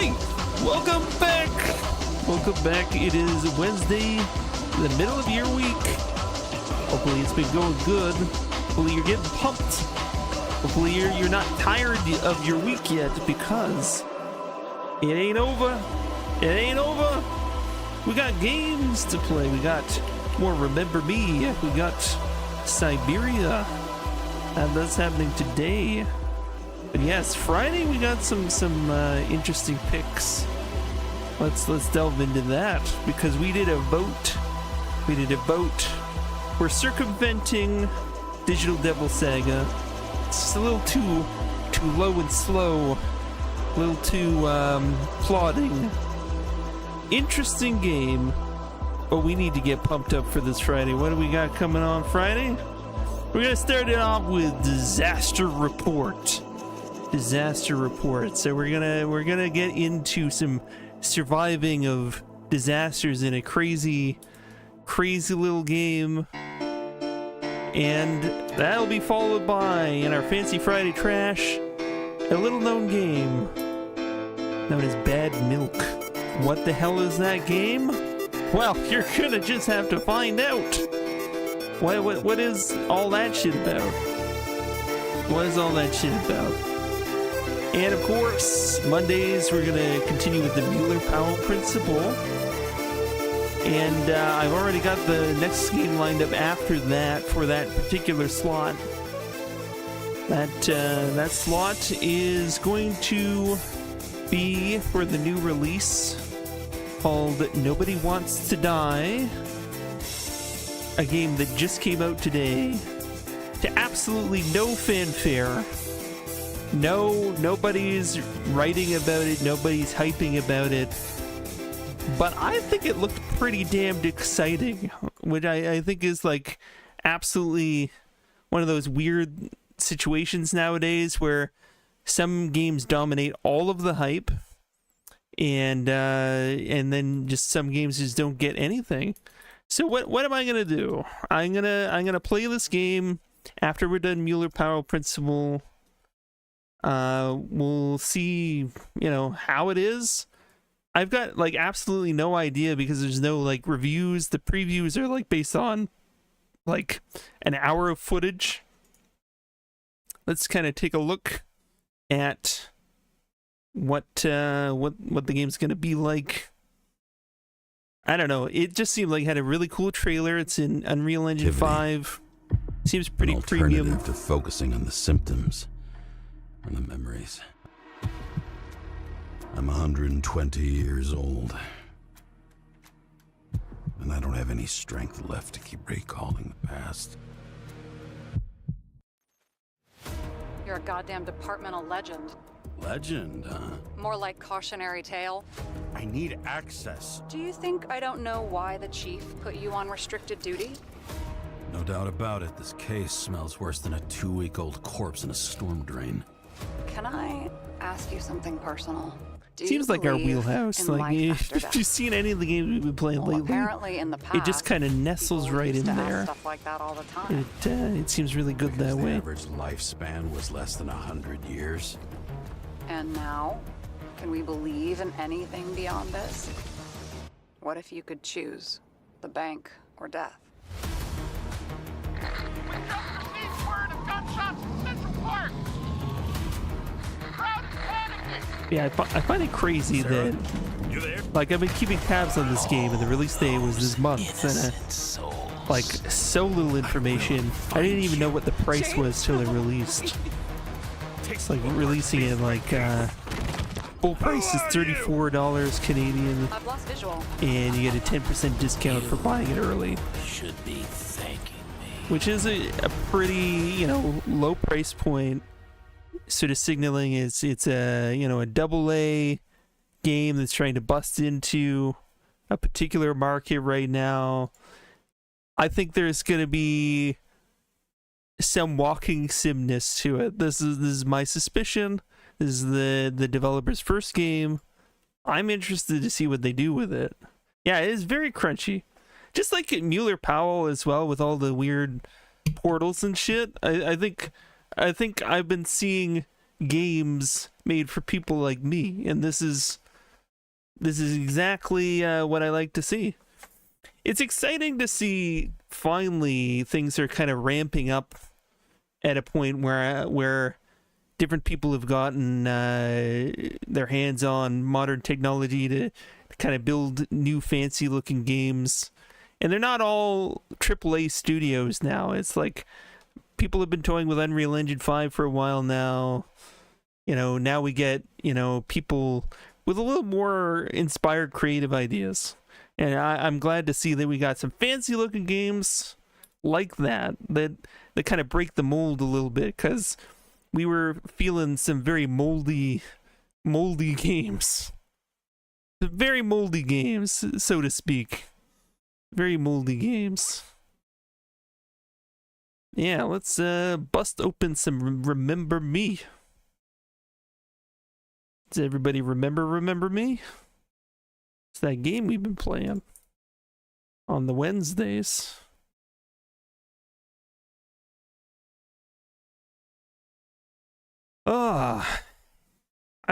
everybody! Welcome back! Welcome back. It is Wednesday, the middle of your week. Hopefully it's been going good. Hopefully you're getting pumped. Hopefully you're not tired of your week yet, because it ain't over. It ain't over. We got games to play. We got more Remember Me. We got Siberia. And that's happening today. But yes, Friday we got some interesting picks. Let's delve into that, because we did a vote. We're circumventing Digital Devil Saga. It's just a little too low and slow, a little too plodding. Interesting game, but we need to get pumped up for this Friday. What do we got coming on Friday? We're gonna start it off with Disaster Report. So we're gonna get into some surviving of disasters in a crazy little game, and that'll be followed by, in our Fancy Friday Trash, a little known game known as Bad Milk. What the hell is that game? Well, you're gonna just have to find out. What is all that shit about? What is all that shit about? And of course, Mondays we're gonna continue with the Mueller-Powell principle. And I've already got the next game lined up after that for that particular slot. That slot is going to be for the new release called Nobody Wants to Die, a game that just came out today to absolutely no fanfare. Nobody's writing about it, nobody's hyping about it, but I think it looked pretty damned exciting, which I think is like absolutely one of those weird situations nowadays where some games dominate all of the hype, and then just some games just don't get anything. So what am I gonna do? I'm gonna play this game after we're done Mueller-Powell principle. We'll see, how it is. I've got like absolutely no idea, because there's no like reviews. The previews are like based on like an hour of footage. Let's kind of take a look at what the game's gonna be like. I don't know. It just seemed like it had a really cool trailer. It's in Unreal Engine 5. Seems pretty premium. Alternative to focusing on the symptoms and the memories. I'm 120 years old, and I don't have any strength left to keep recalling the past. You're a goddamn departmental legend. Legend, huh? More like cautionary tale. I need access. Do you think I don't know why the chief put you on restricted duty? No doubt about it, this case smells worse than a 2-week-old corpse in a storm drain. Can I ask you something personal? Seems like our wheelhouse. Like, if you've seen any of the games we've been playing lately, apparently in the past, it just kind of nestles right in there. Stuff like that all the time. It seems really good that way. The average lifespan was less than 100 years. And now, can we believe in anything beyond this? What if you could choose the bank or death? We just received word of gunshots in Central Park. The crowd is panicking. Yeah, I find it crazy that, like, I've been keeping tabs on this game, and the release date was this month, and like, so little information. I didn't even know what the price was till it released. It's like releasing it like full price is $34 Canadian, I've lost visual. and you get a 10% discount for buying it early. Should be thanking me. Which is a pretty, low price point, sort of signaling it's a, a AA game that's trying to bust into a particular market right now. I think there's going to be some walking simness to it. This is my suspicion. This is the developer's first game. I'm interested to see what they do with it. Yeah, it is very crunchy. Just like Mueller-Powell as well, with all the weird portals and shit. I think I've been seeing games made for people like me, and this is This is exactly what I like to see. It's exciting to see finally things are kind of ramping up at a point where different people have gotten their hands on modern technology to kind of build new fancy looking games. And they're not all AAA studios now. It's like people have been toying with Unreal Engine 5 for a while now. You know, now we get, you know, people with a little more inspired creative ideas. And I'm glad to see that we got some fancy looking games like that kind of break the mold a little bit, because we were feeling some very moldy games. Very moldy games, so to speak. Very moldy games. Yeah, let's bust open some Remember Me. Does everybody remember Me? It's that game we've been playing on the Wednesdays.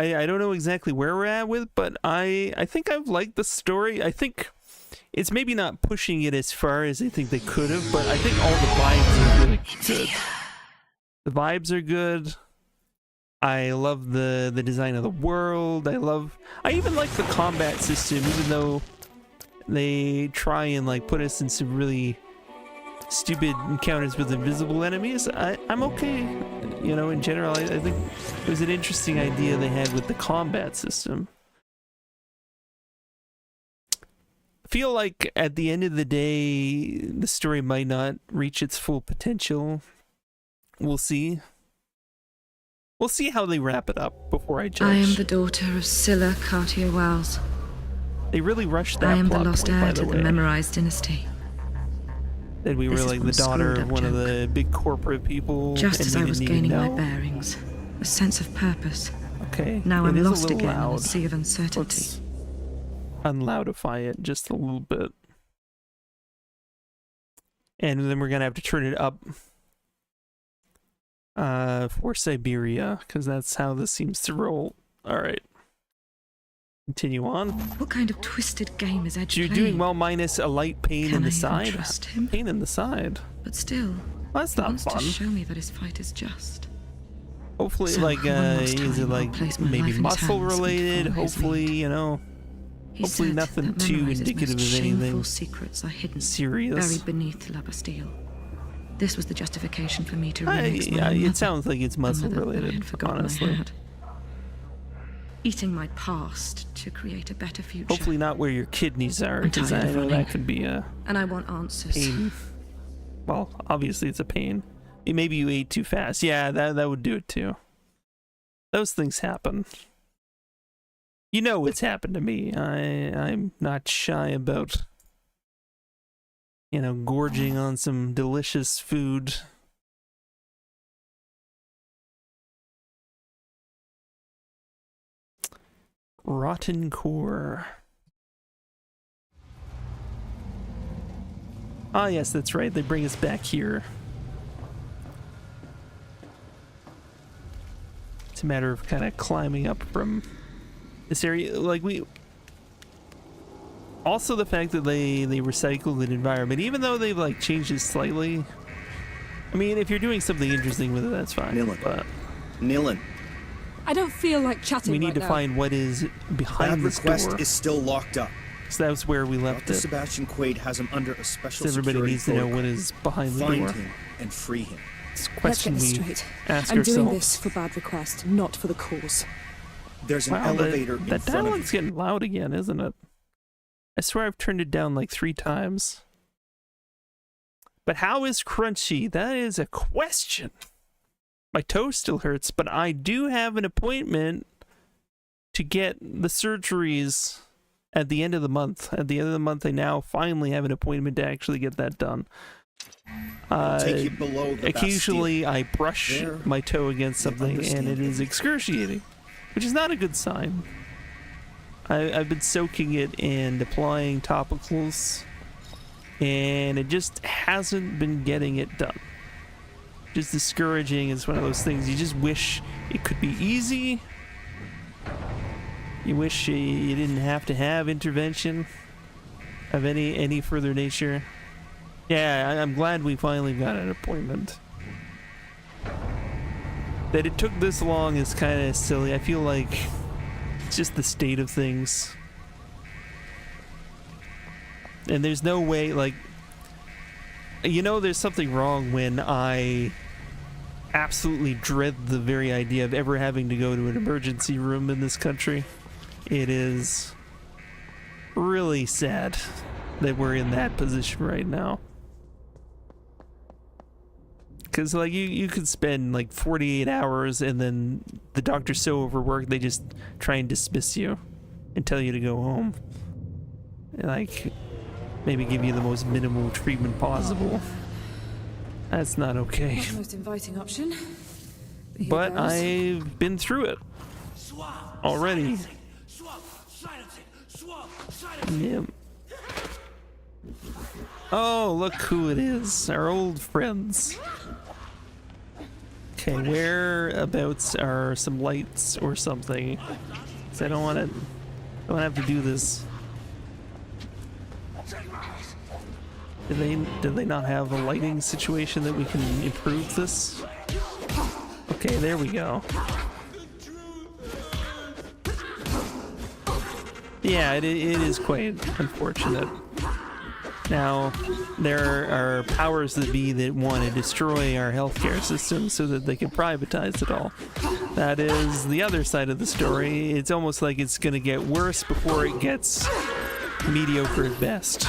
I don't know exactly where we're at with, but I think I've liked the story. I think it's maybe not pushing it as far as I think they could have, but I think all the vibes are really good. The vibes are good. I love the design of the world. I even like the combat system, even though they try and like put us in some really stupid encounters with invisible enemies. I'm okay, you know, in general. I think it was an interesting idea they had with the combat system. I feel like at the end of the day, the story might not reach its full potential. We'll see. We'll see how they wrap it up before I judge. I am the daughter of Scylla Cartier-Wells. They really rushed that. I am the plot lost point, by heir to the way. Memorized dynasty. That we were This is like one the daughter screwed-up of one of joke. the big corporate people. Just and as we I was didn't even gaining my know. bearings, a sense of purpose. Okay. Now it I'm is a lost little again in a loud. sea of uncertainty. Let's unloudify it just a little bit. And then we're gonna have to turn it up for Siberia, because that's how this seems to roll. Alright. Continue on. What kind of twisted game is Edge You're playing? doing well minus a light pain Can in I the even side. trust him? Pain in the side. But still, Well, that's he not wants fun. to show me that his fight is just. Hopefully, So, like, one last is it time, like I'll place my maybe life in muscle hands and related? follow his Hopefully, lead. you know, He hopefully said nothing that too Memorize's indicative most of anything shameful secrets are hidden, serious. buried beneath La Bastille. This was the justification for me to remix my Yeah, own it mother, sounds like it's a muscle mother that I related, had forgotten honestly. I had. Eating my past to create a better future. Hopefully not where your kidneys are, I'm because I tired of know running. that could be a And I want answers. pain. Well, obviously it's a pain. Maybe you ate too fast. Yeah, that would do it too. Those things happen. You know what's happened to me. I'm not shy about, you know, gorging on some delicious food. Rotten Core. Ah, yes, that's right. They bring us back here. It's a matter of kind of climbing up from this area. Like, we... Also, the fact that they recycled an environment, even though they've, like, changed it slightly. I mean, if you're doing something interesting with it, that's fine. But Nilin, I don't feel like chatting we need right to now. find what is behind that this request door. is still locked up. So that's where we left Dr. it. Sebastian Quaid has him under a special So everybody security needs to know protocol. what is behind the Find door. him and free him. It's a Let's get question this we straight. ask I'm ourselves. doing this for bad request, not for the cause. There's an Wow, elevator in that front of dialogue's you. getting loud again, isn't it? I swear I've turned it down like 3 times. But how is Crunchy? That is a question. My toe still hurts, but I do have an appointment to get the surgeries at the end of the month. At the end of the month, I now finally have an appointment to actually get that done. Take you below the Occasionally, I brush There, my toe against you'll something, and understand it is everything. excruciating, which is not a good sign. I've been soaking it and applying topicals, and it just hasn't been getting it done. Just discouraging. It's one of those things you just wish it could be easy, You wish you didn't have to have intervention of any further nature. Yeah, I'm glad we finally got an appointment. That it took this long is kind of silly. I feel like it's just the state of things. And there's no way, like, you know, there's something wrong when I absolutely dread the very idea of ever having to go to an emergency room in this country. It is really sad that we're in that position right now. Because, like, you could spend, like, 48 hours and then the doctor's so overworked they just try and dismiss you and tell you to go home. And, like, maybe give you the most minimal treatment possible. That's not okay. Not the most inviting option. But I've been through it already. Yeah. Oh, look who it is. Our old friends. Okay, whereabouts are some lights or something? 'Cause I don't want to have to do this. Did they not have a lighting situation that we can improve this? Okay, there we go. Yeah, it is quite unfortunate. Now, there are powers that be that want to destroy our healthcare system so that they can privatize it all. That is the other side of the story. It's almost like it's going to get worse before it gets mediocre at best.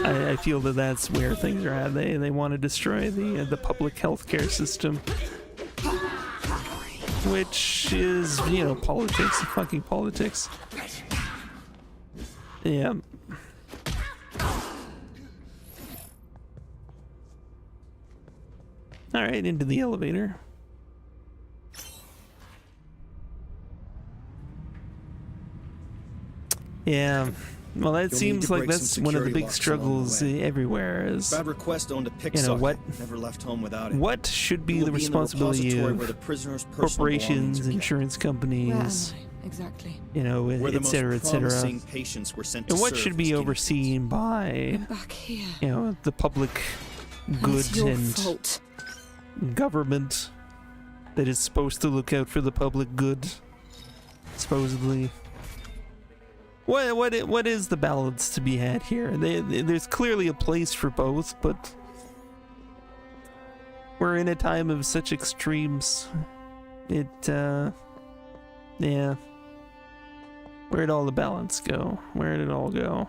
I feel that that's where things are at. They want to destroy the public healthcare system, which is, you know, politics, fucking politics. Yeah. All right, into the elevator. Yeah. Well, that seems like that's one of the big struggles everywhere. Is Bad Request owned a pick you know what? Never left home without it. What should be the responsibility of corporations, insurance companies, exactly? You know, etc., etc. And what should be overseen by, back here. You know, the public good and government that is supposed to look out for the public good, supposedly. What is the balance to be had here? There's clearly a place for both, but we're in a time of such extremes. Yeah. Where'd all the balance go? Where did it all go?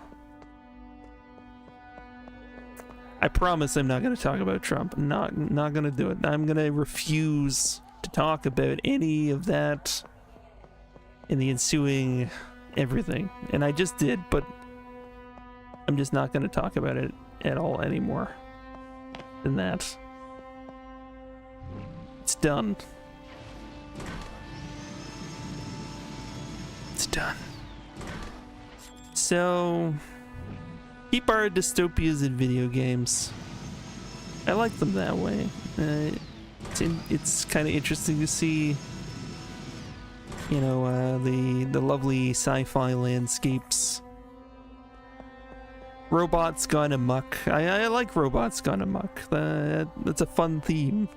I promise I'm not going to talk about Trump. I'm not going to do it. I'm going to refuse to talk about any of that in the ensuing everything. And I just did, but I'm just not going to talk about it at all anymore than that. It's done. It's done. So, keep our dystopias in video games. I like them that way. It's kind of interesting to see, you know, the lovely sci-fi landscapes. Robots gone amok. I like robots gone amok. That's a fun theme.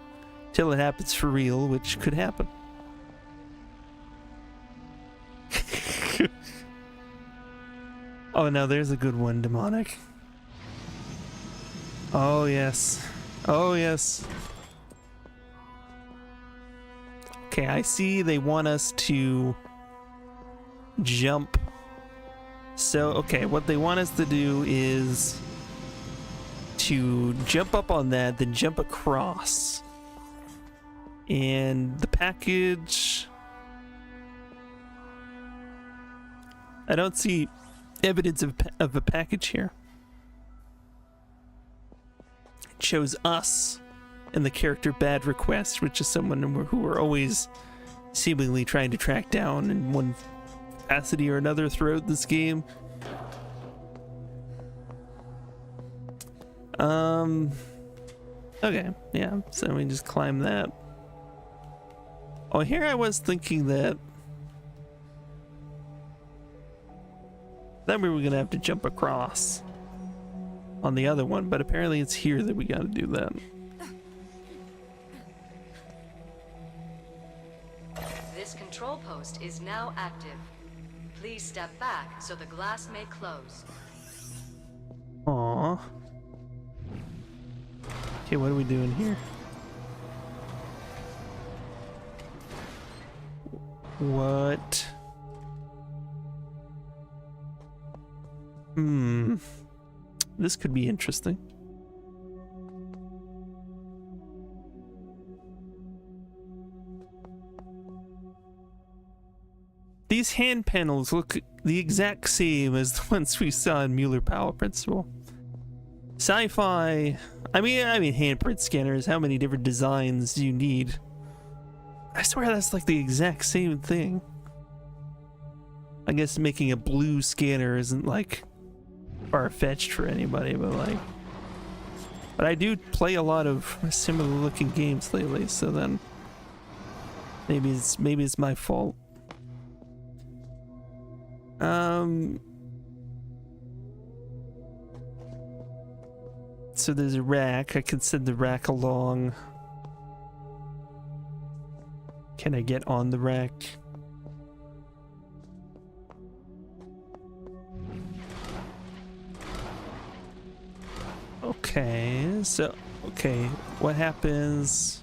Till it happens for real, which could happen. Oh no, there's a good one, demonic. Oh yes. Oh yes. Okay, I see they want us to jump. So, okay, what they want us to do is to jump up on that, then jump across. And the package... I don't see evidence of a package here. It shows us and the character Bad Request, which is someone who we're always seemingly trying to track down in one capacity or another throughout this game. Okay, yeah, so we just climb that. Oh, here I was thinking that Then we were gonna have to jump across on the other one, but apparently it's here that we gotta do that. This control post is now active. Please step back so the glass may close. Aww. Okay, what are we doing here? What? This could be interesting. These hand panels look the exact same as the ones we saw in Mueller Power Principle. Sci-fi. I mean, handprint scanners. How many different designs do you need? I swear that's like the exact same thing. I guess making a blue scanner isn't like far-fetched for anybody, but I do play a lot of similar-looking games lately, so then maybe it's my fault. So there's a rack. I can send the rack along. Can I get on the rack? Okay, so, okay, what happens?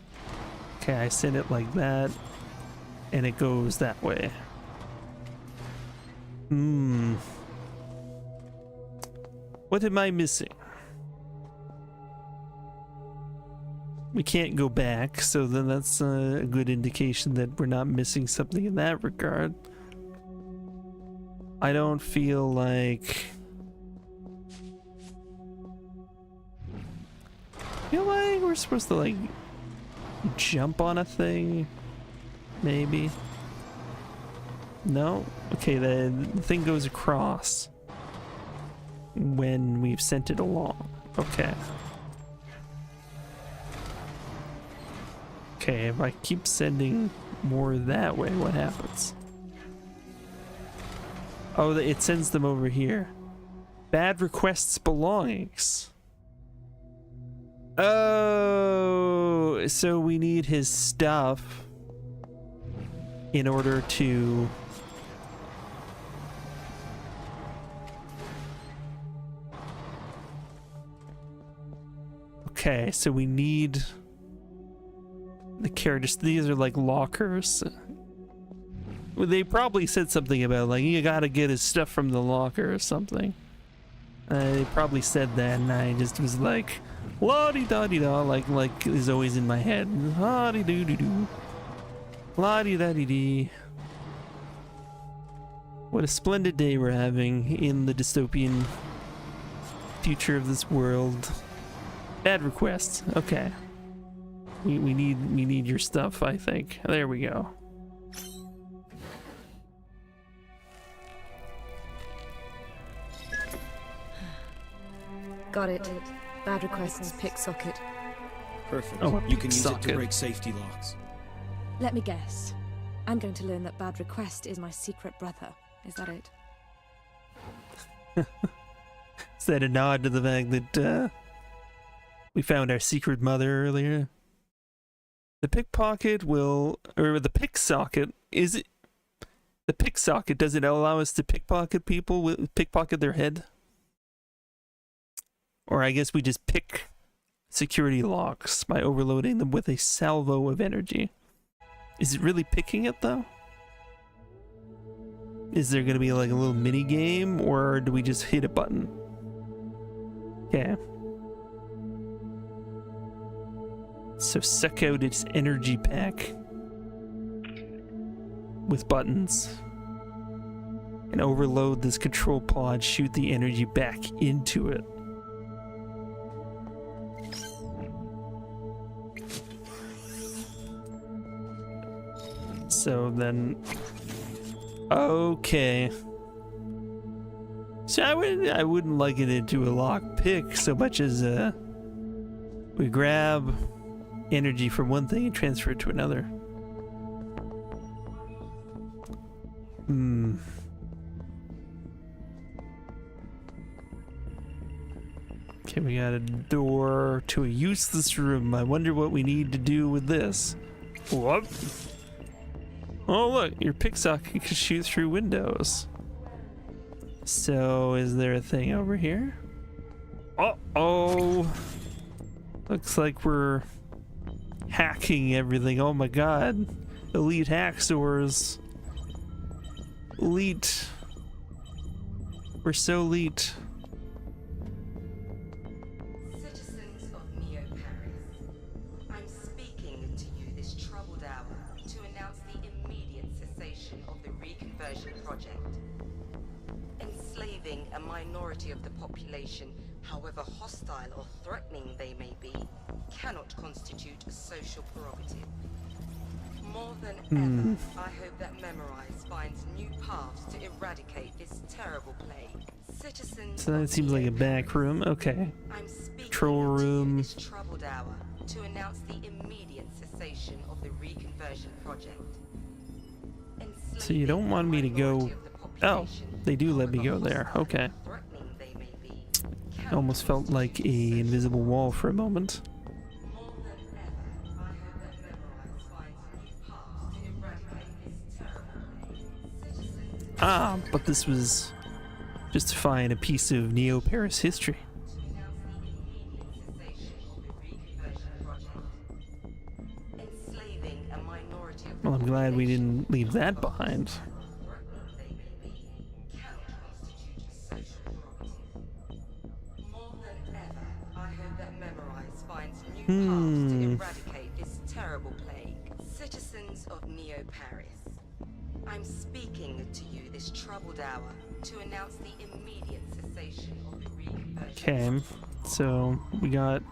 Okay, I send it like that, and it goes that way. What am I missing? We can't go back, so then that's a good indication that we're not missing something in that regard. I don't feel like... we're supposed to, like, jump on a thing? Maybe? No? Okay, the thing goes across when we've sent it along. Okay. Okay, if I keep sending more that way, what happens? Oh, it sends them over here. Bad requests belongings. Oh, so we need his stuff in order to... Okay, so we need the characters. These are like lockers. Well, they probably said something about like you gotta get his stuff from the locker or something. They probably said that, and I just was like, la-di-da-di-da, like is always in my head. La-di-do-di-do. La-di-da-di-dee. What a splendid day we're having in the dystopian future of this world. Bad requests. Okay. We need your stuff, I think. There we go. Got it. Bad requests, pick socket. Perfect. Oh, You can use it socket. to break safety locks. Let me guess. I'm going to learn that Bad Request is my secret brother. Is that it? Is that a nod to the fact that we found our secret mother earlier? The pickpocket will, or the pick socket, is it? The pick socket, does it allow us to pickpocket people, pickpocket their head? Or I guess we just pick security locks by overloading them with a salvo of energy. Is it really picking it though? Is there gonna be like a little mini game, or do we just hit a button? Okay. So suck out its energy pack with buttons and overload this control pod, shoot the energy back into it. So then, okay. So I wouldn't like it into a lock pick so much as we grab energy from one thing and transfer it to another. Okay, we got a door to a useless room. I wonder what we need to do with this. What? Oh look, your pick socket can shoot through windows. So is there a thing over here? Uh-oh. Looks like we're hacking everything. Oh my god. Elite hacksaws. Elite. We're so elite. Citizens of Neo Paris, I'm speaking to you this troubled hour to announce the immediate cessation of the reconversion project. Enslaving a minority of the population, however hostile or threatening they may be, cannot constitute a social prerogative. More than ever, I hope that Memorize finds new paths to eradicate this terrible plague. Citizens So that seems like a back room. Okay. I'm speaking Control to you room. this troubled hour to announce the immediate cessation of the reconversion project. So you don't want me to go... Oh, they do let me go there. Okay. Almost felt like a invisible wall for a moment. Ah, but this was just to find a piece of Neo Paris history. Well, I'm glad we didn't leave that behind. Paths to eradicate this terrible plague. Citizens of Neo Paris, I'm speaking to you this troubled hour to announce the immediate cessation of the reconversion. Okay, so we got...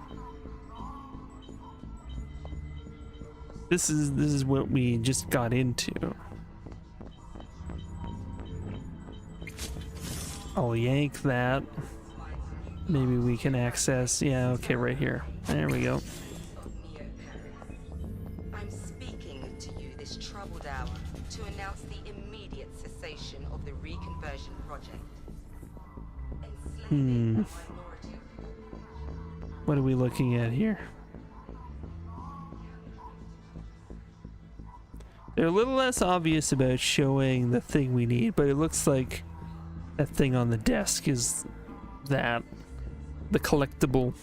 This is what we just got into. I'll yank that. Maybe we can access... Yeah, okay, right here. There we go. I'm speaking to you this troubled hour to announce the immediate cessation of the reconversion project. What are we looking at here? They're a little less obvious about showing the thing we need, but it looks like that thing on the desk is that. The collectible.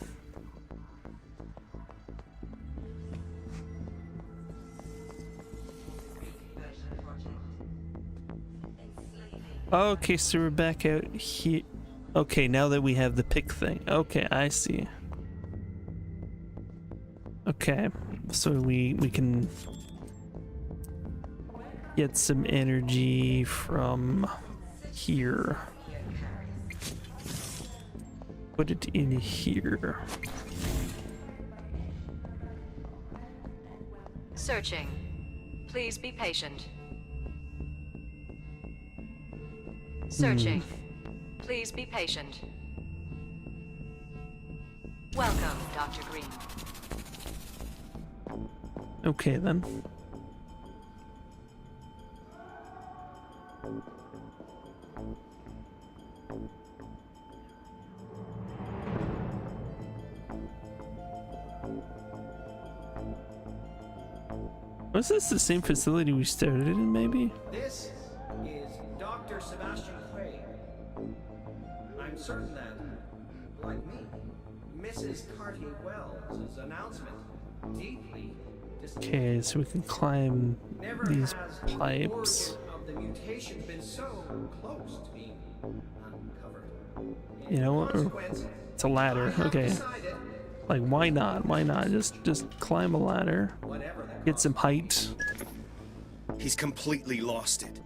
Okay, so we're back out here. Okay, now that we have the pick thing. Okay, I see. Okay, so we can get some energy from here. Put it in here. Searching. Please be patient. Searching. Please be patient. Welcome, Dr. Green. Okay then. Was this the same facility we started in, maybe? This is Dr. Sebastian Craig. I'm certain that, like me, Mrs. Carty-Wells' announcement deeply Okay, so we can climb these pipes. of the mutation been so close to being uncovered. You know what? It's a ladder. Okay. Like, why not? Why not? Just climb a ladder. Get some height. He's completely lost it.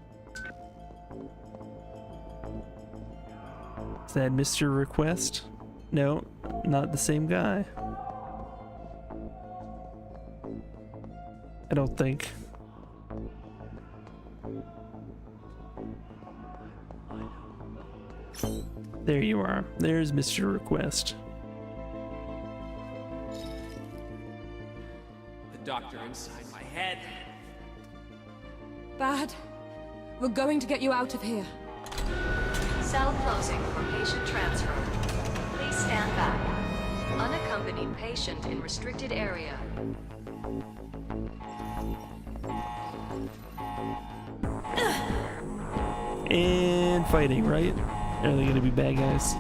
Is that Mr. Request? No, not the same guy. I don't think. There you are. There's Mr. Request. The doctor inside my head. Bad. We're going to get you out of here. Cell closing for patient transfer. Please stand back. Unaccompanied patient in restricted area. And fighting, right? Are they gonna be bad guys?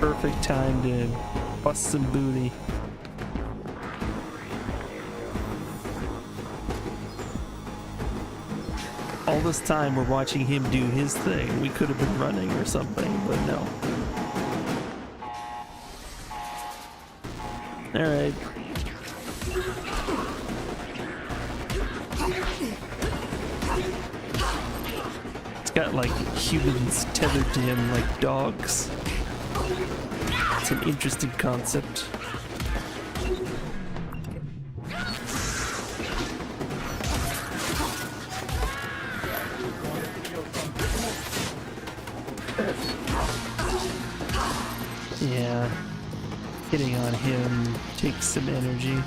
Perfect time to bust some booty. All this time we're watching him do his thing. We could have been running or something, but no. Alright. It's got like humans tethered to him like dogs. It's an interesting concept. Yeah, hitting on him takes some energy.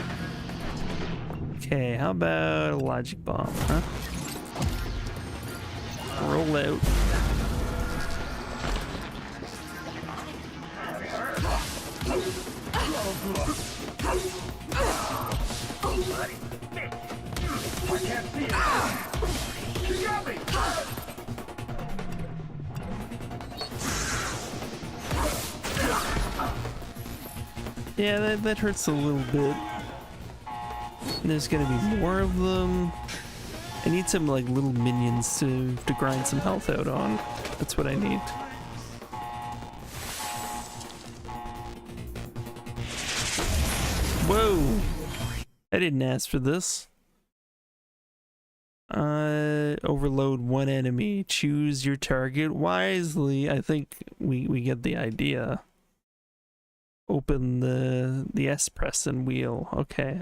Okay, how about a logic bomb, huh? Roll out. Yeah, that hurts a little bit. There's gonna be more of them. I need some like little minions to grind some health out on. That's what I need. Whoa! I didn't ask for this. Overload one enemy. Choose your target wisely. I think we get the idea. Open the S-Pressin wheel. Okay.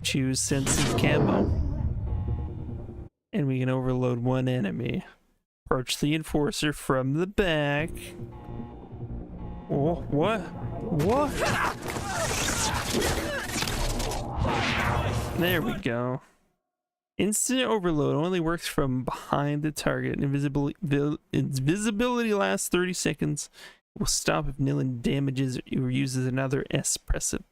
Choose sensitive camo. And we can overload one enemy. Approach the enforcer from the back. Oh, what? What? There we go. Instant overload only works from behind the target. Its visibility lasts 30 seconds. It will stop if Nilin damages or uses another S-Pressin.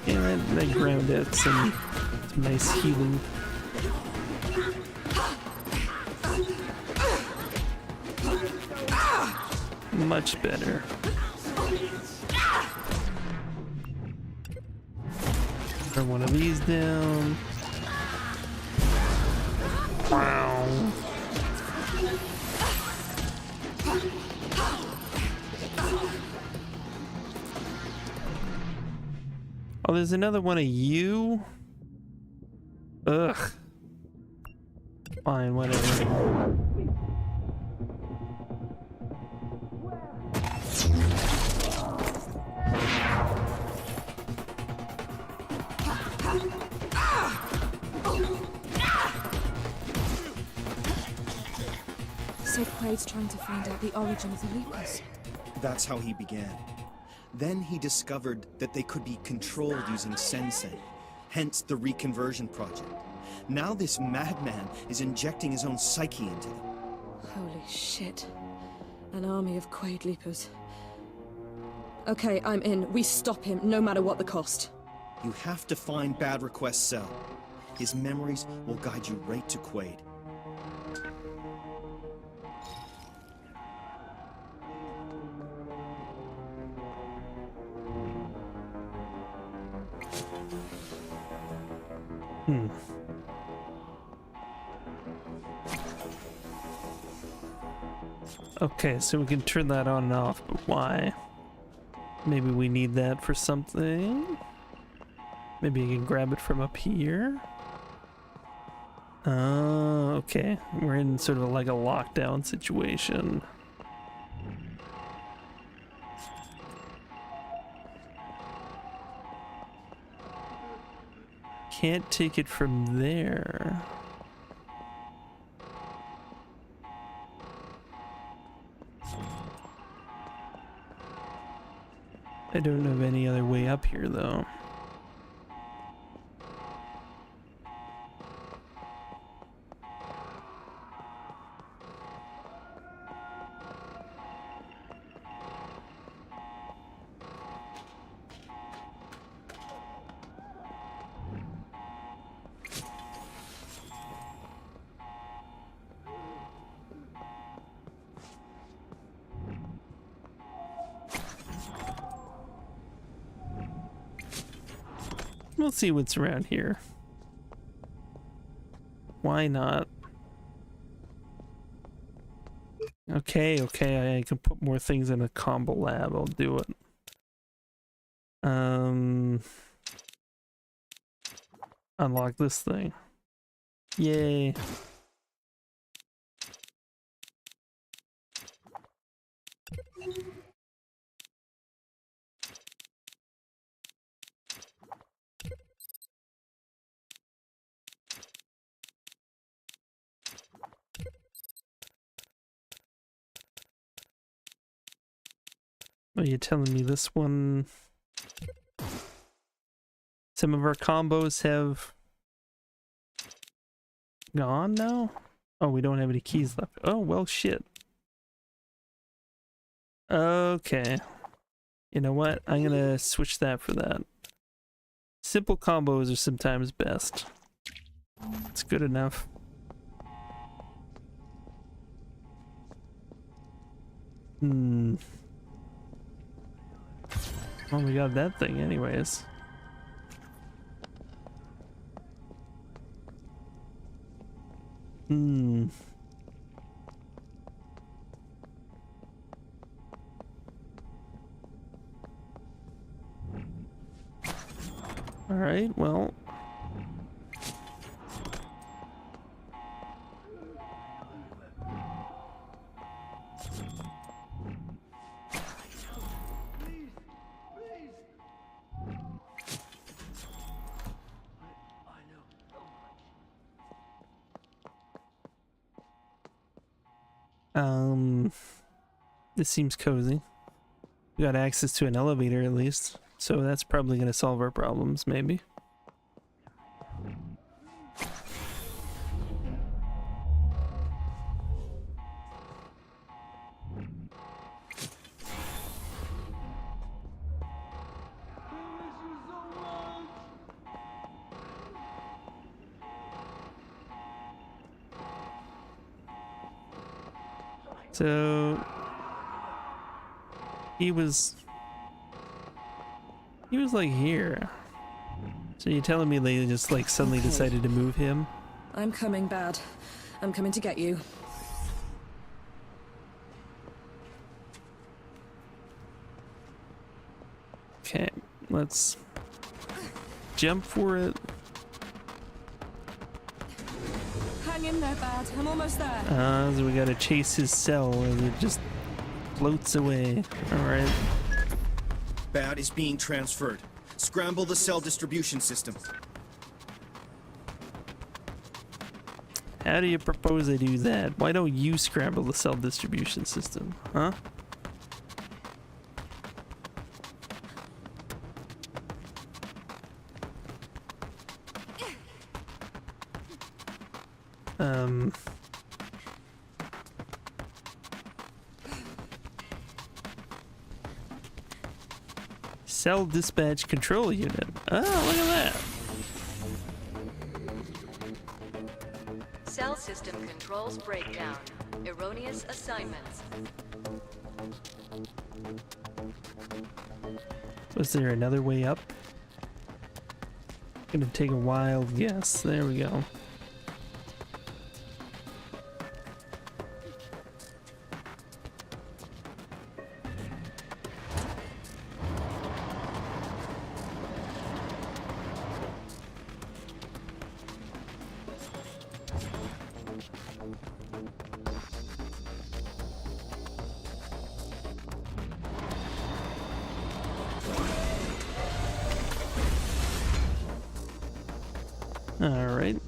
Yeah, that ground out some nice healing. Much better. Turn one of these down. Wow. Oh, there's another one of you? Ugh. Fine, whatever. So Quaid's trying to find out the origin of the Reapers. That's how he began. Then he discovered that they could be controlled using Sensei, hence the Reconversion Project. Now this madman is injecting his own psyche into them. Holy shit. An army of Quaid Leapers. Okay, I'm in. We stop him, no matter what the cost. You have to find Bad Request's cell. His memories will guide you right to Quaid. Okay, so we can turn that on and off, but why? Maybe we need that for something. Maybe I can grab it from up here. Oh, okay. We're in sort of like a lockdown situation. Can't take it from there. I don't know of any other way up here, though. We'll see what's around here. Why not? Okay, I can put more things in a combo lab. I'll do it. Unlock this thing. Yay. Are you telling me this one? Some of our combos have gone now? Oh, we don't have any keys left. Oh, well, shit. Okay. You know what? I'm gonna switch that for that. Simple combos are sometimes best. It's good enough. Well, we got that thing anyways. Alright, well. This seems cozy. We got access to an elevator at least, so that's probably gonna solve our problems, maybe. So he was like here. So you're telling me they just like suddenly decided to move him? I'm coming, Bad. I'm coming to get you. Okay, let's jump for it. Hang in there, Bad. I'm almost there. So we gotta chase his cell as it just floats away. Alright. Bad is being transferred. Scramble the cell distribution system. How do you propose I do that? Why don't you scramble the cell distribution system, huh? Cell dispatch control unit. Oh, look at that. Cell system controls breakdown. Erroneous assignments. Was there another way up? Gonna take a wild guess. There we go. Alright.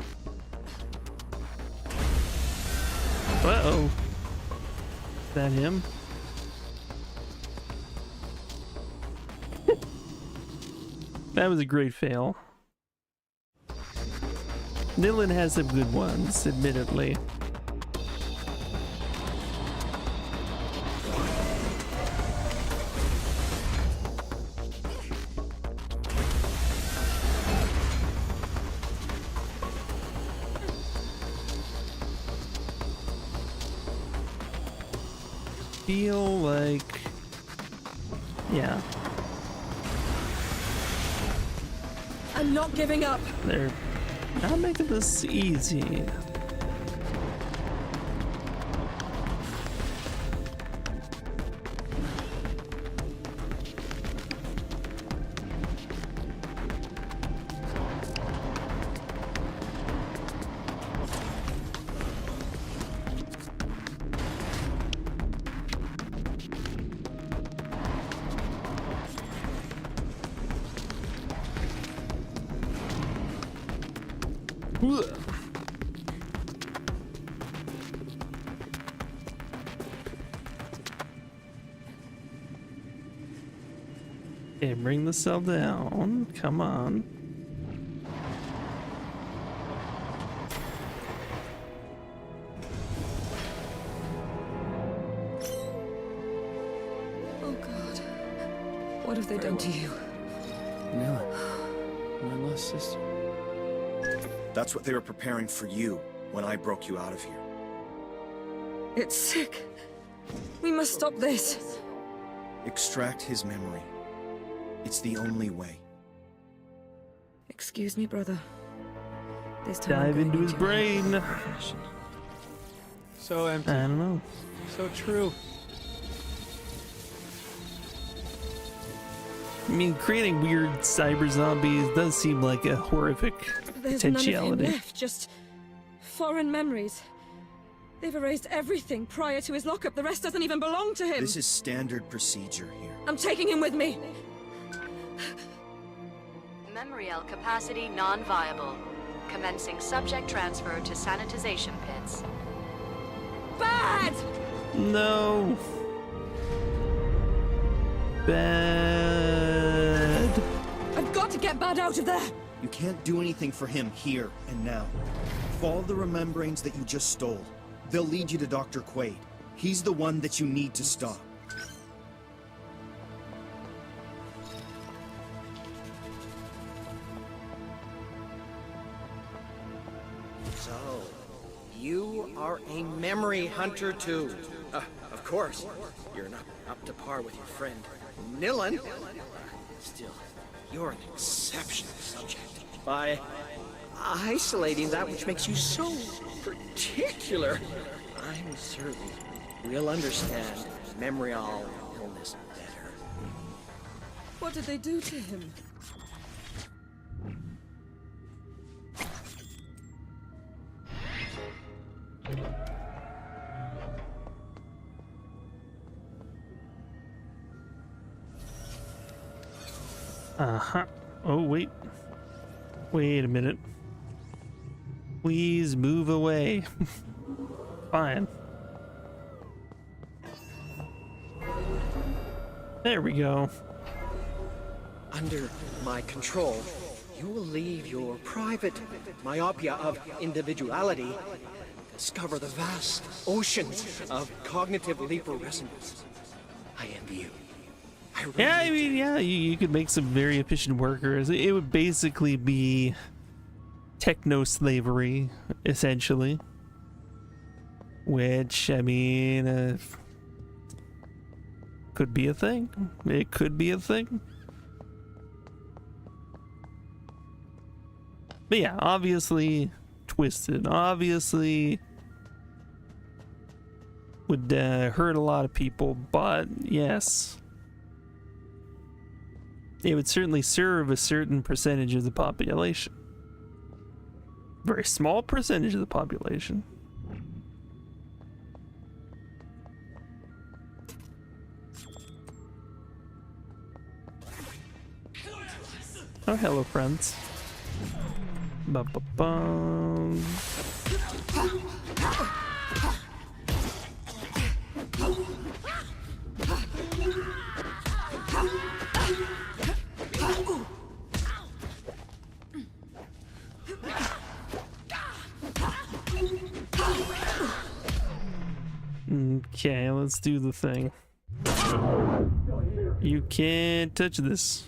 Uh-oh. Is that him? That was a great fail. Nilin has some good ones, admittedly. Feel like, yeah, I'm not giving up. they're not making this easy. Okay, bring the cell down. Come on. Oh God. What have they done to you? Nilin, my lost sister. That's what they were preparing for you when I broke you out of here. It's sick. We must stop this. Extract his memory. It's the only way. Excuse me, brother. This time I'm Dive going into his brain. So empty. I don't know. So true. I mean, creating weird cyber zombies does seem like a horrific There's none of him potentiality. left, just foreign memories. They've erased everything prior to his lockup. The rest doesn't even belong to him. This is standard procedure here. I'm taking him with me. Memorial capacity non-viable. Commencing subject transfer to sanitization pits. Bad! No. Bad. I've got to get Bad out of there. You can't do anything for him here and now. Follow the remembrance that you just stole. They'll lead you to Dr. Quaid. He's the one that you need to stop. So, you are a memory hunter too. Of course, you're not up to par with your friend Nilin. Still, you're an exceptional subject. By isolating that which makes you so particular, I'm certain we'll understand Memorial illness better. What did they do to him? Uh-huh. Oh, wait. Wait a minute. Please move away. Fine. There we go. Under my control, you will leave your private myopia of individuality, discover the vast oceans of cognitive leaper resonance. I envy you. Yeah, I mean, yeah, you could make some very efficient workers. It would basically be techno-slavery, essentially. Which, I mean, could be a thing. It could be a thing. But yeah, obviously twisted. Obviously would hurt a lot of people, but yes. It would certainly serve a certain percentage of the population. Very small percentage of the population. Oh, hello, friends. Ba-ba-bum. Okay, let's do the thing. You can't touch this.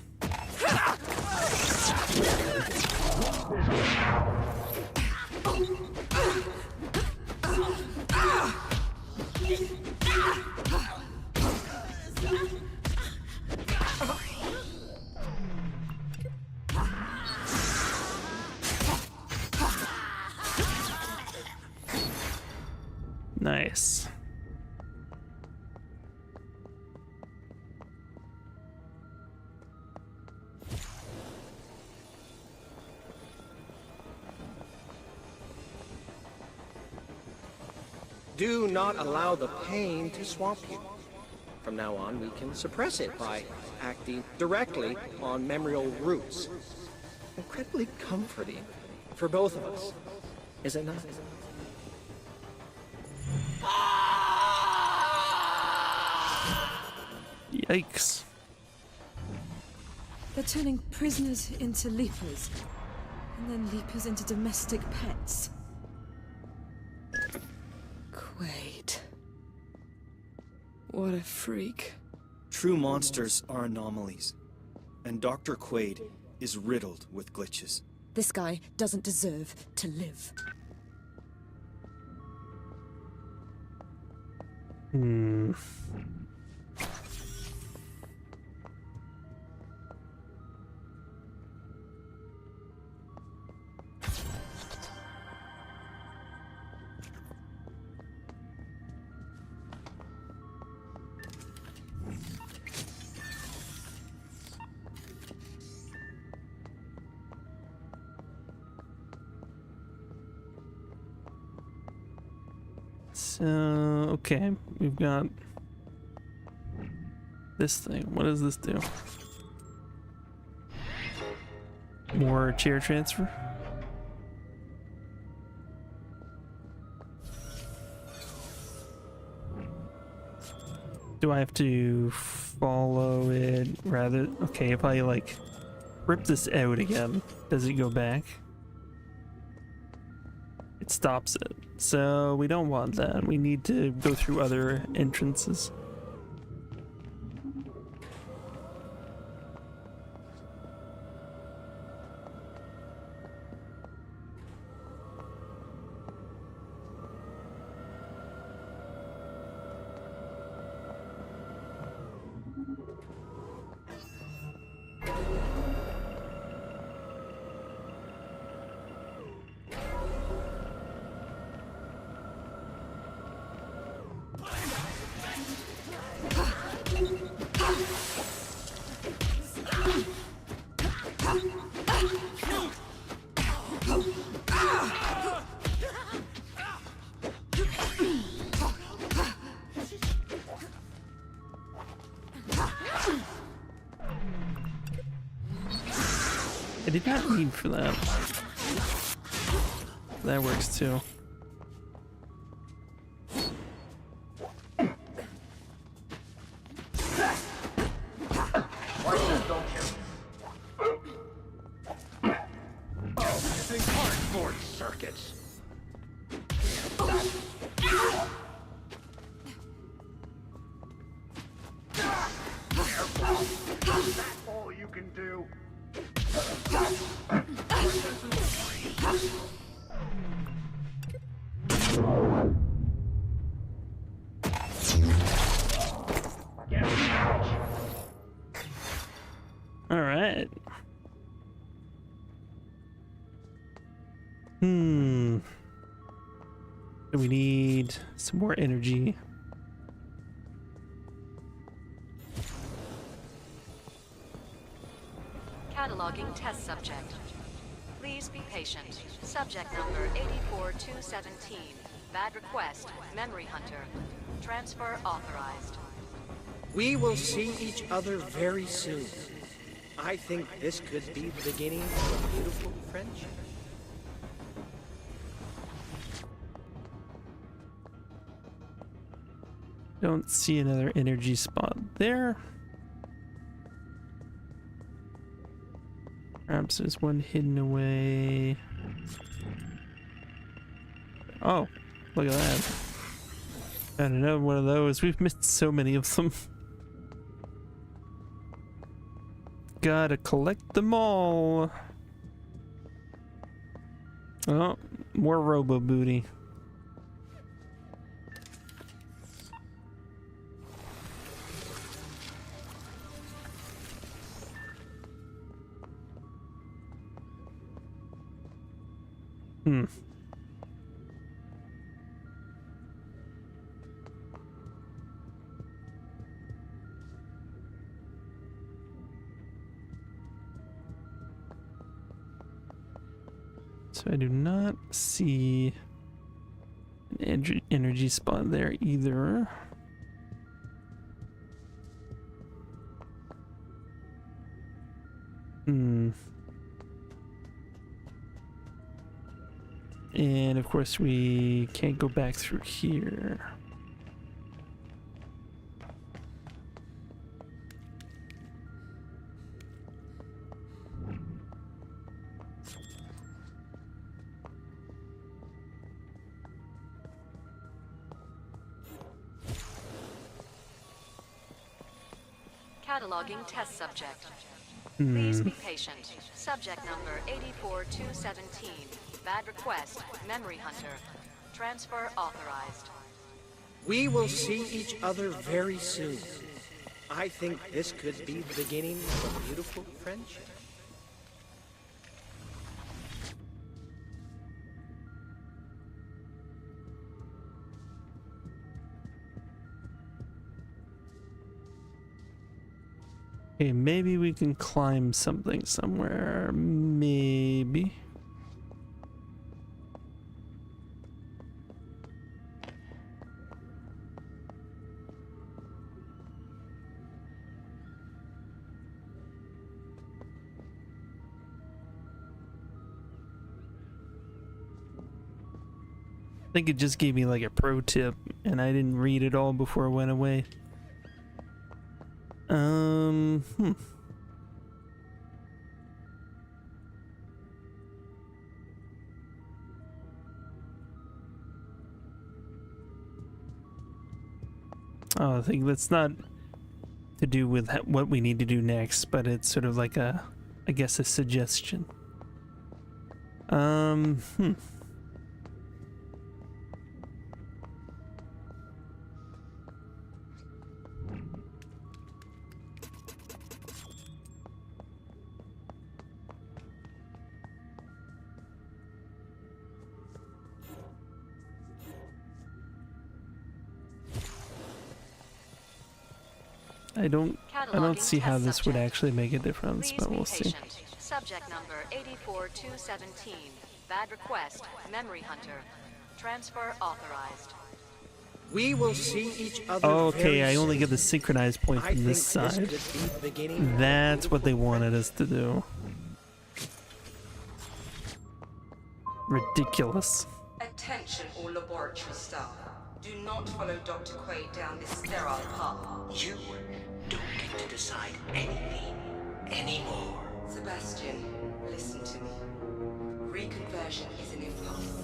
Nice. Do not allow the pain to swamp you. From now on, we can suppress it by acting directly on memorial roots. Incredibly comforting for both of us, is it not? Yikes. They're turning prisoners into leapers, and then leapers into domestic pets. Quaid. What a freak. True monsters are anomalies, and Dr. Quaid is riddled with glitches. This guy doesn't deserve to live. So, okay, we've got this thing. What does this do? More chair transfer? Do I have to follow it rather? Okay, if I like rip this out again, does it go back? It stops it. So we don't want that. We need to go through other entrances. I did not need for that. That works too. All right. So we need some more energy. Cataloging test subject. Please be patient. Subject number 84217. Bad request. Memory Hunter. Transfer authorized. We will see each other very soon. I think this could be the beginning of a beautiful friendship. Don't see another energy spot there. Perhaps there's one hidden away. Oh, look at that. Got another one of those. We've missed so many of them. Gotta collect them all. Oh, more robo booty. So I do not see an energy spot there either. And of course we can't go back through here. Cataloging test subject. Please be patient. Subject number 84217. Bad request. Memory Hunter. Transfer authorized. We will see each other very soon. I think this could be the beginning of a beautiful friendship. Okay, maybe we can climb something somewhere. Maybe. I think it just gave me like a pro tip, and I didn't read it all before it went away. Oh, I think that's not to do with what we need to do next, but it's sort of like a, I guess, a suggestion. I don't see how this would actually make a difference, but we'll see. Subject number 84217. Bad request. Memory Hunter. Transfer authorized. We will see each other. Okay, I only get the synchronized point from this side. That's what they wanted us to do. Ridiculous. Attention all laboratory staff. Do not follow Dr. Quaid down this sterile path. You don't get to decide anything anymore. Sebastian, listen to me. Reconversion is an impulse.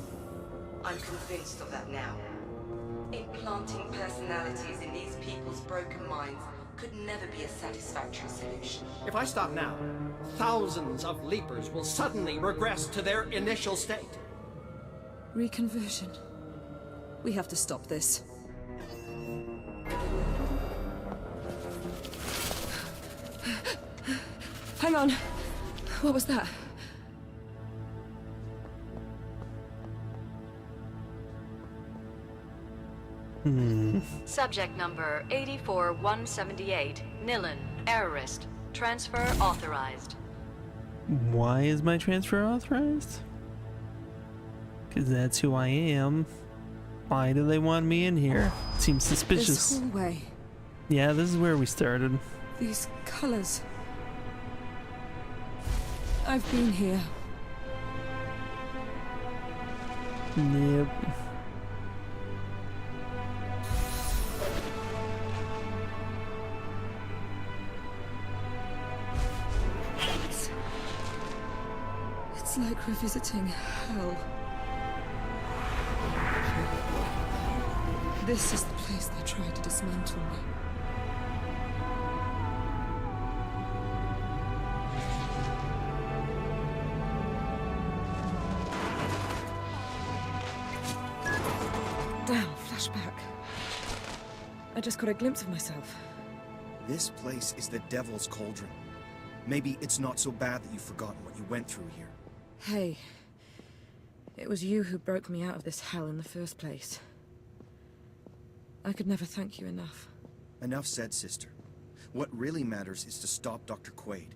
I'm convinced of that now. Implanting personalities in these people's broken minds could never be a satisfactory solution. If I stop now, thousands of Leapers will suddenly regress to their initial state. Reconversion. We have to stop this. Hang on. What was that? Subject number 84178. Nilan. Errorist. Transfer authorized. Why is my transfer authorized? Because that's who I am. Why do they want me in here? Seems suspicious. This hallway. Yeah, this is where we started. These colors. I've been here. Yep. It's like revisiting hell. This is the place they tried to dismantle me. Damn, flashback. I just got a glimpse of myself. This place is the Devil's Cauldron. Maybe it's not so bad that you've forgotten what you went through here. Hey, it was you who broke me out of this hell in the first place. I could never thank you enough. Enough said, sister. What really matters is to stop Dr. Quaid.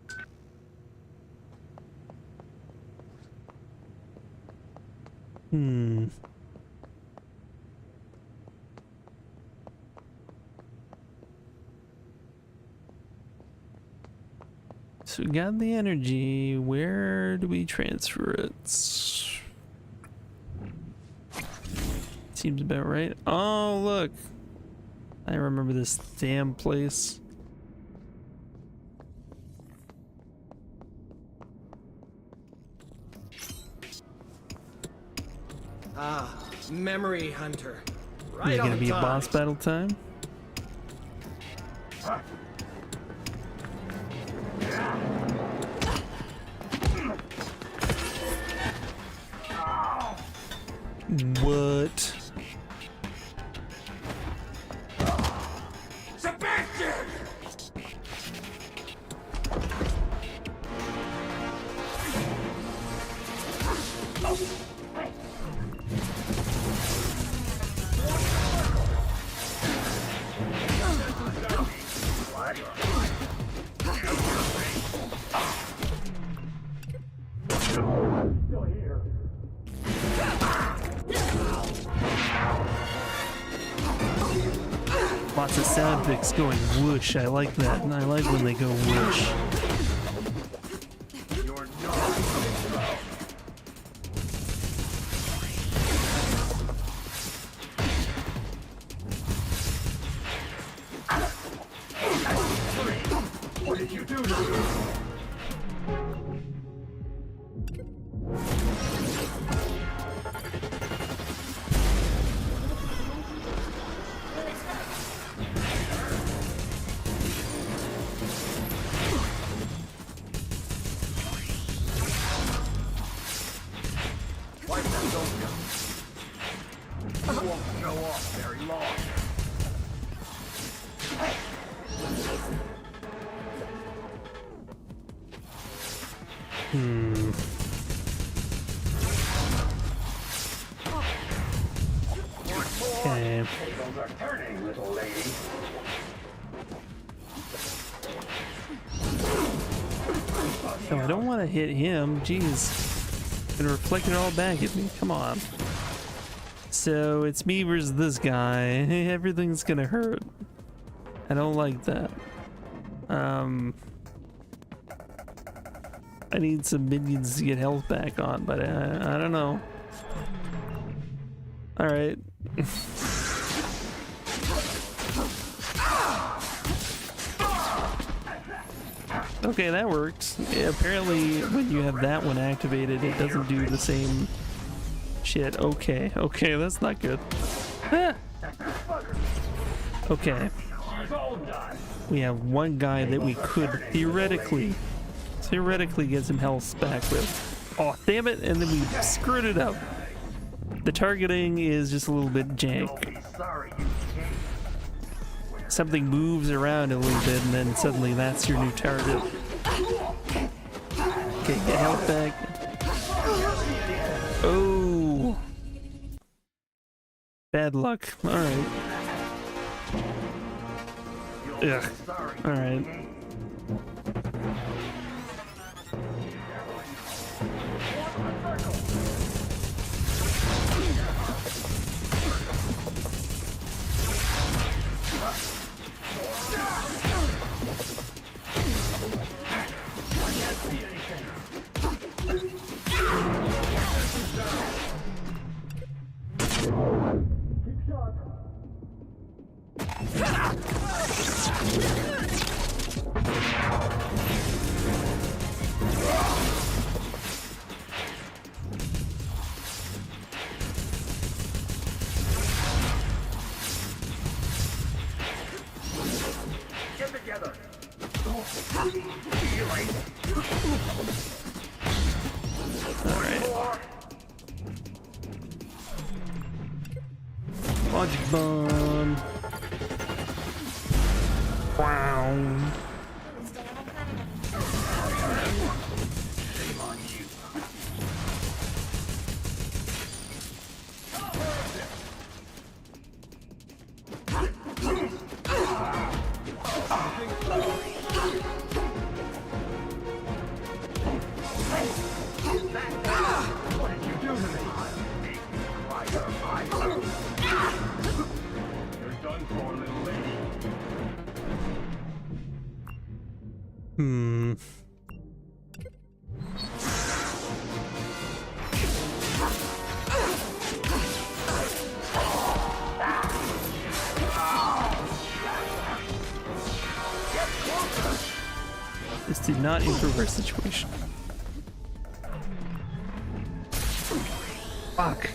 So we got the energy. Where do we transfer it? Seems about right. Oh, look. I remember this damn place. Ah, Memory Hunter. Right Is it on gonna be a time. boss battle time? What? Sebastian! Lots of sound effects going whoosh. I like that. And I like when they go whoosh. What did you do to me? Okay. Tables are turning, little lady. No, I don't want to hit him. Jeez. Gonna reflect it all back at me. Come on. So it's me versus this guy. Everything's gonna hurt. I don't like that. I need some minions to get health back on, but I don't know. Alright. Okay, that works. Yeah, apparently when you have that one activated, it doesn't do the same shit. Okay, okay, that's not good. Ah. Okay. We have one guy that we could theoretically get some health back with. Oh, damn it, and then we screwed it up. The targeting is just a little bit jank. Something moves around a little bit and then suddenly that's your new target. Okay, get health back. Oh. Bad luck. Alright. Ugh. Alright. Logic bomb. Wow. This did not improve our situation. Fuck.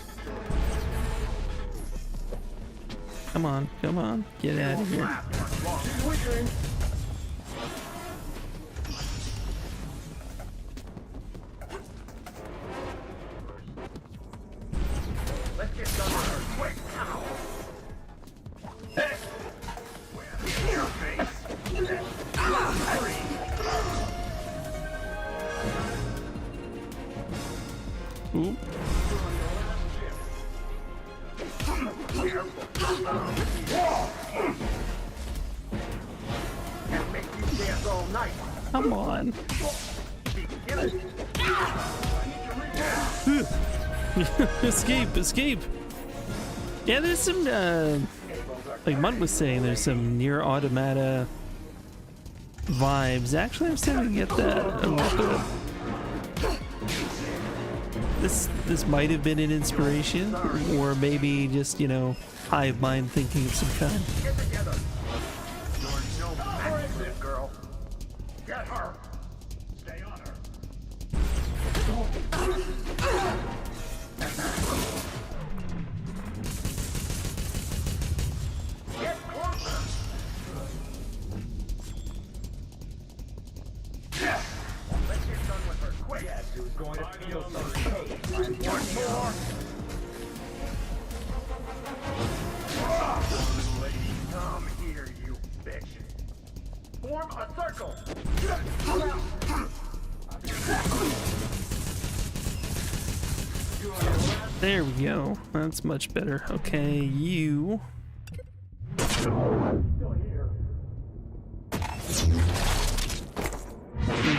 Come on, come on. Get out of here. Let's get done with her quick now. Hey! In your face. Ooh. Come on. Escape, escape. Yeah, there's some, like Munt was saying, there's some near automata vibes. Actually, I'm starting to get that a little bit. This might have been an inspiration, or maybe just, you know, hive mind thinking of some kind. Get together. You're no match for this girl. Get her. Stay on her. Get closer. Yeah. Let's get done with her quick. Yes, who's going to feel some pain. One more. Little lady, come here, you bitch. Form a circle. There we go. That's much better. Okay, you. You're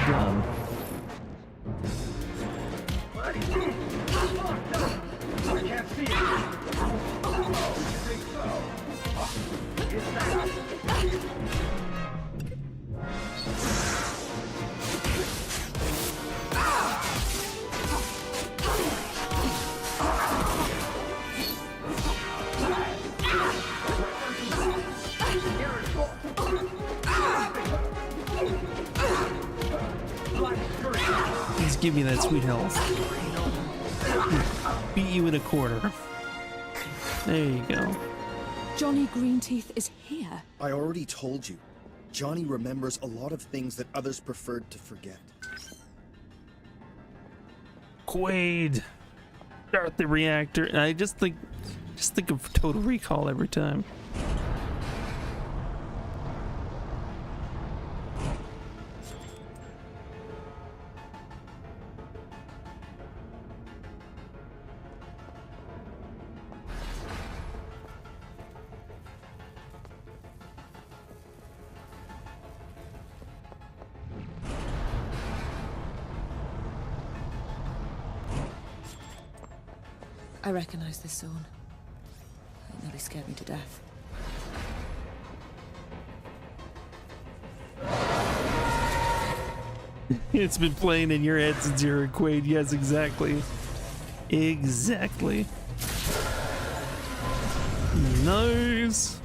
done. I can't see it. Oh, you think so? It's that. Just give me that sweet health. Beat you in a quarter. There you go. Johnny Greenteeth is here. I already told you. Johnny remembers a lot of things that others preferred to forget. Quaid, start the reactor. I just think of Total Recall every time. I recognize this zone. It nearly scared me to death. It's been playing in your head since you were Quaid. Yes, exactly. Exactly. Nice.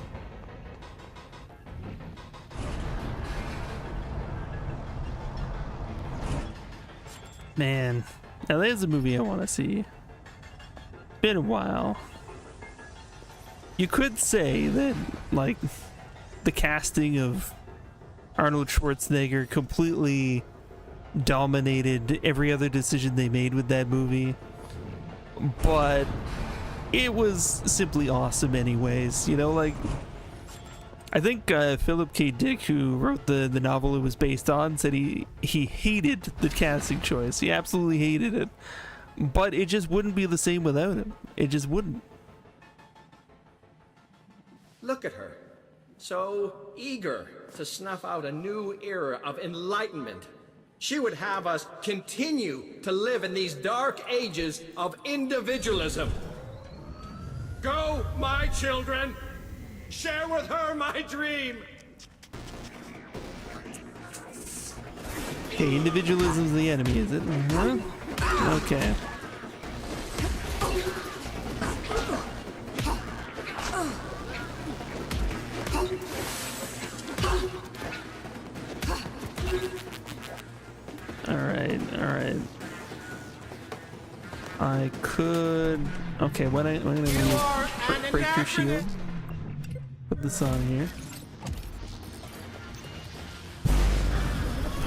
Man, now there's a movie I want to see. Been a while. You could say that, like, the casting of Arnold Schwarzenegger completely dominated every other decision they made with that movie, but it was simply awesome anyways. You know, like, I think Philip K. Dick, who wrote the novel it was based on, said he hated the casting choice. He absolutely hated it, but it just wouldn't be the same without him. It just wouldn't. Look at her. So eager to snuff out a new era of enlightenment. She would have us continue to live in these dark ages of individualism. Go, my children! Share with her my dream! Okay, individualism's the enemy, is it? Okay. Alright. I could... Okay, what I'm gonna do is break your shield. Put this on here.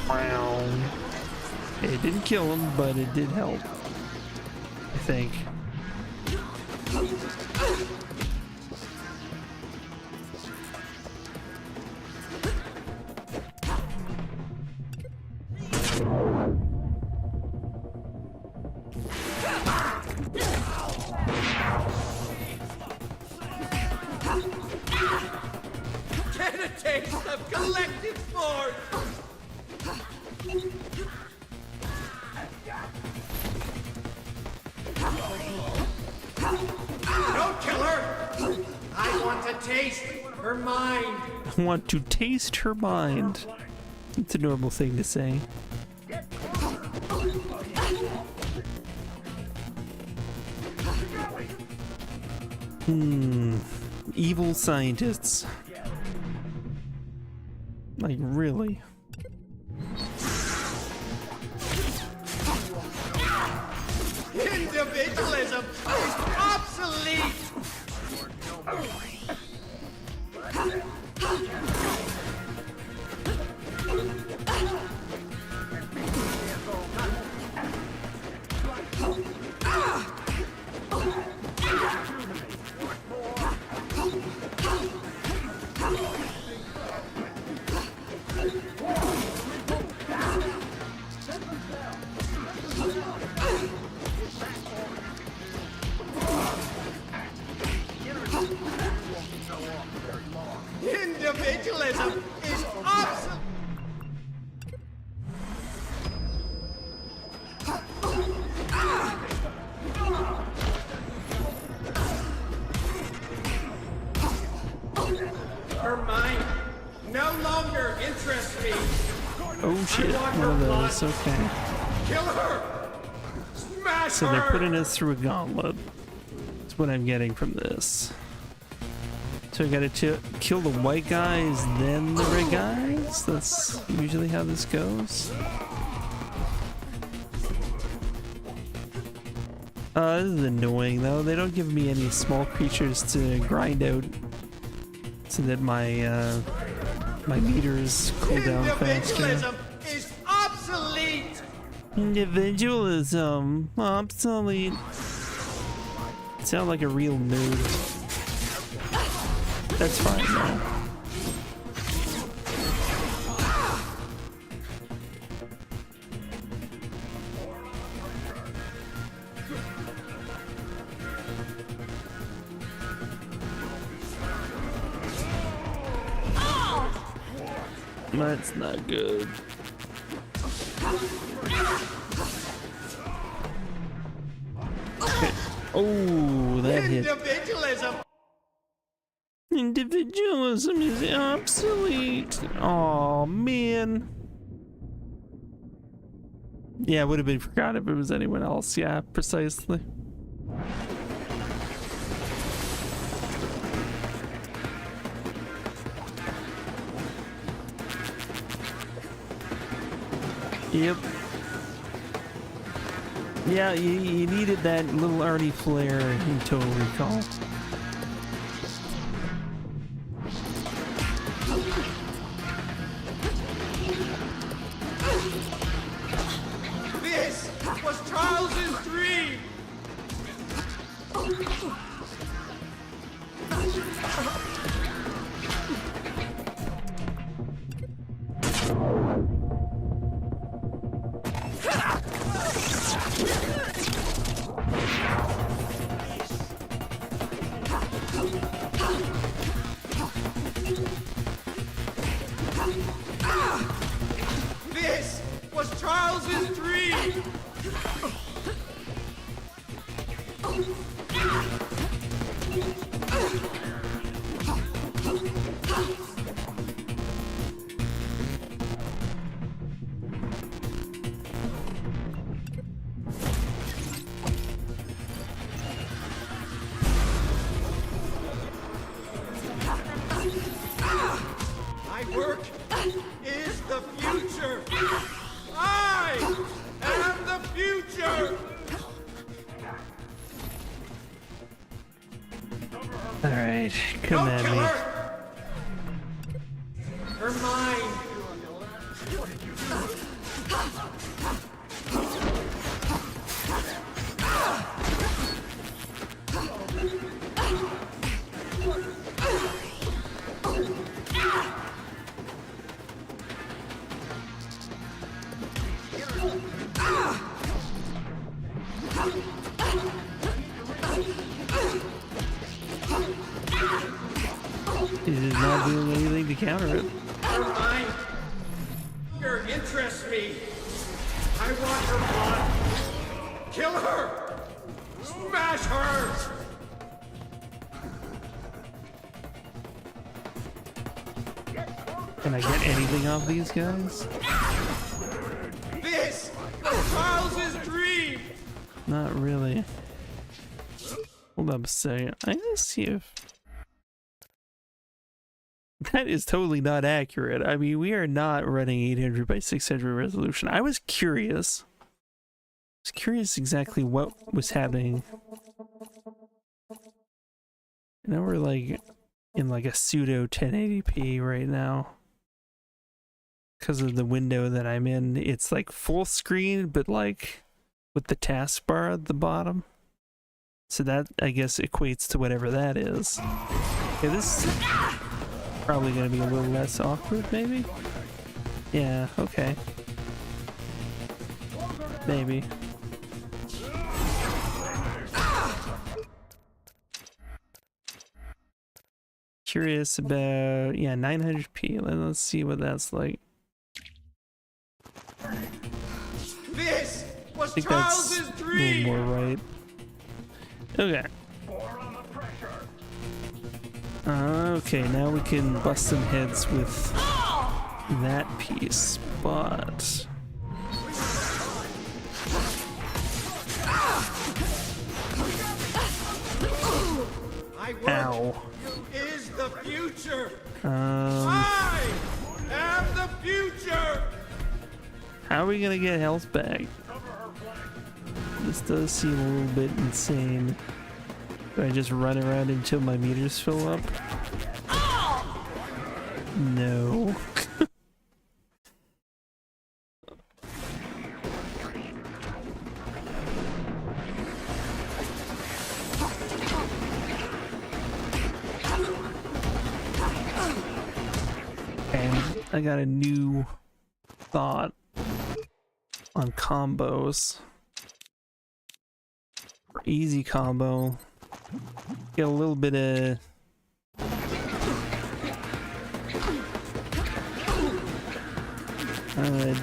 Wow. It didn't kill him, but it did help, I think. Get a taste of collective force! Don't kill her! I want to taste her mind! I want to taste her mind. It's a normal thing to say. Evil scientists. Like, really? Individualism is obsolete! Individualism is obsolete! Her mind no longer interests me. Oh shit, one of those, okay. Kill her! Smash So her! they're putting us through a gauntlet. That's what I'm getting from this. So I gotta kill the white guys, then the red guys? That's usually how this goes. This is annoying though. They don't give me any small creatures to grind out so that my my meters cool down faster. Individualism is obsolete! Individualism, obsolete. Sound like a real nerd. That's fine though. That's not good. Okay. Oh, that hit. Individualism! Individualism is obsolete. Oh man. Yeah, it would have been forgotten if it was anyone else. Yeah, precisely. Yep. Yeah, you needed that little Arnie flare in Total Recall. This was Charles's dream! My work is the future! I am the future! All right, come at me. Her mind! It is not doing anything to counter it. Her mind! Her interests me! I want her blood! Kill her! Smash her! Can I get anything off these guys? This was Charles's dream! Not really. Hold up a second. I'm gonna see if... That is totally not accurate. I mean, we are not running 800 by 600 resolution. I was curious. Exactly what was happening. I know we're like in like a pseudo 1080p right now. Because of the window that I'm in, it's like full screen, but like with the taskbar at the bottom. So that, I guess, equates to whatever that is. Okay, this is probably going to be a little less awkward, maybe? Yeah, okay. Maybe. Curious about, yeah, 900p. Let's see what that's like. This was I think Charles's that's a dream! little more right. Okay. Okay, now we can bust some heads with that piece, but... Ow. Is the future! Um, I am the future! how are we gonna get health back? This does seem a little bit insane. Do I just run around until my meters fill up? No. And I got a new thought on combos. For easy combo, get a little bit of it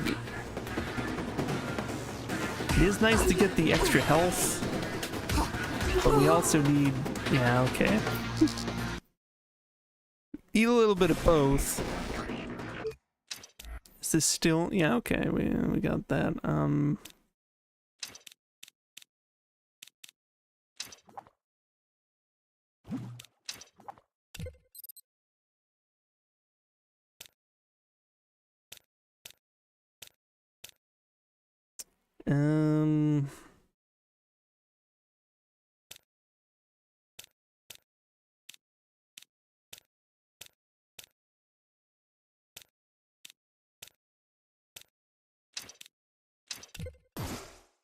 is nice to get the extra health, but we also need, yeah, okay. Eat a little bit of both. Is this still, yeah, okay, we got that.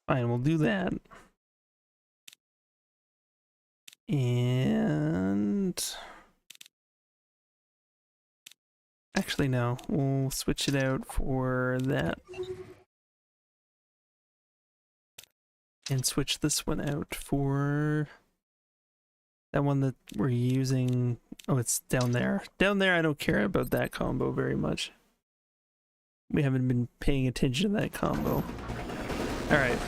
Fine, we'll do that. And actually, no, we'll switch it out for that. And switch this one out for that one that we're using. Oh, it's down there. Down there, I don't care about that combo very much. We haven't been paying attention to that combo. Alright.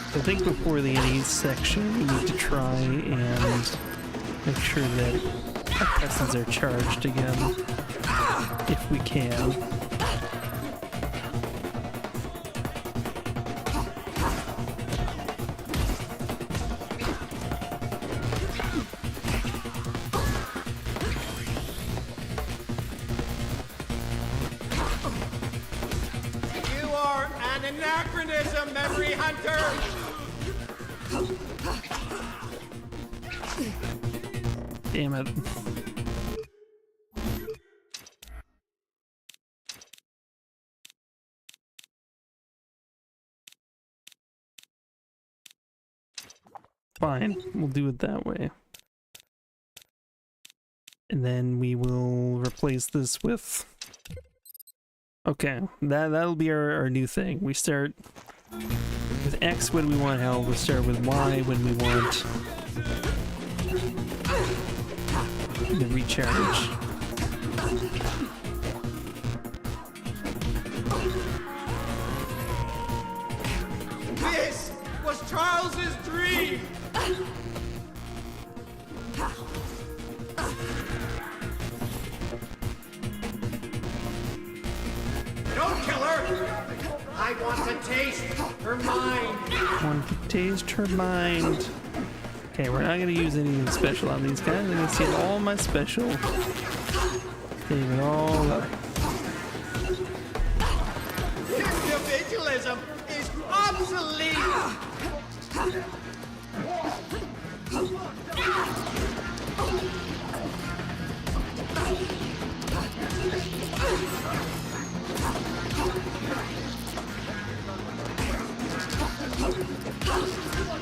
I think before the NE section, we need to try and make sure that our presses are charged again, if we can. You are an anachronism, Memory Hunter! Damn it. Fine, we'll do it that way. And then we will replace this with... Okay, that'll be our new thing. We start with X when we want health, we'll start with Y when we want the recharge. This was Charles's dream! Don't kill her! I want to taste her mind! Want to taste her mind. Okay, we're not going to use anything special on these guys. I'm going to save all my special. Save it all up. Individualism is obsolete!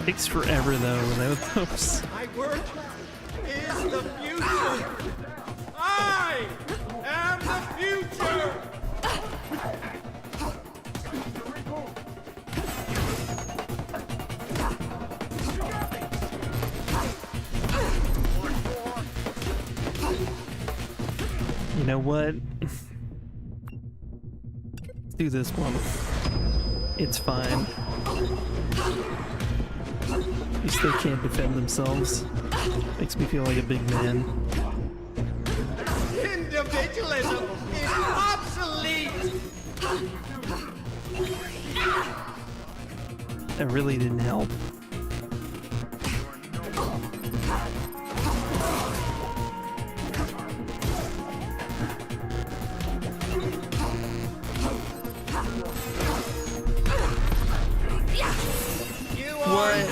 Takes forever though without those. My work is the future! I am the future! You know what? Let's do this one. It's fine. At least they can't defend themselves. Makes me feel like a big man. Individualism is obsolete! That really didn't help. What?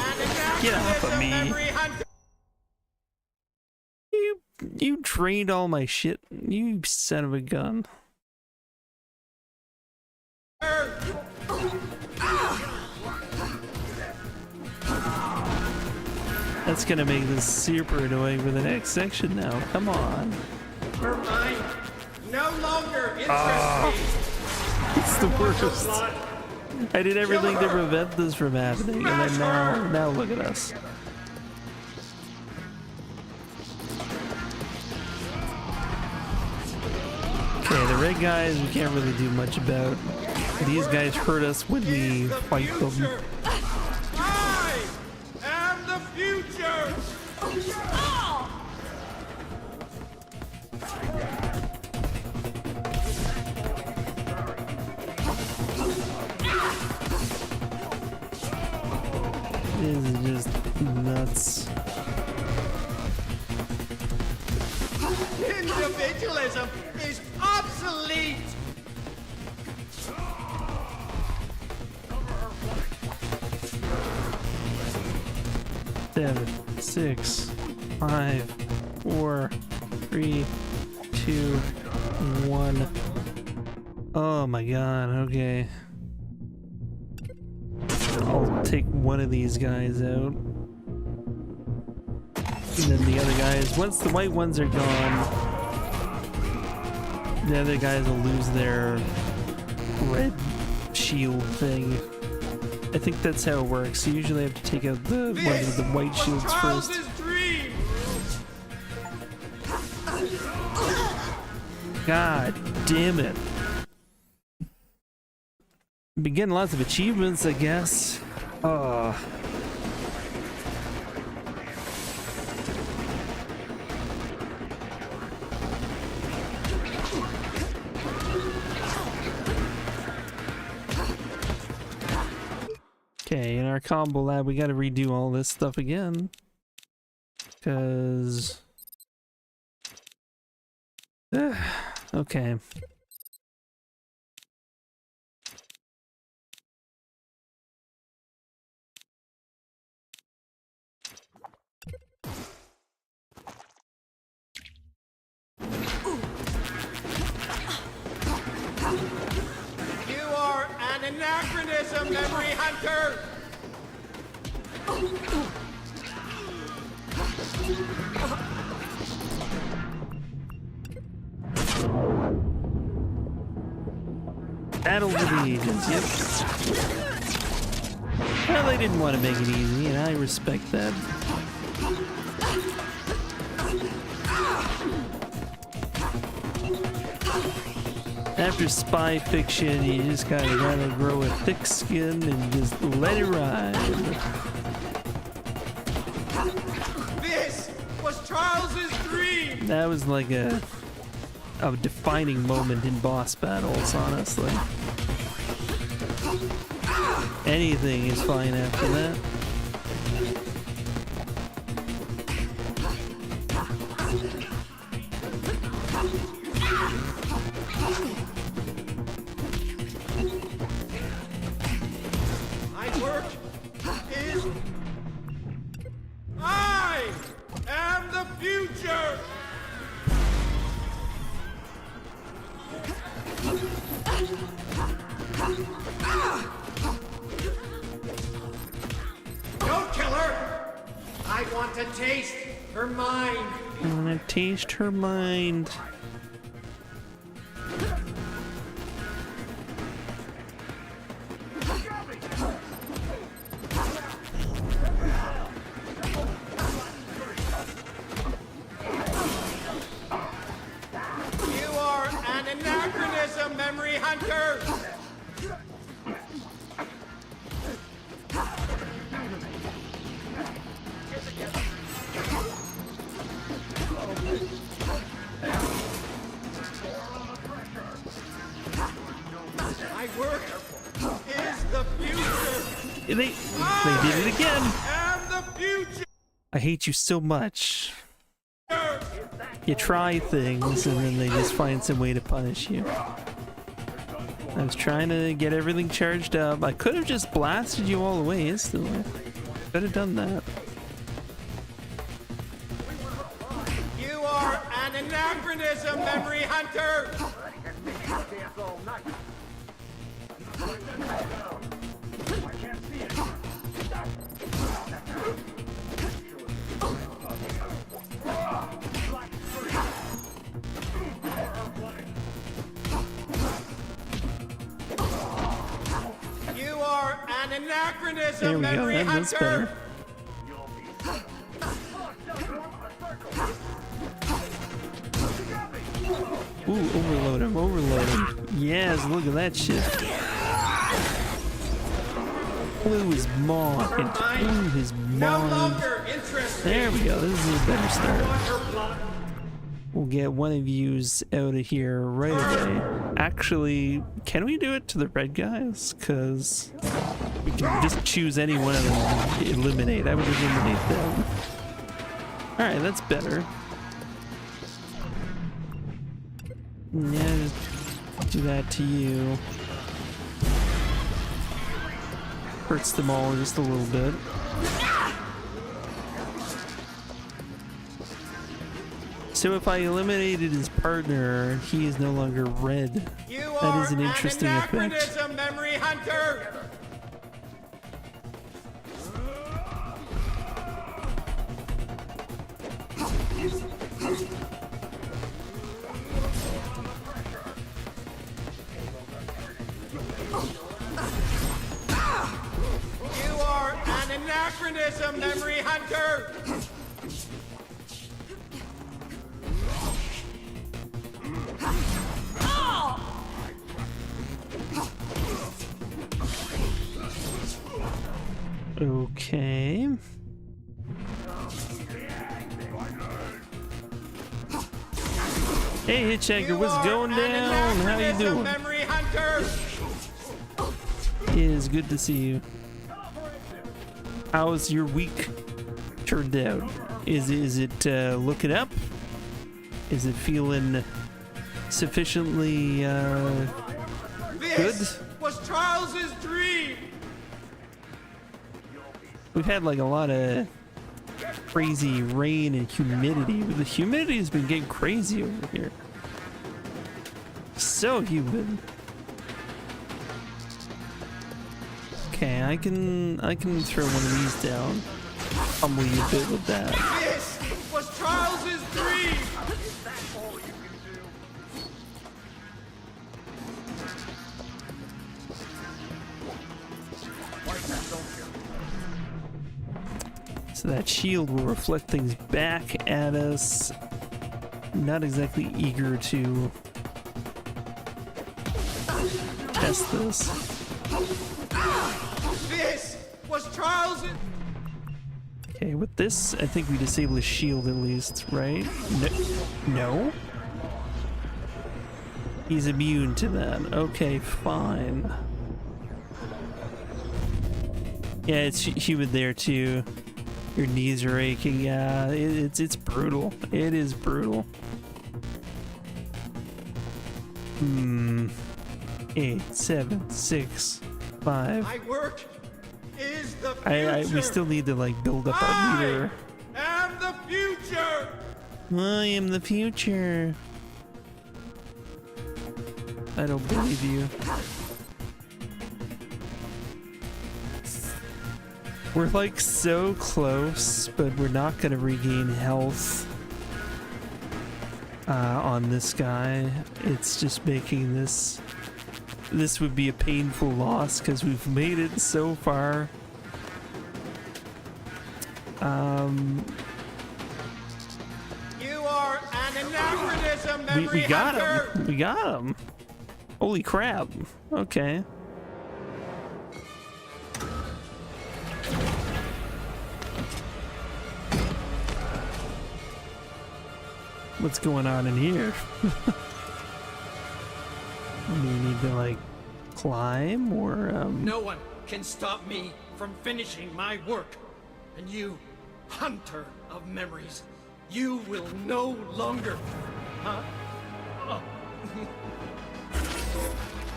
Get off of me. You drained all my shit. You son of a gun. That's gonna make this super annoying for the next section now. Come on. Her mind no longer interests me. It's the worst. I did everything to prevent this from happening, and then now look at us. Okay, the red guys we can't really do much about. These guys hurt us when we fight them. I am the future! This is just nuts. Individualism is obsolete! 7, 6, 5, 4, 3, 2, 1. Oh my god, okay. I'll take one of these guys out. And then the other guys, once the white ones are gone, the other guys will lose their red shield thing. I think that's how it works. You usually have to take out the ones with the white shields first. God damn it. Been getting lots of achievements, I guess. Oh. Okay, in our combo lab, we gotta redo all this stuff again. Because... okay. You are an anachronism, Memory Hunter! Battle with the agents, yep. Well, they didn't want to make it easy, and I respect that. After spy fiction, you just gotta grow a thick skin and just let it ride. This was Charles's dream! That was like a defining moment in boss battles, honestly. Anything is fine after that. My work is... I am the future! Don't kill her! I want to taste her mind! I wanna taste her mind. You are an anachronism, Memory Hunter! My work is the future! They did it again! I am the future! I hate you so much. You try things and then they just find some way to punish you. I was trying to get everything charged up. I could have just blasted you all the way instantly. Could have done that. You are an anachronism, Memory Hunter! You are an anachronism, There we go, Memory that's Hunter! better. Ooh, overload him, overload him. Yes, look at that shit. Blew his mind. Blew his mind. There we go, this is a better start. We'll get one of yous out of here right away. Actually, can we do it to the red guys? Because We can just choose any one of them and eliminate. I would eliminate them. Alright, that's better. Yeah, just do that to you. Hurts them all just a little bit. So if I eliminated his partner, he is no longer red. That is an interesting effect. Anachronism, Memory Hunter! You are an anachronism, Memory Hunter! Okay. Hey Hitchhiker, what's going down? How you doing? Memory Hunter! It is good to see you. How's your week turned out? Is it looking up? Is it feeling sufficiently good? This was Charles's dream! We've had like a lot of crazy rain and humidity. The humidity has been getting crazy over here. So humid. Okay, I can throw one of these down. Humble you a bit with that. This was Charles's dream! So that shield will reflect things back at us. Not exactly eager to test this. This was Charles's... Okay, with this, I think we disable his shield at least, right? No? He's immune to that. Okay, fine. Yeah, it's humid there too. Your knees are aching. Yeah, it's brutal. It is brutal. 8, 7, 6, 5. My work is the future. We still need to like build up our leader. I am the future. I am the future. I don't believe you. We're like so close, but we're not gonna regain health on this guy. It's just making this would be a painful loss because we've made it so far. You are an anachronism, Memory We got Hunter. him. We got him. Holy crap. Okay. What's going on in here? Do you need to like climb or No one can stop me from finishing my work. And you, hunter of memories, you will no longer... Huh? Oh.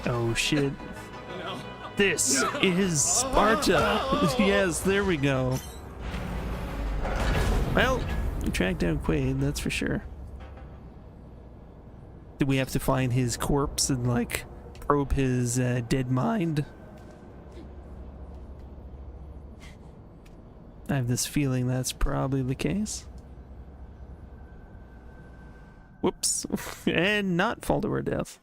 Oh shit. No. This is Sparta. Yes, there we go. Well, we tracked down Quaid, that's for sure. Do we have to find his corpse and like probe his dead mind? I have this feeling that's probably the case. Whoops. And not fall to our death.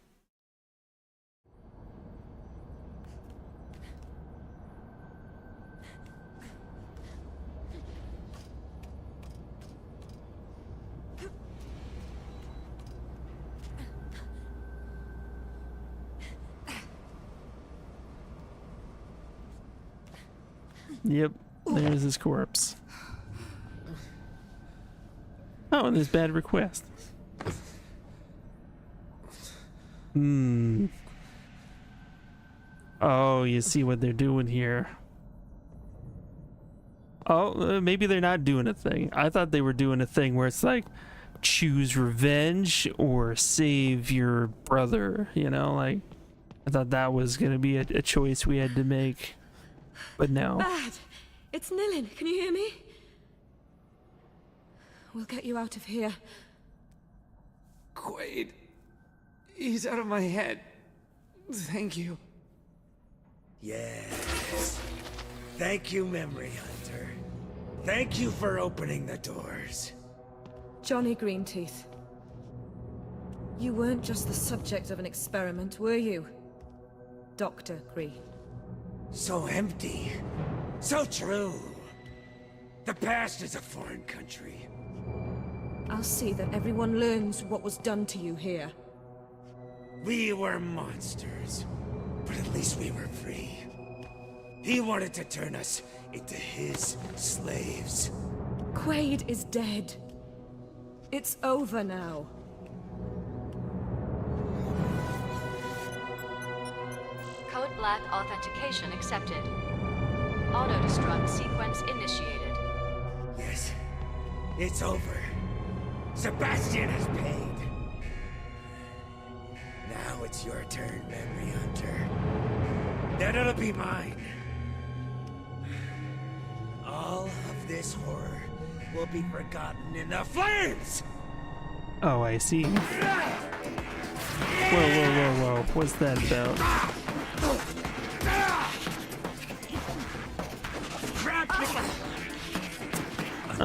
Yep, there's his corpse. Oh, and there's bad request. Oh, you see what they're doing here. Oh, maybe they're not doing a thing. I thought they were doing a thing where it's like, choose revenge or save your brother, you know? Like, I thought that was gonna be a choice we had to make. But no. Bad! It's Nilin, can you hear me? We'll get you out of here. Quaid. He's out of my head. Thank you. Yes. Thank you, Memory Hunter. Thank you for opening the doors. Johnny Greenteeth. You weren't just the subject of an experiment, were you? Dr. Green. So empty. So true. The past is a foreign country. I'll see that everyone learns what was done to you here. We were monsters, but at least we were free. He wanted to turn us into his slaves. Quaid is dead. It's over now. Code Black authentication accepted. Auto-destruct sequence initiated. Yes, it's over. Sebastian has paid. Now it's your turn, Memory Hunter. Then it'll be mine. All of this horror will be forgotten in the flames! Oh, I see. Whoa, whoa, whoa, whoa. What's that about?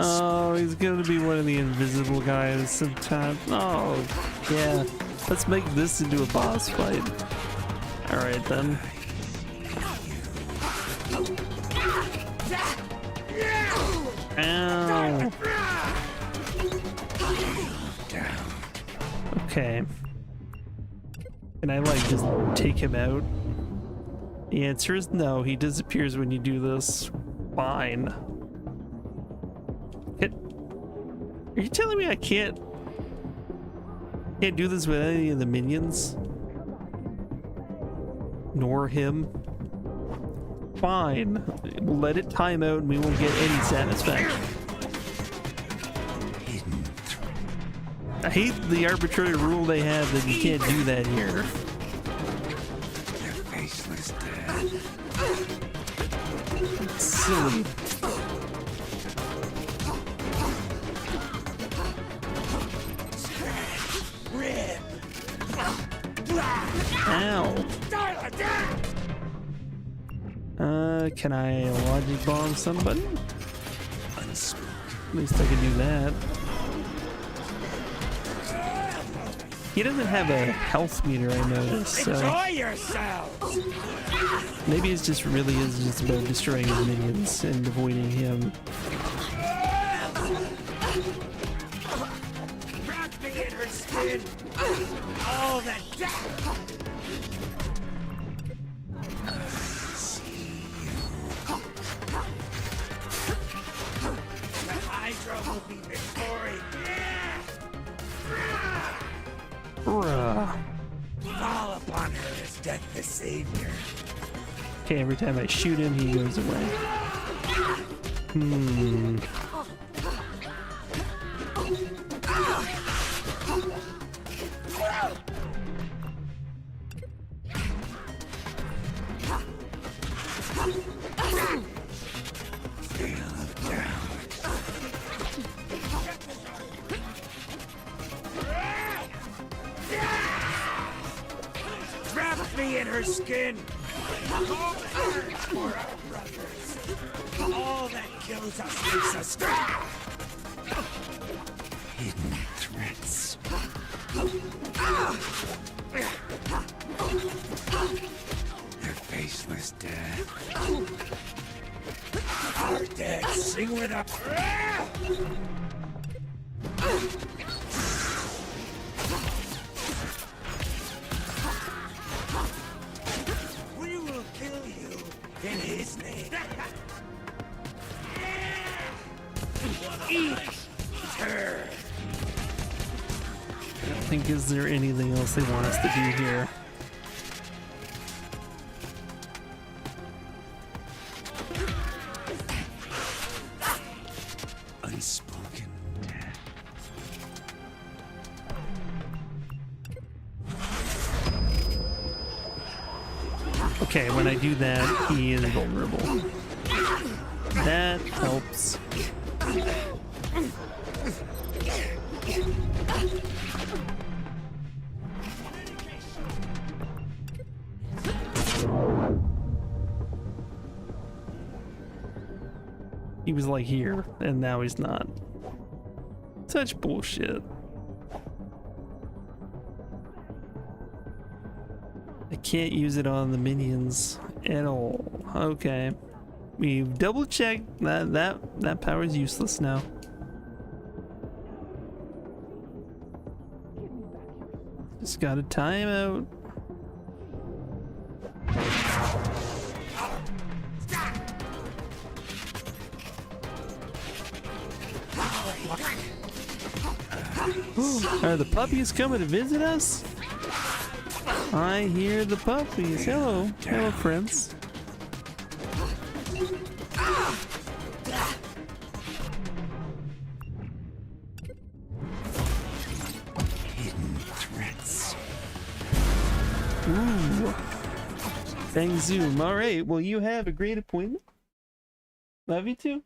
Oh, he's gonna be one of the invisible guys sometime. Oh, yeah. Let's make this into a boss fight. Alright then. Ow. Okay. Can I like just take him out? The answer is no, he disappears when you do this. Fine. Are you telling me I can't do this with any of the minions? Nor him? Fine. Let it time out and we won't get any satisfaction. I hate the arbitrary rule they have that you can't do that here. Faceless dead. Silly. Ow. Can I logic bomb somebody? At least I can do that. He doesn't have a health meter, I noticed, so Enjoy yourselves! maybe it just really is just about destroying his minions and avoiding him. Wrap me in her skin! All that The Hydra will be victorious! Fall upon her as death the savior. Okay, every time I shoot him, he goes away. Wrap me in her skin! For our brothers. All that kills us makes us strong. Hidden threats. Their faceless dead. Our dead sing with us. We will kill you in his name. Eat her. I don't think is there anything else they want us to do here. Okay, when I do that, he is vulnerable. That helps. He was like here, and now he's not. Such bullshit. I can't use it on the minions at all. Okay. We've double checked that power is useless now. Just got a timeout. Are the puppies coming to visit us? I hear the puppies. Hello. Hello, friends. Hidden threats. Ooh. Bang Zoom. Alright, well, you have a great appointment. Love you too.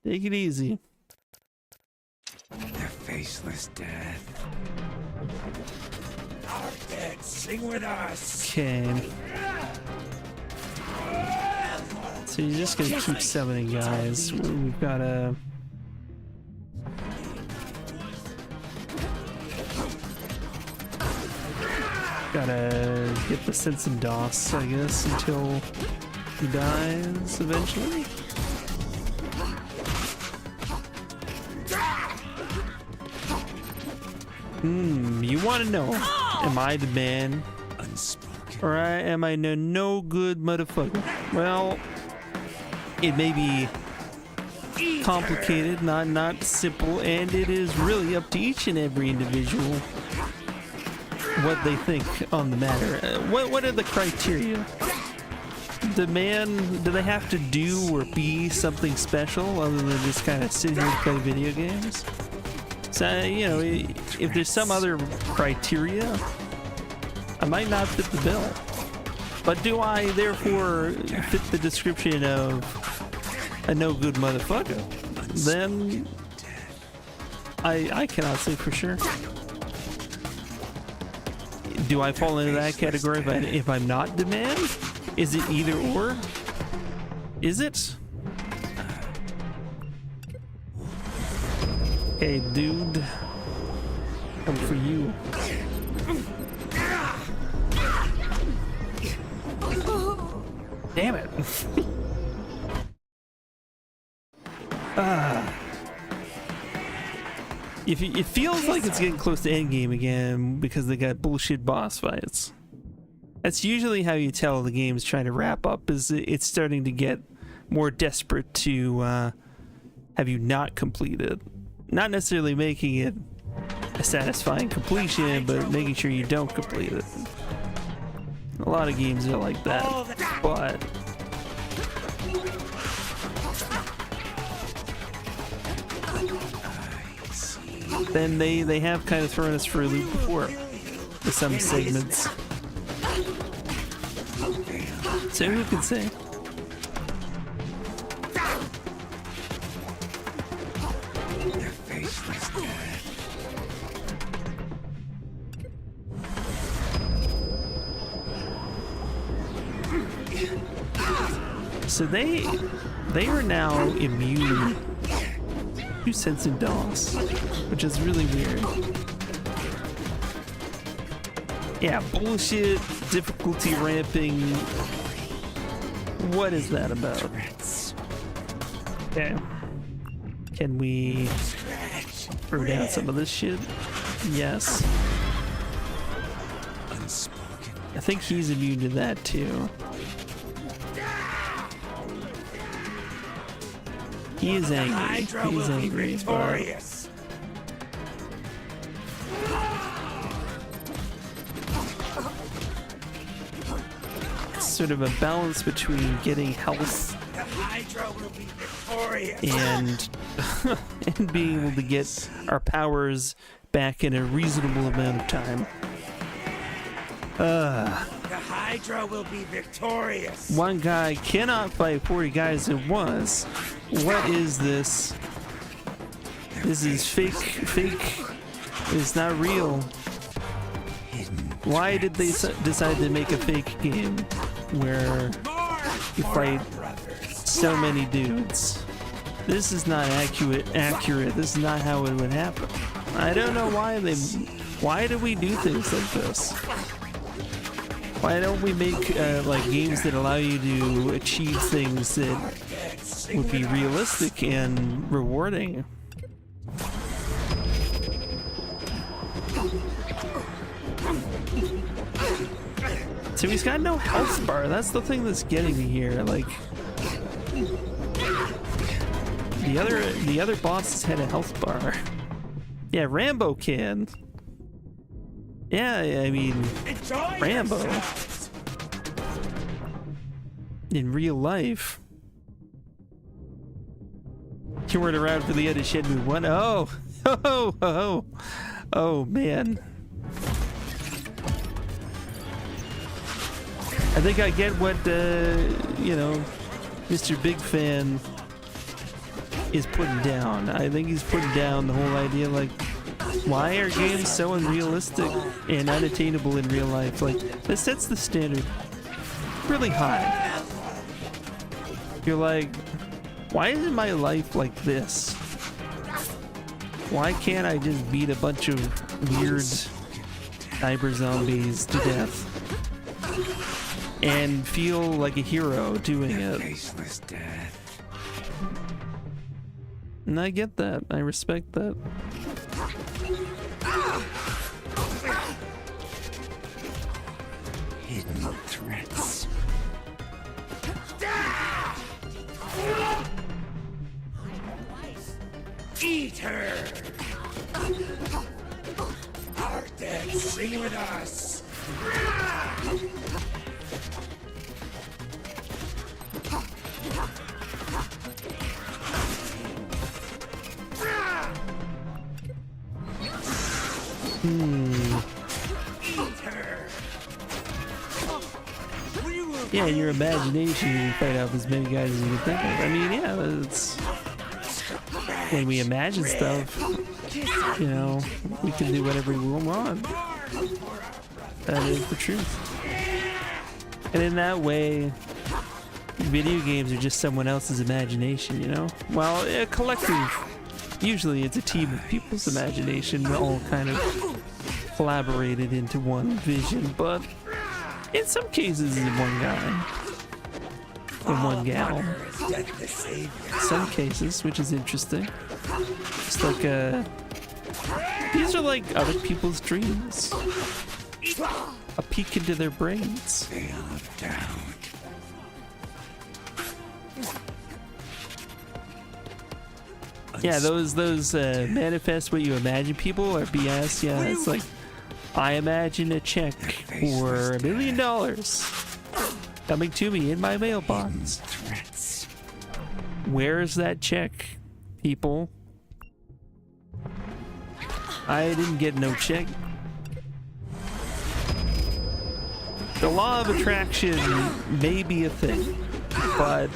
Take it easy. The faceless death. Our dead sing with us. Okay. So you're just gonna keep summoning guys. We've gotta... Gotta get the sense and DOS, I guess, until he dies eventually. You want to know, am I the man? Or am I the no good motherfucker? Well, it may be complicated, not simple, and it is really up to each and every individual what they think on the matter. What are the criteria? Do they have to do or be something special other than just kind of sit here and play video games? So, you know, if there's some other criteria, I might not fit the bill. But do I therefore fit the description of a no good motherfucker? Then I cannot say for sure. Do I fall into that category if I'm not demand? Is it either or? Is it? Hey, dude. Come for you. Damn it. It feels like it's getting close to endgame again because they got bullshit boss fights. That's usually how you tell the game's trying to wrap up, is it's starting to get more desperate to have you not complete it. Not necessarily making it a satisfying completion, but making sure you don't complete it. A lot of games are like that, but then they have kind of thrown us for a loop before with some segments. So who can say? So they are now immune to sense and DOS, which is really weird. Yeah, bullshit, difficulty ramping. What is that about? Okay. Can we throw down some of this shit? Yes. I think he's immune to that too. He is angry. He's angry, but it's sort of a balance between getting health and and being able to get our powers back in a reasonable amount of time. Hydra will be victorious. One guy cannot fight 40 guys at once. What is this? This is fake. It's not real. Why did they decide to make a fake game where you fight so many dudes? This is not accurate. This is not how it would happen. I don't know why do we do things like this? Why don't we make like games that allow you to achieve things that would be realistic and rewarding? So he's got no health bar. That's the thing that's getting me here. Like the other bosses had a health bar. Yeah, Rambo can. Yeah, I mean, Rambo. In real life. You weren't around for the end of Shenmue 1. Oh, man. I think I get what, you know, Mr. Big Fan is putting down. I think he's putting down the whole idea, like, why are games so unrealistic and unattainable in real life? Like, this sets the standard really high. You're like, why isn't my life like this? Why can't I just beat a bunch of weird cyber zombies to death and feel like a hero doing it? Faceless death. And I get that. I respect that. Hidden threats. Eat her! Our dead sing with us! Yeah, your imagination, you can fight off as many guys as you can think of. I mean, yeah, it's when we imagine stuff, you know, we can do whatever we want. That is the truth. And in that way, video games are just someone else's imagination, you know? Well, a collective, usually it's a team of people's imagination all kind of collaborated into one vision, but in some cases it's one guy and one gal. Some cases, which is interesting. It's like these are like other people's dreams. A peek into their brains. Yeah, those manifest what you imagine people are BS. Yeah, it's like I imagine a check for $1 million coming to me in my mailbox. Where's that check, people? I didn't get no check. The law of attraction may be a thing, but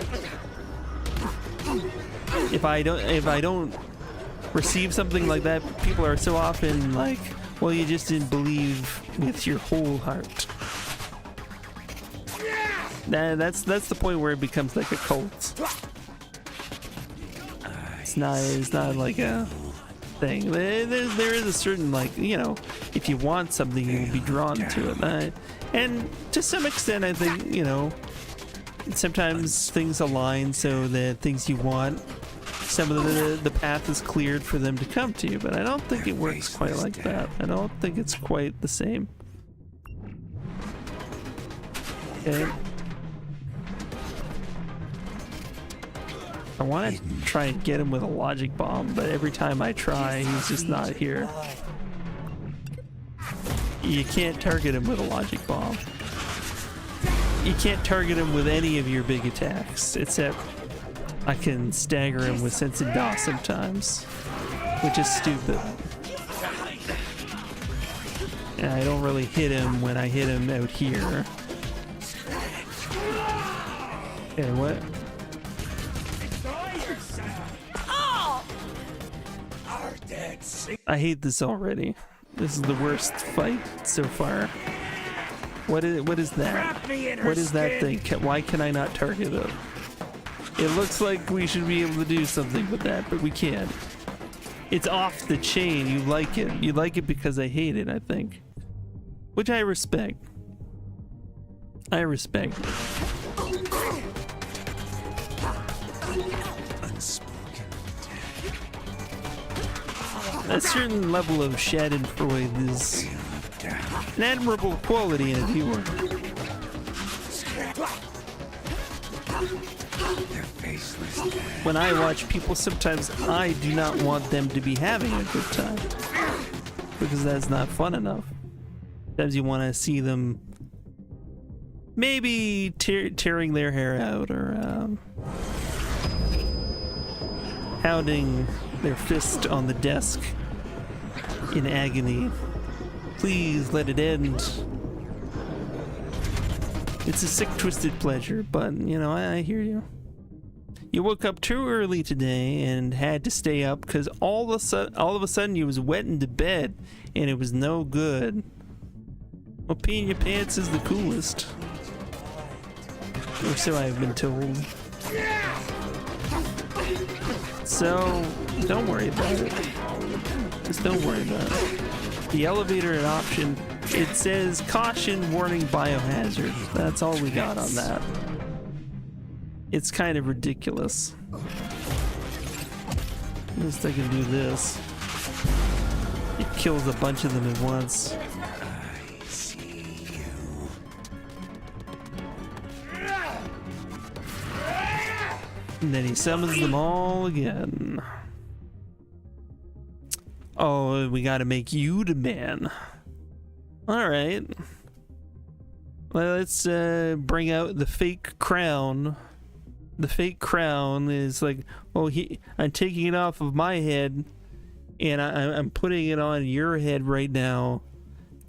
if I don't receive something like that, people are so often like, well, you just didn't believe with your whole heart. That's the point where it becomes like a cult. It's not like a thing. There is a certain, like, you know, if you want something, you will be drawn to it. And to some extent, I think, you know, sometimes things align so that things you want, some of the path is cleared for them to come to you, but I don't think it works quite like that. I don't think it's quite the same. Okay. I want to try and get him with a logic bomb, but every time I try, he's just not here. You can't target him with a logic bomb. You can't target him with any of your big attacks, except I can stagger him with Sense and DOS sometimes, which is stupid. And I don't really hit him when I hit him out here. Okay, what? Enjoy yourself. Oh! Our dead sea. I hate this already. This is the worst fight so far. What is that? What is that thing? Why can I not target it? It looks like we should be able to do something with that, but we can't. It's off the chain. You like it. You like it because I hate it, I think. Which I respect. I respect. A certain level of Schadenfreude is an admirable quality in a viewer. When I watch people, sometimes I do not want them to be having a good time because that's not fun enough. Sometimes you want to see them maybe tearing their hair out or pounding their fist on the desk in agony. Please let it end. It's a sick, twisted pleasure, but you know, I hear you. You woke up too early today and had to stay up because all of a sudden you was wet into bed and it was no good. Well, peeing your pants is the coolest. Or so I've been told. So, don't worry about it. Just don't worry about it. The elevator at option, it says caution warning biohazard. That's all we got on that. It's kind of ridiculous. At least I can do this. It kills a bunch of them at once. I see you. And then he summons them all again. Oh, we gotta make you the man. Alright. Well, let's bring out the fake crown. The fake crown is like, oh, I'm taking it off of my head and I'm putting it on your head right now.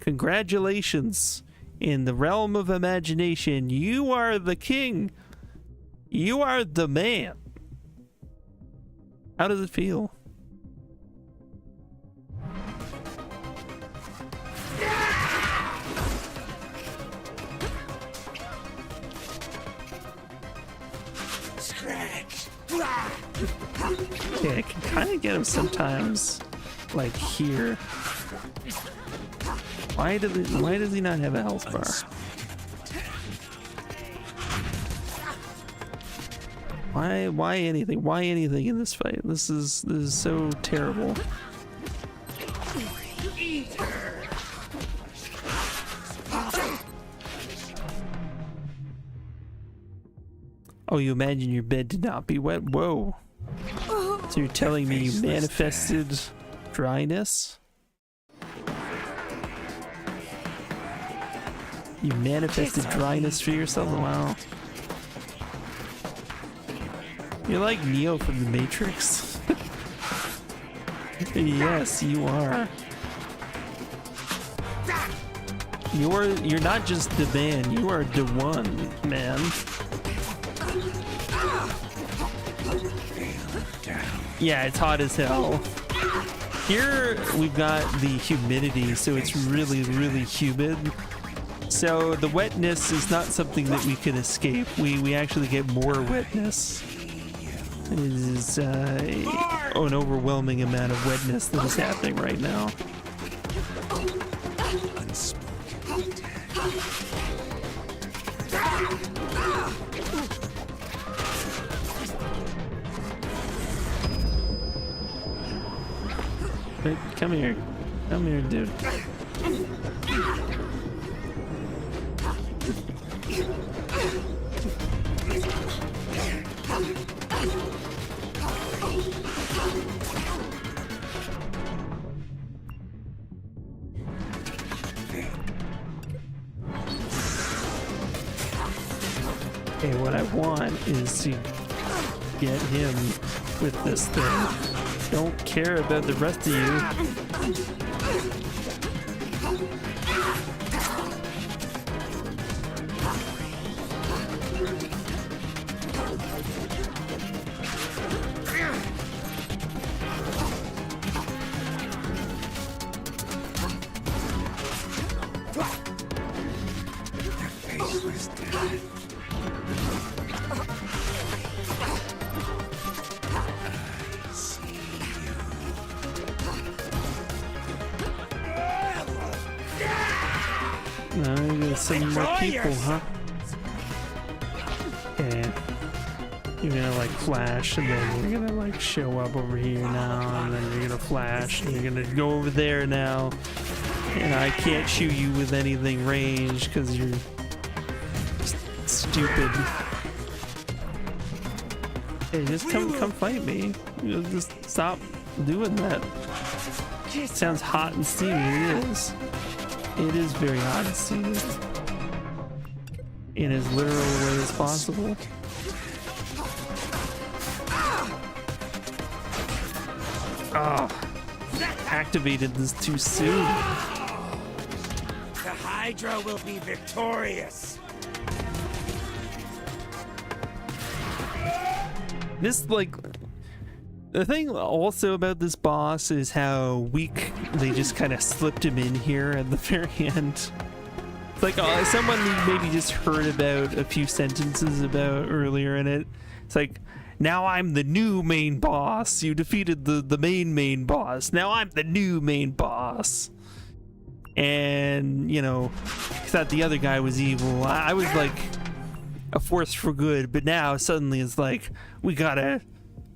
Congratulations. In the realm of imagination, you are the king. You are the man. How does it feel? Yeah, I can kind of get him sometimes, like here. Why does he not have a health bar? Why anything? Why anything in this fight? This is so terrible. Oh, you imagine your bed did not be wet? Whoa. So you're telling me you manifested dryness? You manifested dryness for yourself? Wow. You're like Neo from the Matrix. Yes, you are. You're not just the man, you are the one, man. Yeah, it's hot as hell. Here we've got the humidity, so it's really, really humid. So the wetness is not something that we can escape. We actually get more wetness. It is an overwhelming amount of wetness that is happening right now. Wait, come here. Come here, dude. Okay, what I want is to get him with this thing. Don't care about the rest of you. with some more people, huh? Okay. You're gonna like flash, and then you're gonna like show up over here now, and then you're gonna flash, and you're gonna go over there now. And I can't shoot you with anything ranged because you're stupid. Hey, just come fight me. You just stop doing that. It sounds hot and steamy. It is. It is very hot and steamy. In as literal a way as possible. Oh, activated this too soon. The Hydra will be victorious. This, like, the thing also about this boss is how weak they just kind of slipped him in here at the very end. It's like someone maybe just heard about a few sentences about earlier in it. It's like, now I'm the new main boss. You defeated the main boss. Now I'm the new main boss. And, you know, thought the other guy was evil. I was like a force for good, but now suddenly it's like, we gotta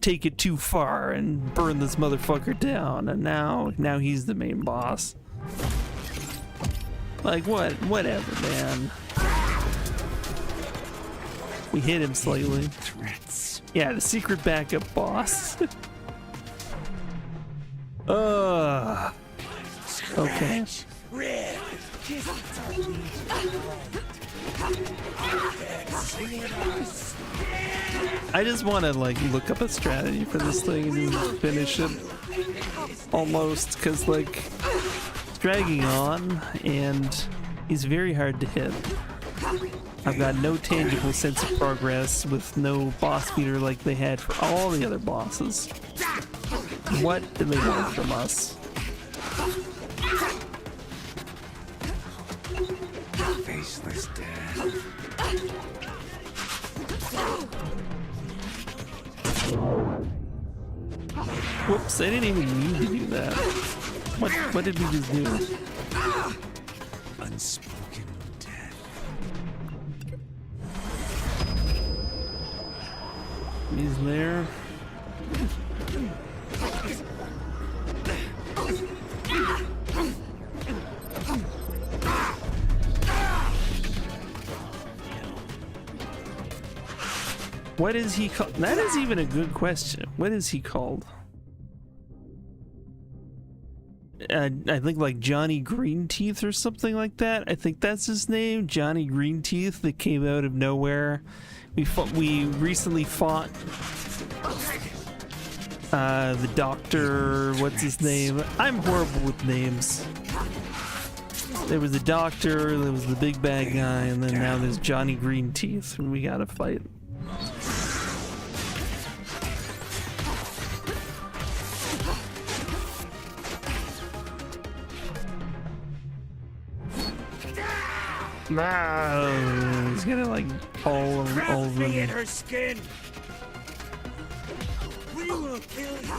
take it too far and burn this motherfucker down, and now he's the main boss. Like, whatever, man. We hit him slightly. Yeah, the secret backup boss. Okay. I just want to like look up a strategy for this thing and just finish it almost, because like it's dragging on and he's very hard to hit. I've got no tangible sense of progress with no boss beater like they had for all the other bosses. What do they want from us? Faceless death. Whoops, I didn't even mean to do that. What did we just do? Unspoken death. He's there. What is he called? That is even a good question. What is he called? I think like Johnny Greenteeth or something like that. I think that's his name, Johnny Greenteeth, that came out of nowhere. We recently fought the doctor. What's his name? I'm horrible with names. There was the doctor, there was the big bad guy, and then now there's Johnny Greenteeth, and we gotta fight. Nah, he's gonna like all of them. In her skin. We will kill you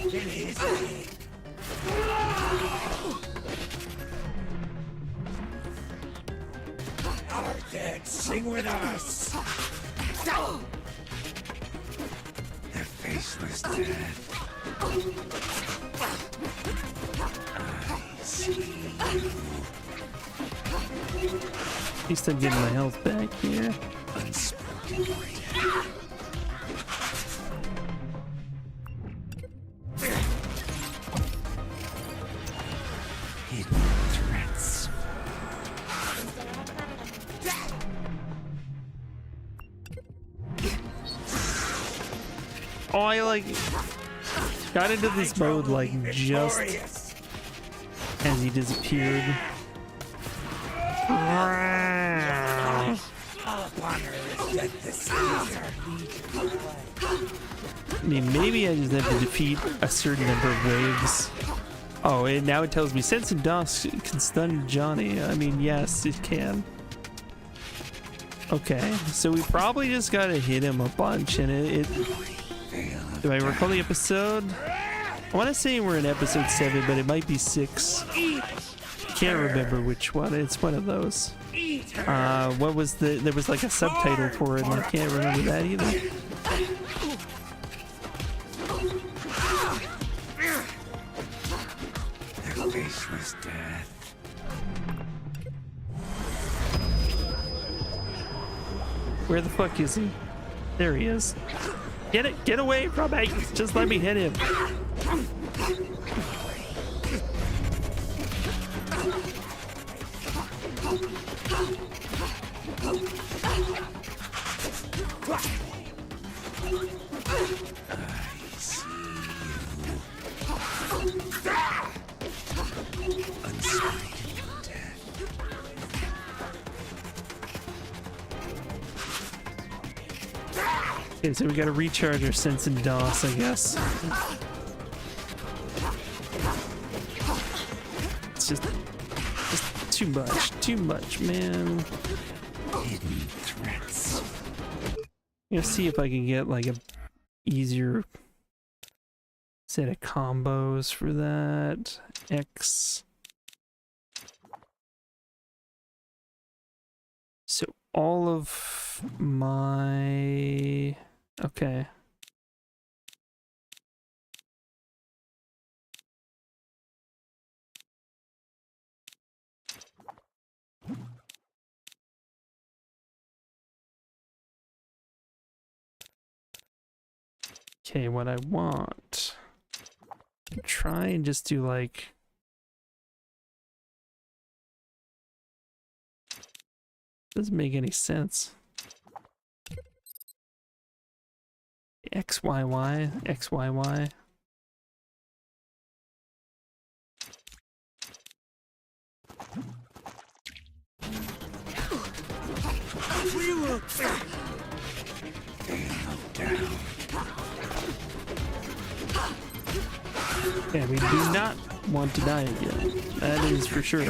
in his name. Our dead sing with us. The faceless death. I see. At least I'm getting my health back here. Unspoken hidden threats. Oh, I like got into this mode like just as he disappeared. I mean, maybe I just have to defeat a certain number of waves. Oh, and now it tells me Sense and Dusk can stun Johnny. I mean, yes, it can. Okay, so we probably just gotta hit him a bunch, and it do I recall the episode? I want to say we're in episode 7, but it might be 6. Can't remember which one. It's one of those. Eat What was there was like a subtitle for it, and I can't remember that either. Their faceless death. Where the fuck is he? There he is. Get it! Get away from me! Just let me hit him. Okay, so we gotta recharge our sense and DOS, I guess. It's just too much, man. Hidden threats. I'm gonna see if I can get like a easier set of combos for that. X. So all of my... Okay. Okay, what I want... Try and just do like... Doesn't make any sense. XYY, XYY. We will down. Yeah, we do not want to die again. That is for sure.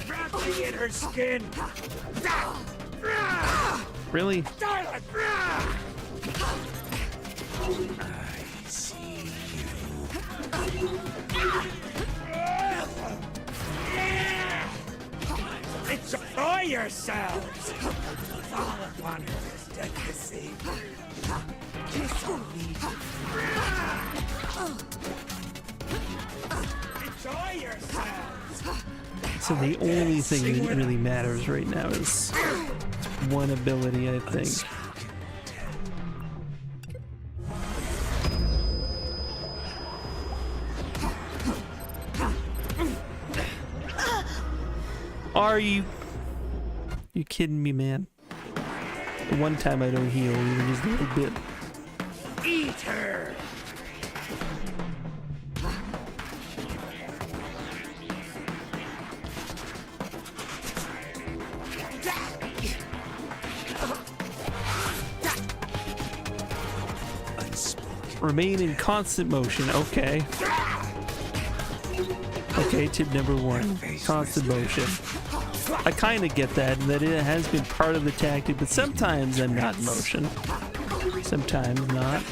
Wrapping in her skin. Really? Darling! I see you. Enjoy yourselves! Fall upon her delicacy. Kiss on me. Enjoy yourselves! So the only thing that really matters right now is one ability, I think. Are you kidding me, man? The one time I don't heal even just a little bit. Eat her! Remain in constant motion. Okay. Okay, tip number 1. Constant motion. I kind of get that, and that it has been part of the tactic, but sometimes I'm not in motion. Sometimes not.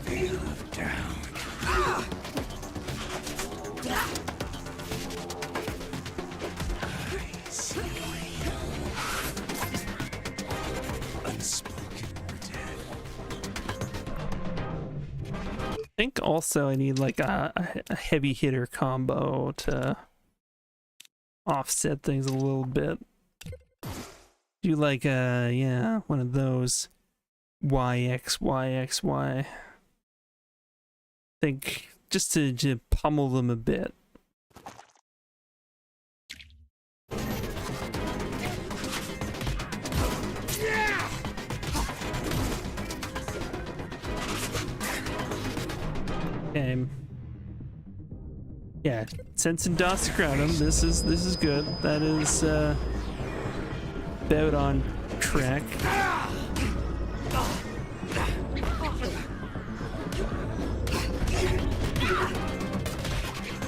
Veil of down. I think also I need like a heavy hitter combo to offset things a little bit. Do like yeah, one of those YXYXY. I think just to pummel them a bit. Okay. Yeah, sense and DOS to crown him. This is good. That is about on track.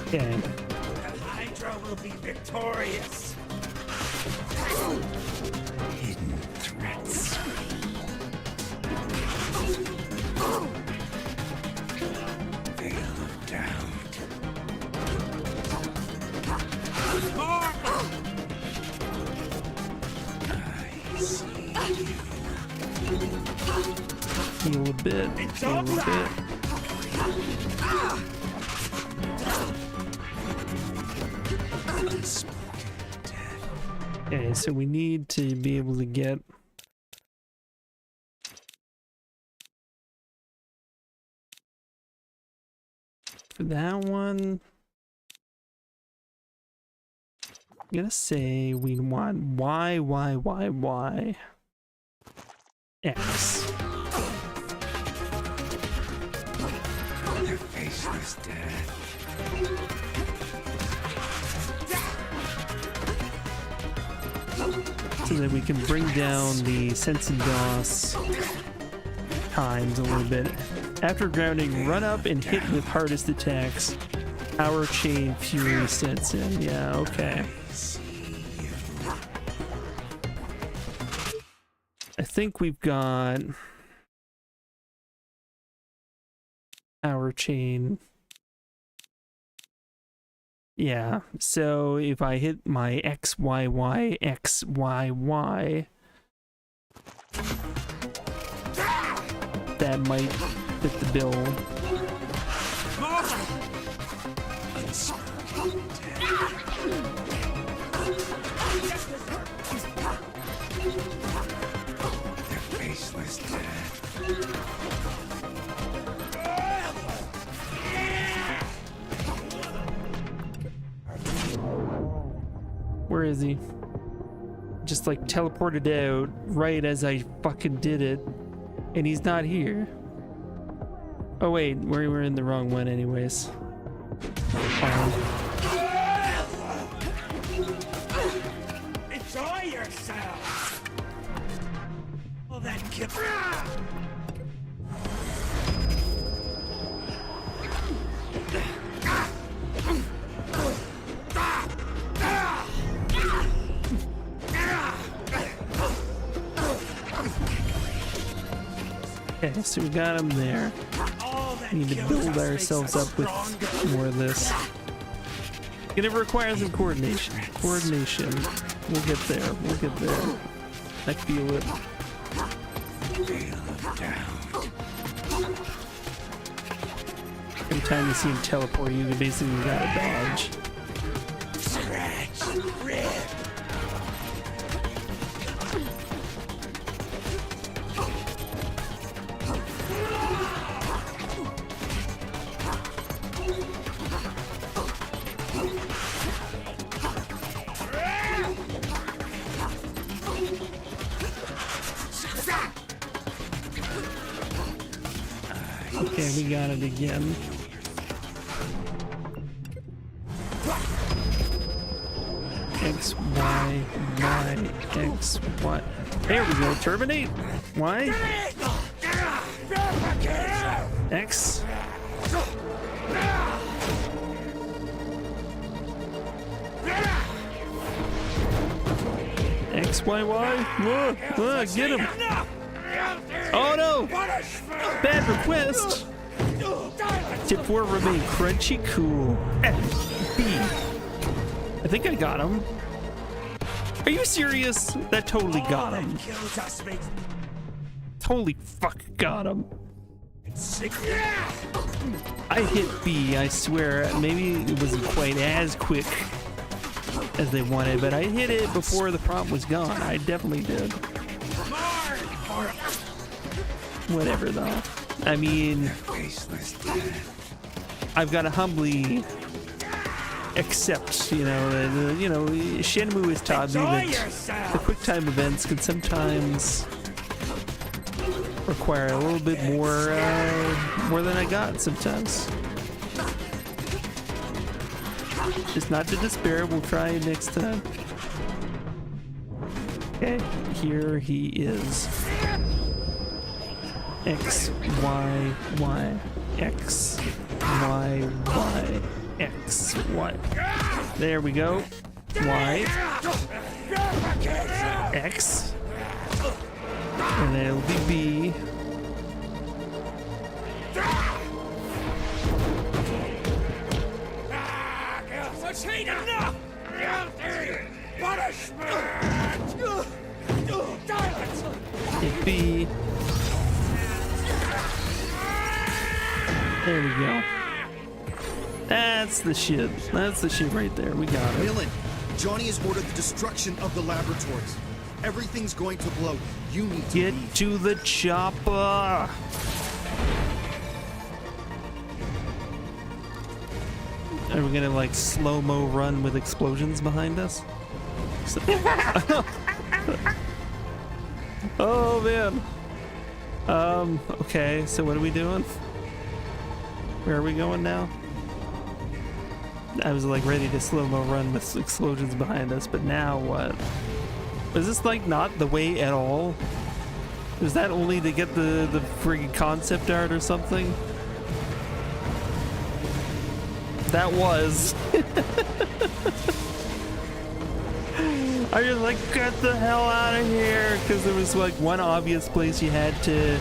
Okay. The Hydra will be victorious. Hidden threats. Veil of down. Heal a bit. Heal a bit. Okay, so we need to be able to get for that one. I'm gonna say we want Y, X. They're faceless, Dad. So that we can bring down the sense and DOS times a little bit. After grounding, run up and hit with hardest attacks. Power chain fury sets in. Yeah, okay. I think we've got power chain. Yeah, so if I hit my XYY, XYY, that might fit the bill. They're faceless, Dad. Where is he? Just like teleported out right as I fucking did it. And he's not here. Oh wait, we were in the wrong one anyways. Enjoy yourself! Well, that kid. Okay, so we got him there. We need to build ourselves up with more of this. Gonna require some coordination. Coordination. We'll get there. We'll get there. I feel it. Every time you see him teleport, you basically gotta dodge. Scratch, rip. Okay, we got it again. X, Y, Y, X, Y. There we go, terminate. Y. X. X, Y, Y. Look, get him. Oh no! Bad request! Tip 4, remain crunchy cool. F, B. I think I got him. Are you serious? That totally got him. Totally fuck got him. I hit B, I swear. Maybe it wasn't quite as quick as they wanted, but I hit it before the prompt was gone. I definitely did. Whatever though. I mean, I've got to humbly accept, you know, Shenmue has taught me that the QuickTime events can sometimes require a little bit more than I got sometimes. Just not to despair, we'll try next time. Okay, here he is. X, Y, Y, X, Y, Y, X, Y. There we go. Y. X. And then it'll be B. Let's eat enough! Punishment! be. There we go. That's the shit. That's the shit right there. We got it. Nilin, Johnny has ordered the destruction of the laboratories. Everything's going to blow. You need to Get leave. to the chopper. Are we gonna like slow-mo run with explosions behind us? Oh man. Okay, so what are we doing? Where are we going now? I was like ready to slow-mo run with explosions behind us, but now what? Is this like not the way at all? Is that only to get the friggin' concept art or something? That was. I was like, get the hell out of here, because there was like one obvious place you had to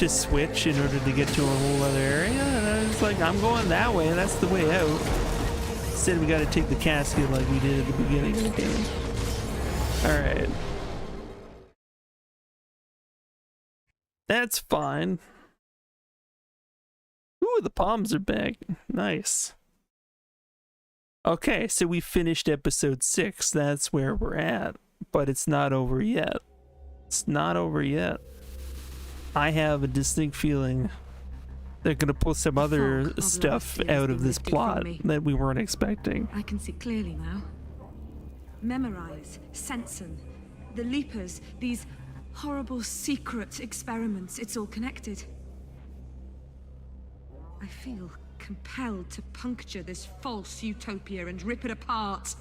switch in order to get to a whole other area, and I was like, I'm going that way, that's the way out. Instead we gotta take the casket like we did at the beginning of the game. Alright. That's fine. Ooh, the palms are back. Nice. Okay, so we finished episode 6. That's where we're at. But it's not over yet. It's not over yet. I have a distinct feeling they're gonna pull some other stuff out of this plot that we weren't expecting. I can see clearly now. Memorize, Sensen, the Leapers, these horrible secret experiments, it's all connected. I feel compelled to puncture this false utopia and rip it apart.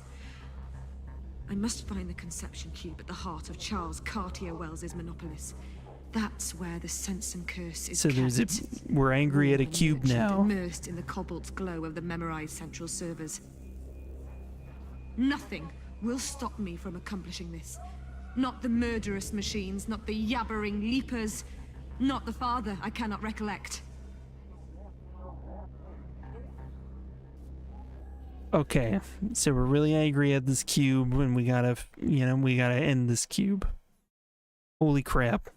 I must find the conception cube at the heart of Charles Cartier Wells's Monopolis. That's where the Sensen curse is kept. We're angry at a cube now. Immersed in the cobalt glow of the memorized central servers. Nothing will stop me from accomplishing this. Not the murderous machines, not the yabbering leapers, not the father I cannot recollect. Okay, so we're really angry at this cube and we gotta, we gotta end this cube. Holy crap.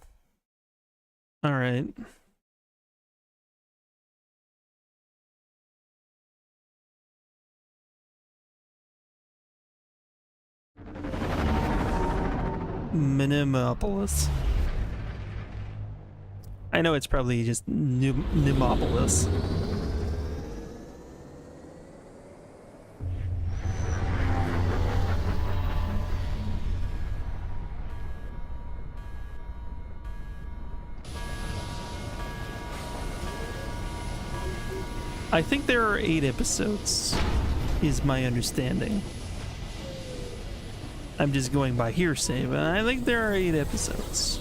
Alright. Minimopolis. I know it's probably just Nimopolis. I think there are 8 episodes, is my understanding. I'm just going by hearsay, but I think there are 8 episodes.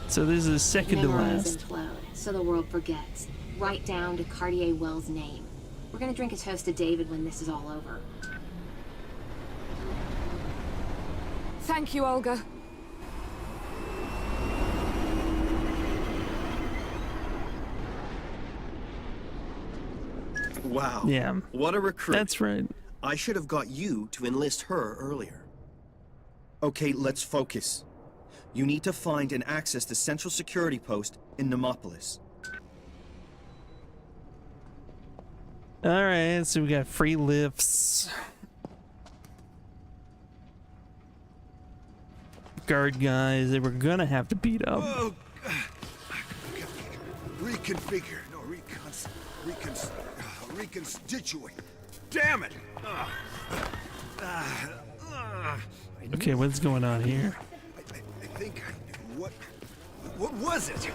So this is second to Memorize last. and implode, so the world forgets. Right down to Cartier Wells' name. We're gonna drink a toast to David when this is all over. Thank you, Olga. Wow. Yeah. What a recruit. That's right. I should have got you to enlist her earlier. Okay, let's focus. You need to find and access the central security post in Nemopolis. Alright, so we got free lifts. Guard guys that we're gonna have to beat up. Whoa. Reconfigure. No, reconstitute. Damn it! Okay, what's going on here? I think I knew. What was it?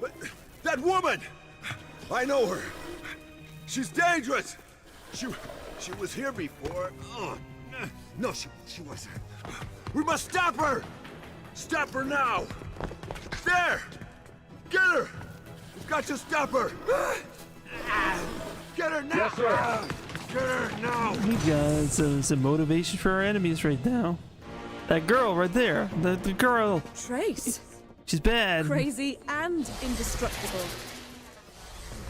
But that woman! I know her. She's dangerous. She was here before. No, she wasn't. We must stop her! Stop her now! There! Get her! We've got to stop her! Get her now! Yes, sir. Get her now! We got some motivation for our enemies right now. That girl right there. The girl. Trace. She's bad. Crazy and indestructible.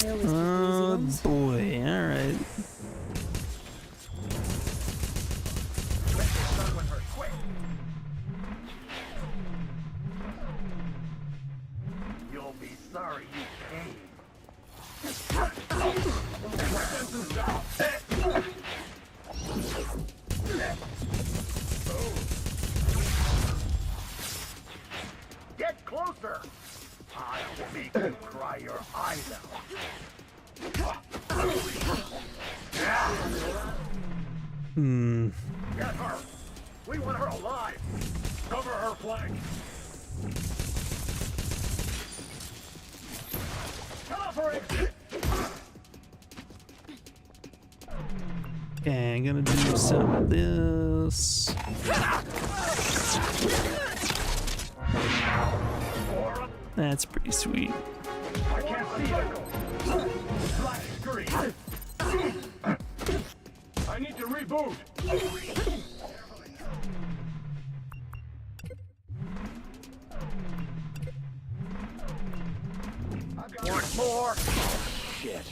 Oh boy, alright. Get closer! I will make you cry your eyes out. Get her! We want her alive! Cover her flank! Come on for exit! Okay, I'm gonna do some of this. That's pretty sweet. I can't see Echo. Black screen. I need to reboot. Want more? Shit.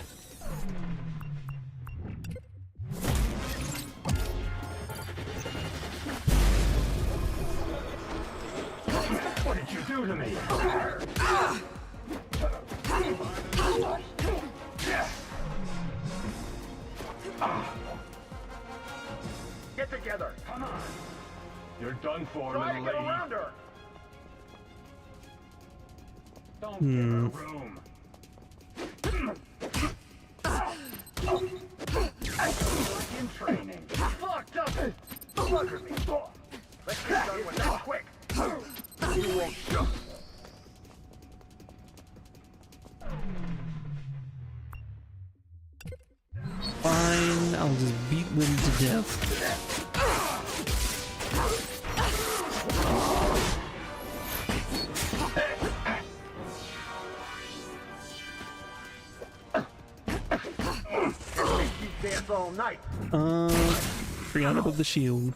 What did you do to me? Get together. Come on. You're done for, little lady. Try to get around her. Don't give her room. In training. Fucked up. Look at me. Let's get done with that quick. You won't jump. Fine, I'll just beat them to death. Dance all night. Forgot about the shield.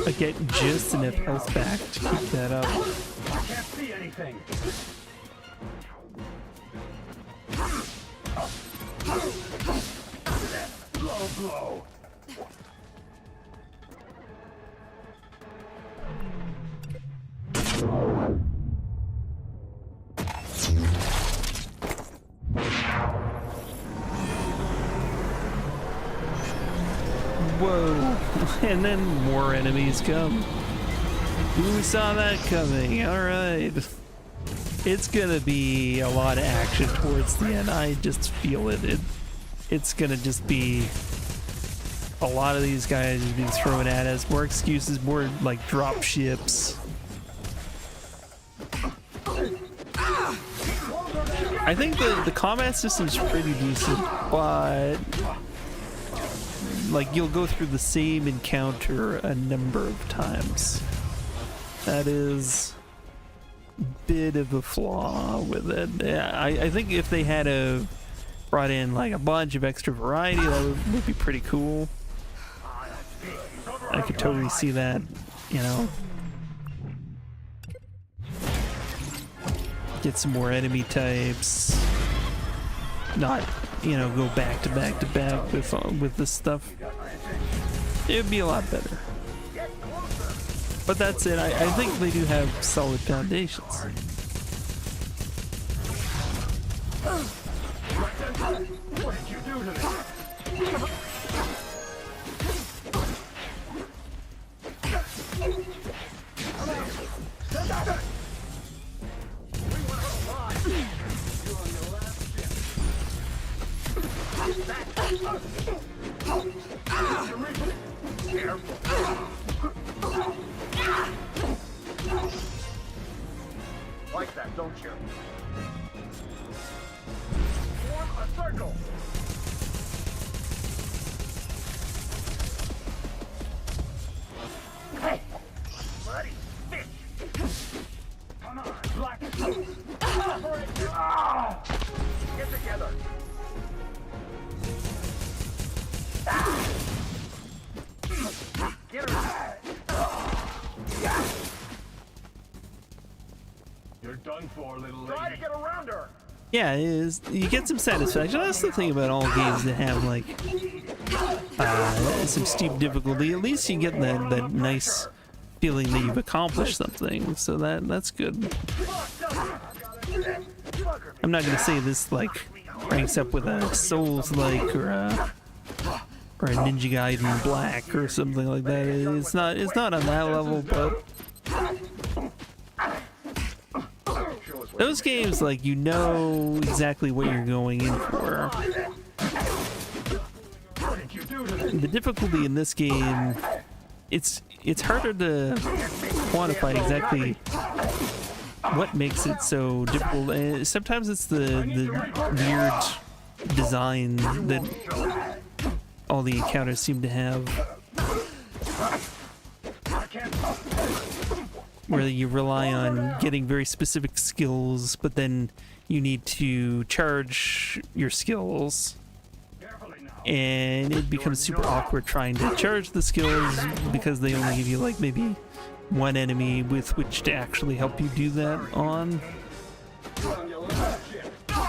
I get just enough health back to keep that up. I can't see anything. Blow, blow. Whoa, and then more enemies come. We saw that coming, alright. It's gonna be a lot of action towards the end, I just feel it. It's gonna just be a lot of these guys being thrown at us, more excuses, more like drop ships. I think the combat system's pretty decent, but like you'll go through the same encounter a number of times. That is a bit of a flaw with it. Yeah, I think if they had brought in like a bunch of extra variety, that would be pretty cool. I could totally see that, you know. Get some more enemy types. Not, you know, go back to back to back with this stuff. It would be a lot better. But that's it. I think they do have solid foundations. What did you do to me? Like that, don't you? Form a circle. Hey, bloody bitch! Come on, black. Get together. Get her. You're done for, little lady. Try to get around her. Yeah, it is. You get some satisfaction. That's the thing about all games that have like some steep difficulty. At least you get that nice feeling that you've accomplished something. So that's good. I'm not gonna say this like ranks up with a Souls-like or a Ninja Gaiden Black or something like that. It's not on that level, but those games, like, you know exactly what you're going in for. The difficulty in this game, it's harder to quantify exactly what makes it so difficult. And sometimes it's the weird design that all the encounters seem to have, where you rely on getting very specific skills, but then you need to charge your skills, and it becomes super awkward trying to charge the skills because they only give you like maybe one enemy with which to actually help you do that on.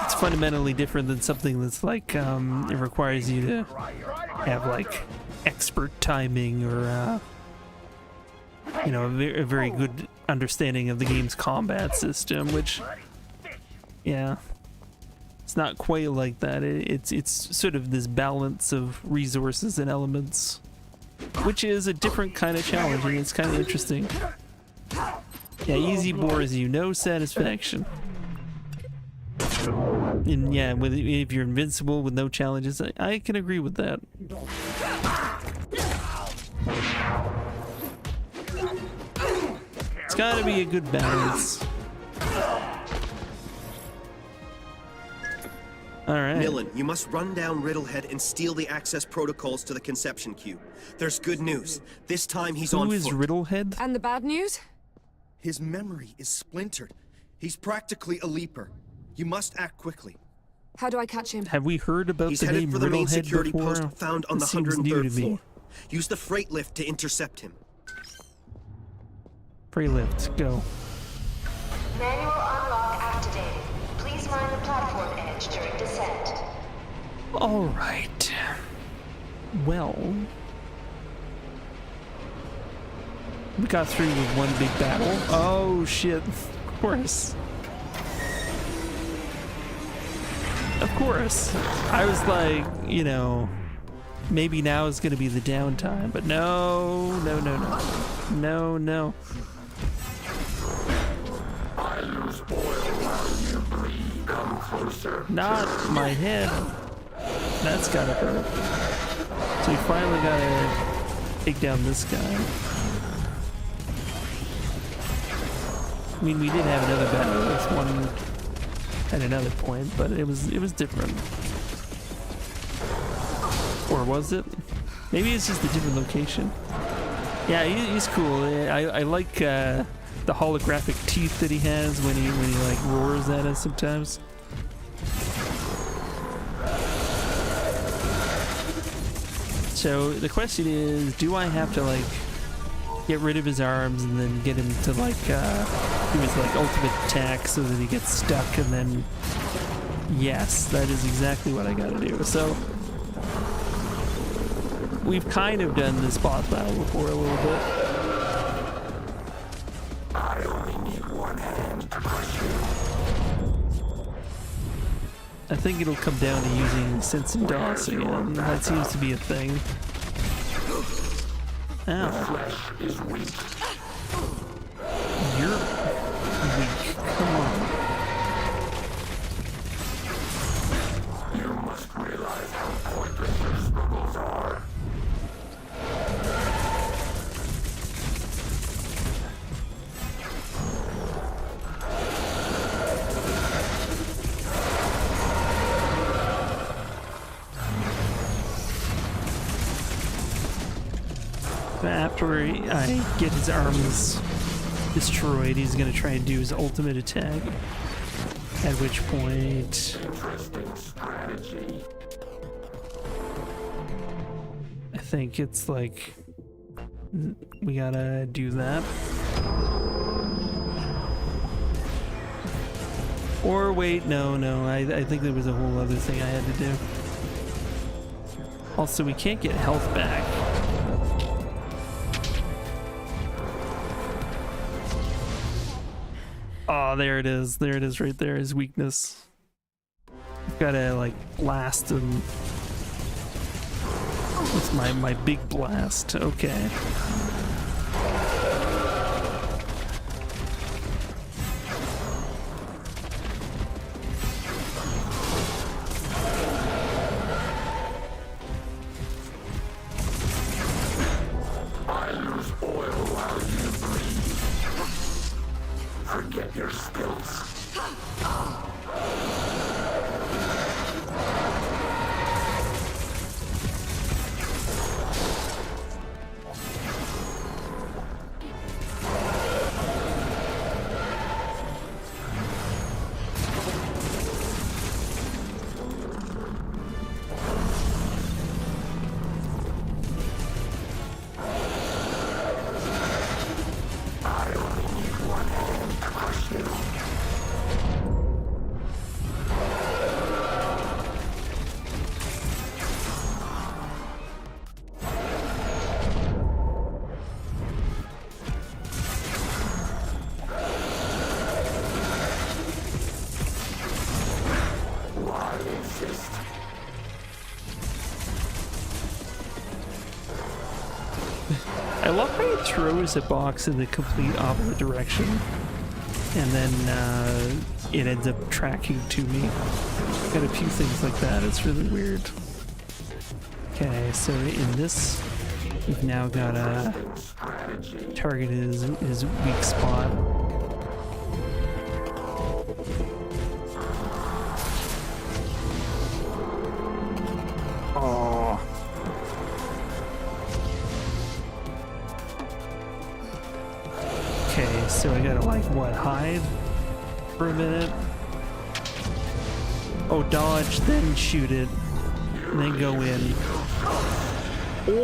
It's fundamentally different than something that's like it requires you to have like expert timing or you know, a very good understanding of the game's combat system, which, yeah, it's not quite like that. It's sort of this balance of resources and elements, which is a different kind of challenge, and it's kind of interesting. Yeah, easy bores you, no satisfaction. And yeah, if you're invincible with no challenges, I can agree with that. It's gotta be a good balance. Alright. Nilin, you must run down Riddlehead and steal the access protocols to the Conception Cube. There's good news. This time he's on foot. Who is Riddlehead? And the bad news? His memory is splintered. He's practically a leaper. You must act quickly. How do I catch him? Have we heard about He's the headed name for the main Riddlehead security before? post found on the This seems new to 103rd me. floor. Use the freight lift to intercept him. Freight lift, go. Manual unlock activated. Please mind the platform edge during descent. Alright. Well, we got through with one big battle. Oh shit, of course. Of course. I was like, you know, maybe now is going to be the downtime, but no. Not my head. That's gotta hurt. So we finally gotta take down this guy. I mean, we did have another battle with one at another point, but it was different. Or was it? Maybe it's just a different location. Yeah, he's cool. I like the holographic teeth that he has when he like roars at us sometimes. So the question is, do I have to like get rid of his arms and then get him to like do his like ultimate attack so that he gets stuck, and then yes, that is exactly what I gotta do. So we've kind of done this boss battle before a little bit. I only need one hand to push you. I think it'll come down to using Sense and DOS again. That seems to be a thing. Ow. The flesh is weak. You're weak. Come on. You must realize how pointless your struggles are. After I get his arms destroyed, he's gonna try and do his ultimate attack. At which point, Interesting strategy. I think it's like we gotta do that. Or wait, no, I think there was a whole other thing I had to do. Also, we can't get health back. Oh, there it is. There it is right there, his weakness. Gotta, like, blast him. It's my big blast. Okay. I use oil while you breathe. Forget your skills. I love how he throws a box in the complete opposite direction, and then it ends up tracking to me. Got a few things like that. It's really weird. Okay, so in this, we've now got a target his weak spot. Oh. Okay, so I gotta, like, what, hide for a minute? Oh, dodge, then shoot it, and then go in.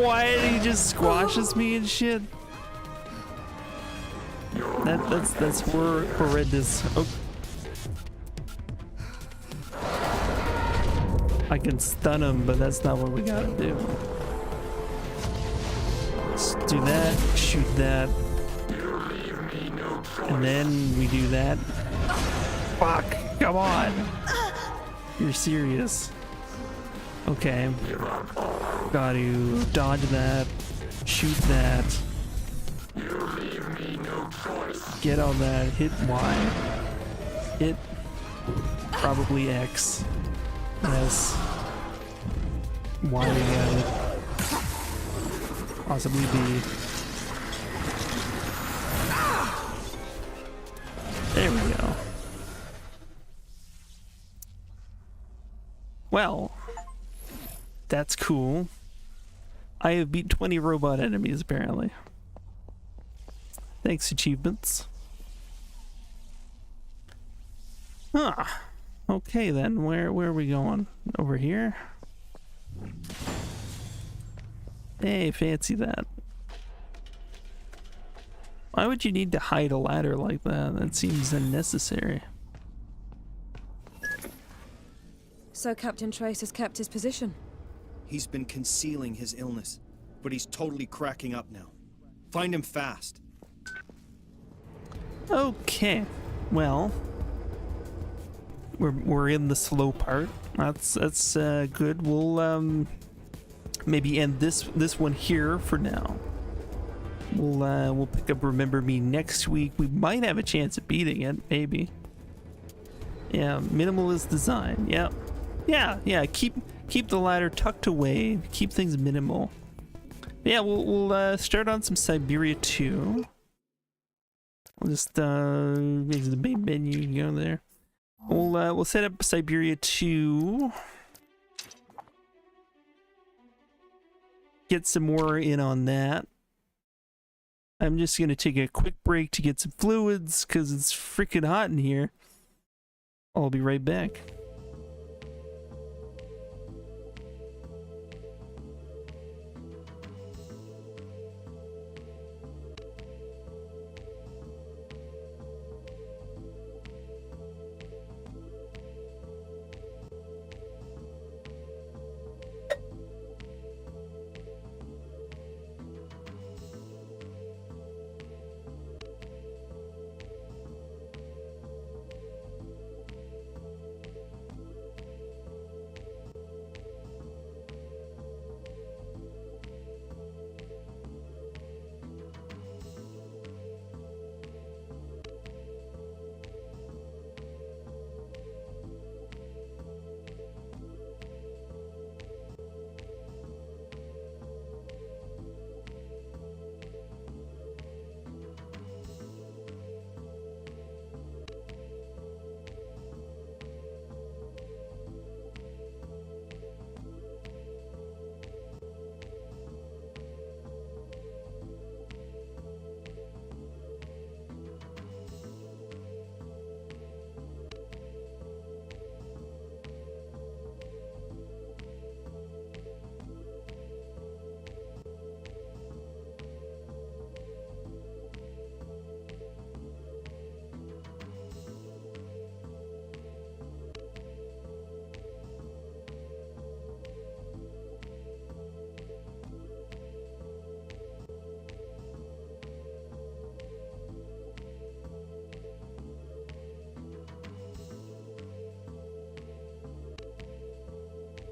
Why did he just squashes me and shit? That's horrendous. Oh. I can stun him, but that's not what we gotta do. Let's do that, shoot that. And then we do that. Fuck, come on. You're serious. Okay. Got to dodge that, shoot that. Get on that, hit Y. Hit probably X. Yes. Y again. Possibly B. There we go. Well, that's cool. I have beat 20 robot enemies, apparently. Thanks, achievements. Huh. Okay then, where are we going? Over here? Hey, fancy that. Why would you need to hide a ladder like that? That seems unnecessary. So Captain Trace has kept his position. He's been concealing his illness, but he's totally cracking up now. Find him fast. Okay, well, we're in the slow part. That's good. We'll maybe end this one here for now. We'll pick up Remember Me next week. We might have a chance at beating it, maybe. Yeah, minimalist design. Yeah. Keep the ladder tucked away. Keep things minimal. Yeah, we'll start on some Siberia 2. We'll just exit the main menu. Go there. We'll set up Siberia 2. Get some more in on that. I'm just gonna take a quick break to get some fluids because it's freaking hot in here. I'll be right back.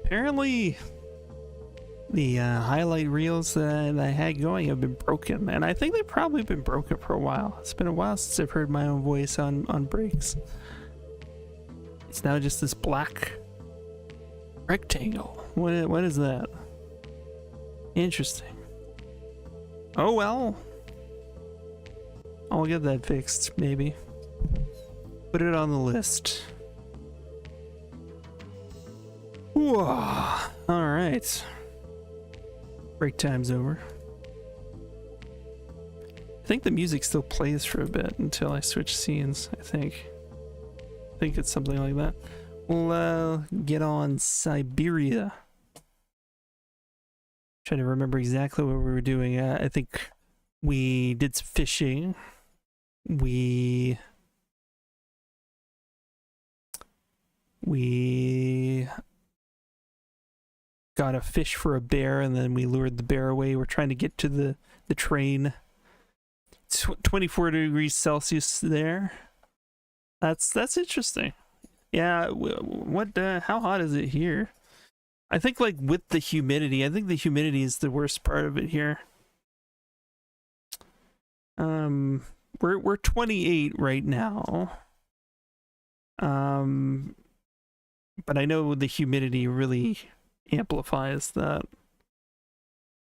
Apparently, the highlight reels that I had going have been broken, and I think they've probably been broken for a while. It's been a while since I've heard my own voice on breaks. It's now just this black rectangle. What is that? Interesting. Oh well. I'll get that fixed, maybe. Put it on the list. Whoa. Alright. Break time's over. I think the music still plays for a bit until I switch scenes, I think. I think it's something like that. We'll get on Siberia. Trying to remember exactly what we were doing. I think we did some fishing. We got a fish for a bear, and then we lured the bear away. We're trying to get to the train. 24 degrees Celsius there. That's interesting. Yeah, how hot is it here? I think like with the humidity, I think the humidity is the worst part of it here. We're 28 right now. But I know the humidity really amplifies that.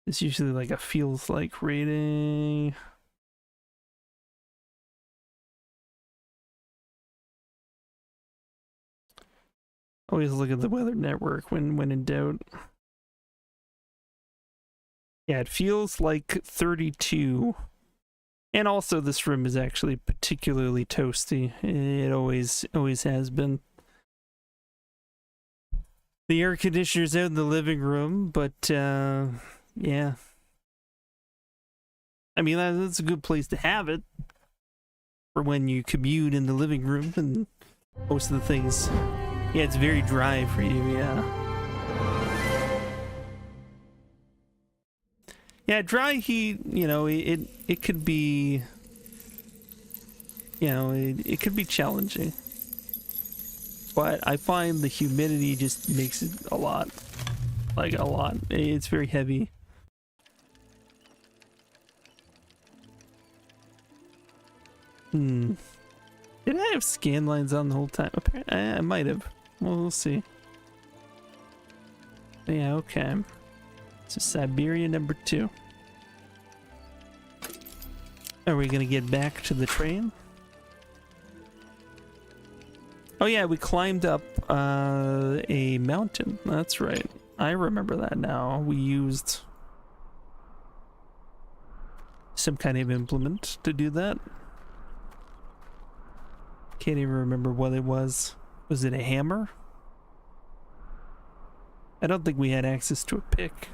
It's usually like a feels like rating. Always look at the Weather Network when in doubt. Yeah, it feels like 32. And also this room is actually particularly toasty. It always has been. The air conditioner's out in the living room, but yeah. I mean, that's a good place to have it for when you commute in the living room and most of the things. Yeah, it's very dry for you, yeah. Yeah, dry heat, you know, it could be, you know, it could be challenging. But I find the humidity just makes it a lot. Like a lot. It's very heavy. Did I have scan lines on the whole time? Apparently, I might have. Well, we'll see. Yeah, okay. So Siberia number 2. Are we gonna get back to the train? Oh yeah, we climbed up a mountain. That's right. I remember that now. We used some kind of implement to do that. Can't even remember what it was. Was it a hammer? I don't think we had access to a pick.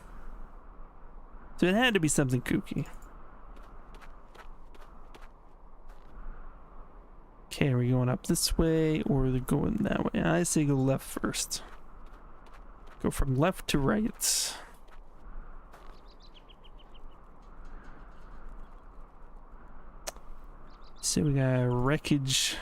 So it had to be something kooky. Okay, are we going up this way or are we going that way? I say go left first. Go from left to right. So we got wreckage.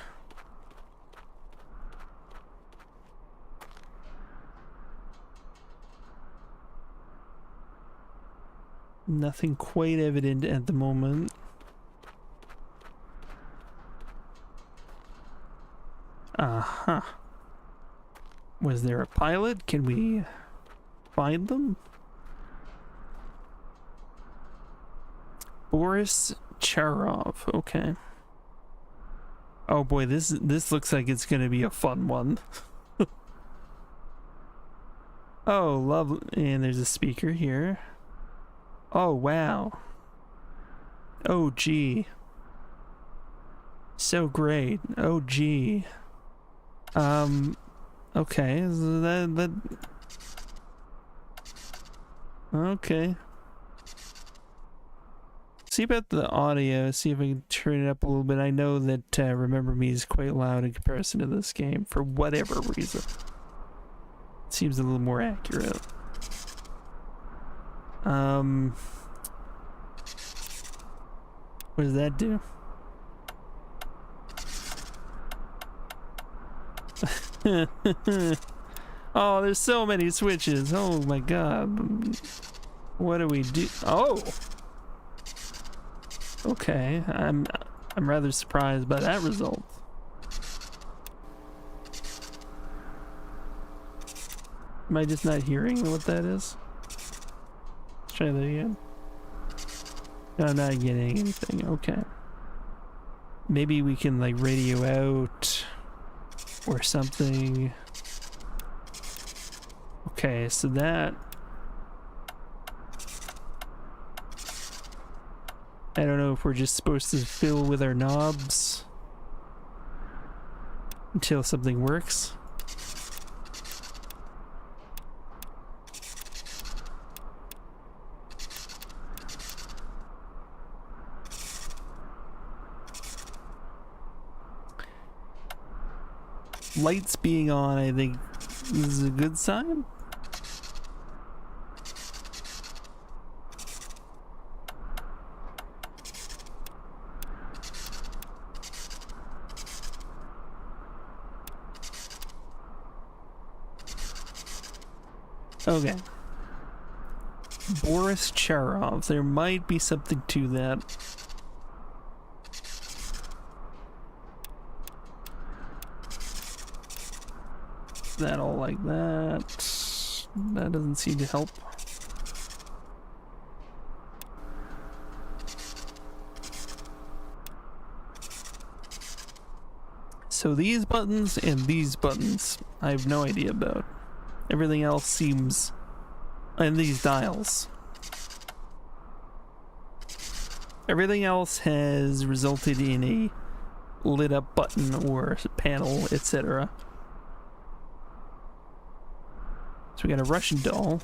Nothing quite evident at the moment. Uh-huh. Was there a pilot? Can we find them? Boris Charov. Okay. Oh boy, this looks like it's gonna be a fun one. Oh, lovely. And there's a speaker here. Oh, wow. Oh, gee. So great. Oh, gee. Okay. That... Okay. See about the audio. See if I can turn it up a little bit. I know that Remember Me is quite loud in comparison to this game for whatever reason. It seems a little more accurate. What does that do? Oh, there's so many switches. Oh my god. What do we do? Oh. Okay, I'm rather surprised by that result. Am I just not hearing what that is? Let's try that again. No, I'm not getting anything. Okay. Maybe we can like radio out or something. Okay, so that... I don't know if we're just supposed to fiddle with our knobs until something works. Lights being on, I think, is a good sign. Okay. Boris Charov. There might be something to that. That all like that. That doesn't seem to help. So these buttons and these buttons, I have no idea about. Everything else seems... and these dials. Everything else has resulted in a lit up button or panel, etc. So we got a Russian doll.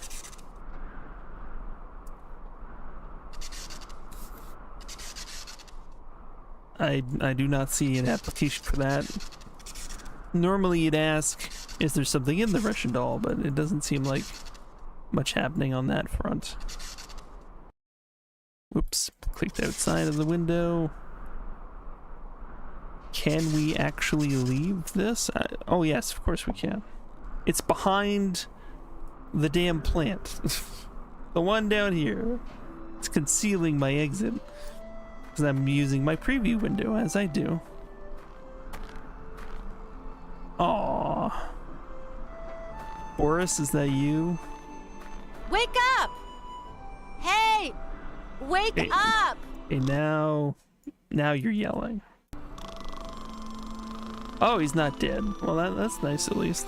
I do not see an application for that. Normally you'd ask, is there something in the Russian doll, but it doesn't seem like much happening on that front. Whoops, clicked outside of the window. Can we actually leave this? Oh yes, of course we can. It's behind the damn plant. The one down here. It's concealing my exit. Because I'm using my preview window, as I do. Aww. Boris, is that you? Wake up! Hey! Wake up! Okay, now you're yelling. Oh, he's not dead. Well, that's nice at least.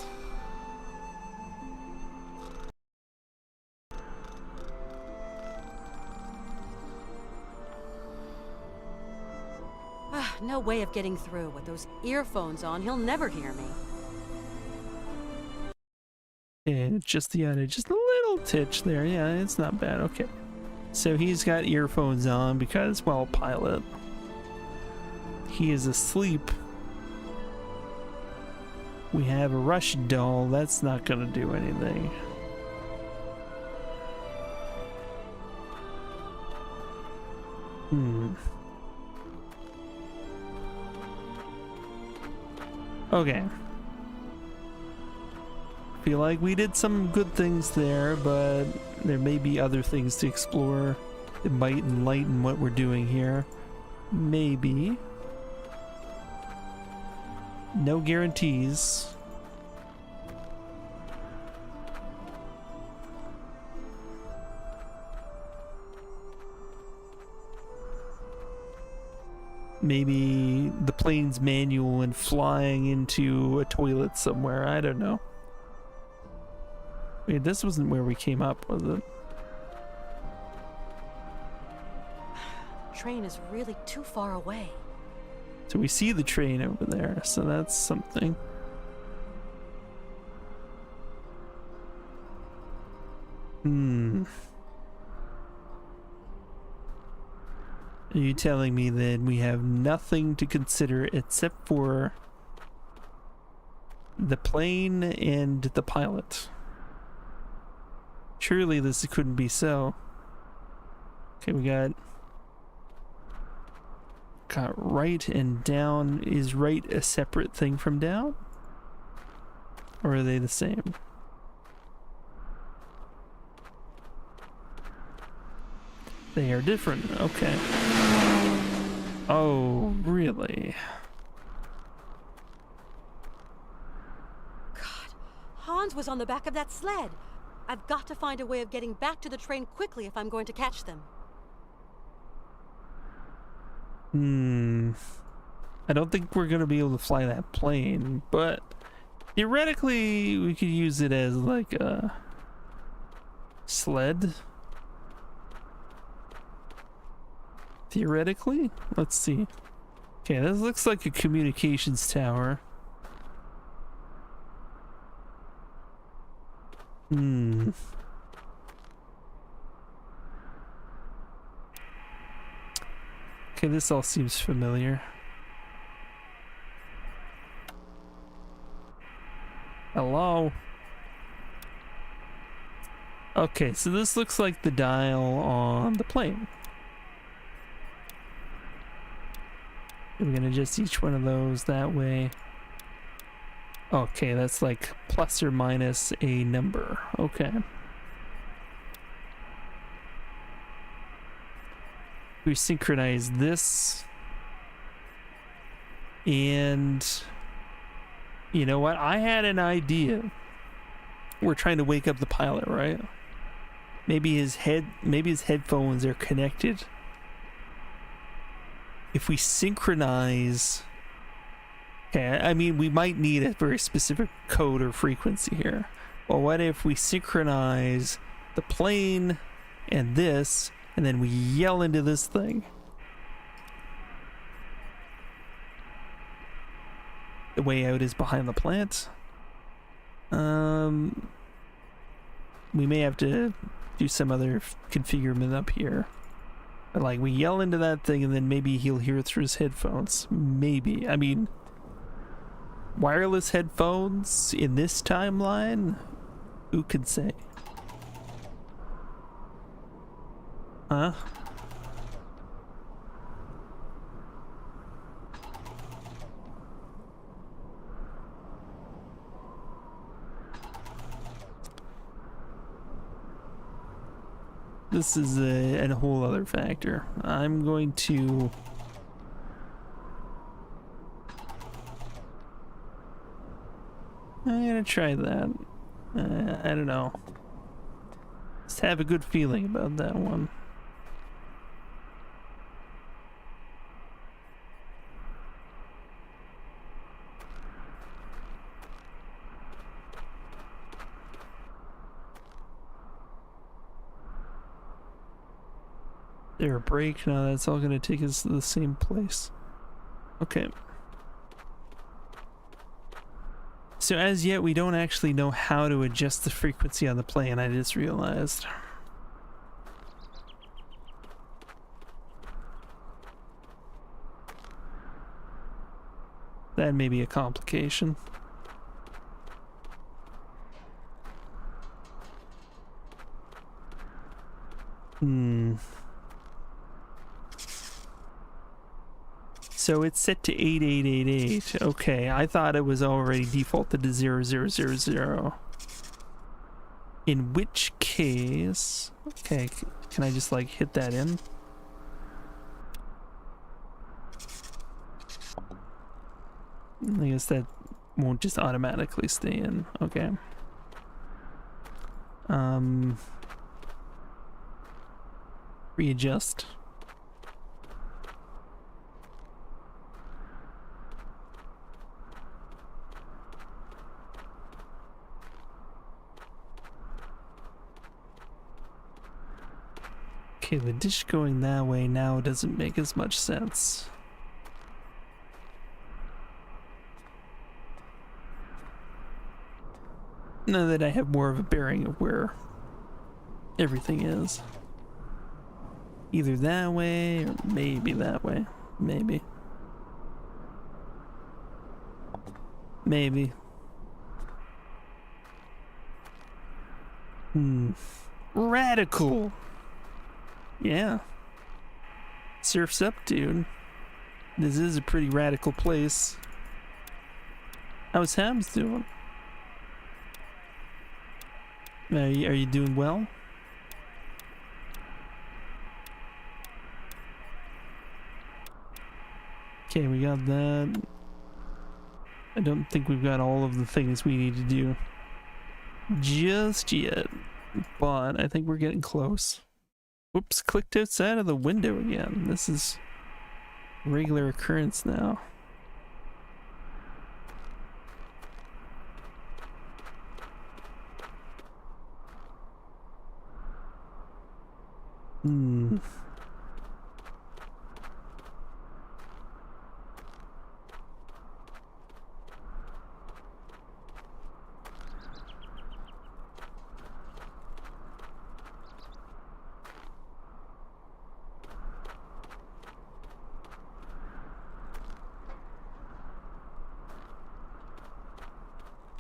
No way of getting through. With those earphones on, he'll never hear me. And just a little titch there. Yeah, it's not bad. Okay. So he's got earphones on because, well, pilot. He is asleep. We have a Russian doll. That's not gonna do anything. Okay. Feel like we did some good things there, but there may be other things to explore that might enlighten what we're doing here. Maybe. No guarantees. Maybe the plane's manual and flying into a toilet somewhere. I don't know. Wait, this wasn't where we came up, was it? Train is really too far away. So we see the train over there, so that's something. Are you telling me that we have nothing to consider except for the plane and the pilot? Surely this couldn't be so. Okay, we got right and down. Is right a separate thing from down? Or are they the same? They are different. Okay. Oh, really? Hans was on the back of that sled. I've got to find a way of getting back to the train quickly if I'm going to catch them. I don't think we're gonna be able to fly that plane, but theoretically we could use it as like a sled. Theoretically? Let's see. Okay, this looks like a communications tower. Okay, this all seems familiar. Hello? Okay, so this looks like the dial on the plane. We're gonna adjust each one of those that way. Okay, that's like plus or minus a number. Okay. We synchronize this. And you know what? I had an idea. We're trying to wake up the pilot, right? Maybe his headphones are connected. If we synchronize, okay, I mean, we might need a very specific code or frequency here. Well, what if we synchronize the plane and this, and then we yell into this thing? The way out is behind the plant. We may have to do some other configurement up here. But like, we yell into that thing and then maybe he'll hear it through his headphones. Maybe. I mean, wireless headphones in this timeline? Who could say? Huh? This is a whole other factor. I'm going to... I'm gonna try that. I don't know. Just have a good feeling about that one. There a break? No, that's all gonna take us to the same place. Okay. So as yet, we don't actually know how to adjust the frequency on the plane, I just realized. That may be a complication. So it's set to 8888. Okay, I thought it was already defaulted to 0000. In which case... Okay, can I just like hit that in? I guess that won't just automatically stay in. Okay. Readjust. Okay, the dish going that way now doesn't make as much sense. Now that I have more of a bearing of where everything is. Either that way or maybe that way. Maybe. Maybe. Radical. Yeah. Surf's up, dude. This is a pretty radical place. How's Hams doing? Are you doing well? Okay, we got that. I don't think we've got all of the things we need to do just yet, but I think we're getting close. Whoops, clicked outside of the window again. This is a regular occurrence now.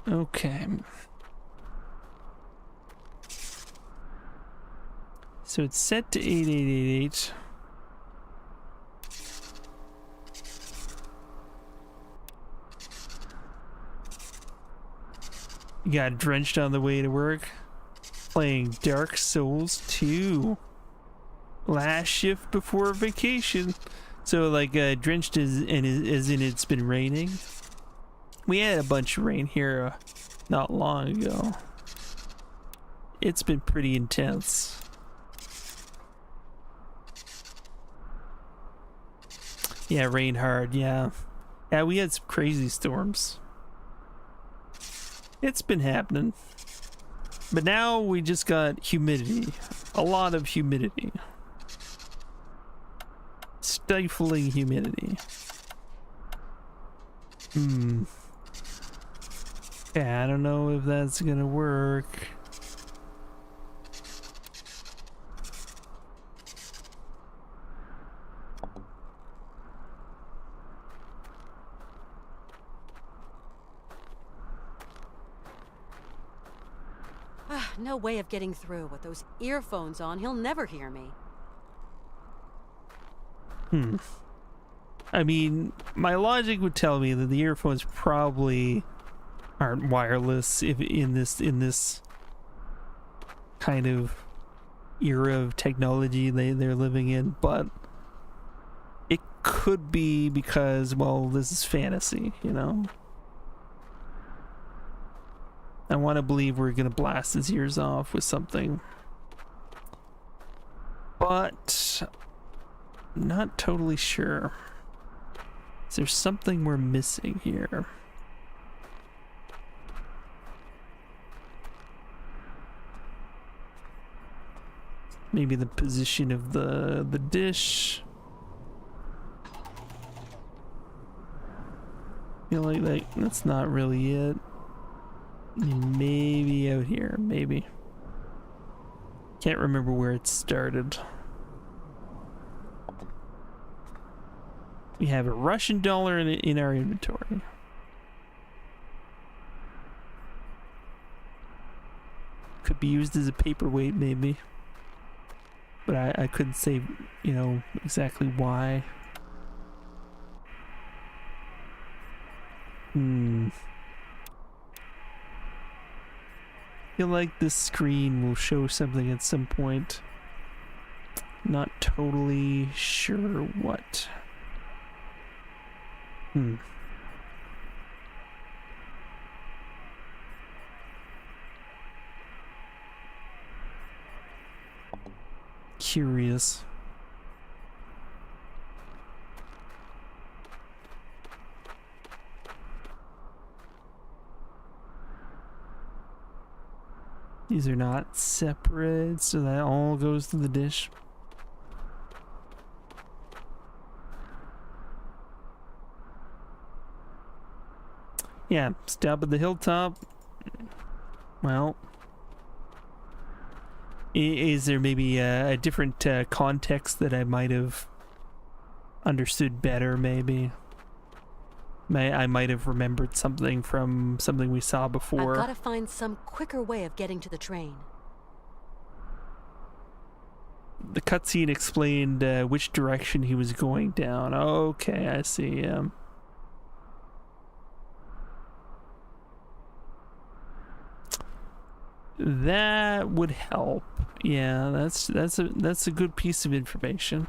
Okay. So it's set to 8888. You got drenched on the way to work, playing Dark Souls 2. Last shift before vacation. So like drenched as in it's been raining. We had a bunch of rain here not long ago. It's been pretty intense. Yeah, rain hard, yeah. Yeah, we had some crazy storms. It's been happening. But now we just got humidity. A lot of humidity. Stifling humidity. Yeah, I don't know if that's gonna work. No way of getting through. With those earphones on, he'll never hear me. I mean, my logic would tell me that the earphones probably aren't wireless if in this kind of era of technology they're living in, but it could be because, well, this is fantasy, you know? I want to believe we're gonna blast his ears off with something, but not totally sure. Is there something we're missing here? Maybe the position of the dish. Feel like that's not really it. Maybe out here, maybe. Can't remember where it started. We have a Russian dollar in our inventory. Could be used as a paperweight, maybe. But I couldn't say, you know, exactly why. I feel like this screen will show something at some point. Not totally sure what. Curious. These are not separate, so that all goes to the dish. Yeah, stop at the hilltop. Well, is there maybe a different context that I might have understood better, maybe? I might have remembered something from something we saw before. I've got to find some quicker way of getting to the train. The cutscene explained which direction he was going down. Okay, I see. That would help. Yeah, that's a good piece of information.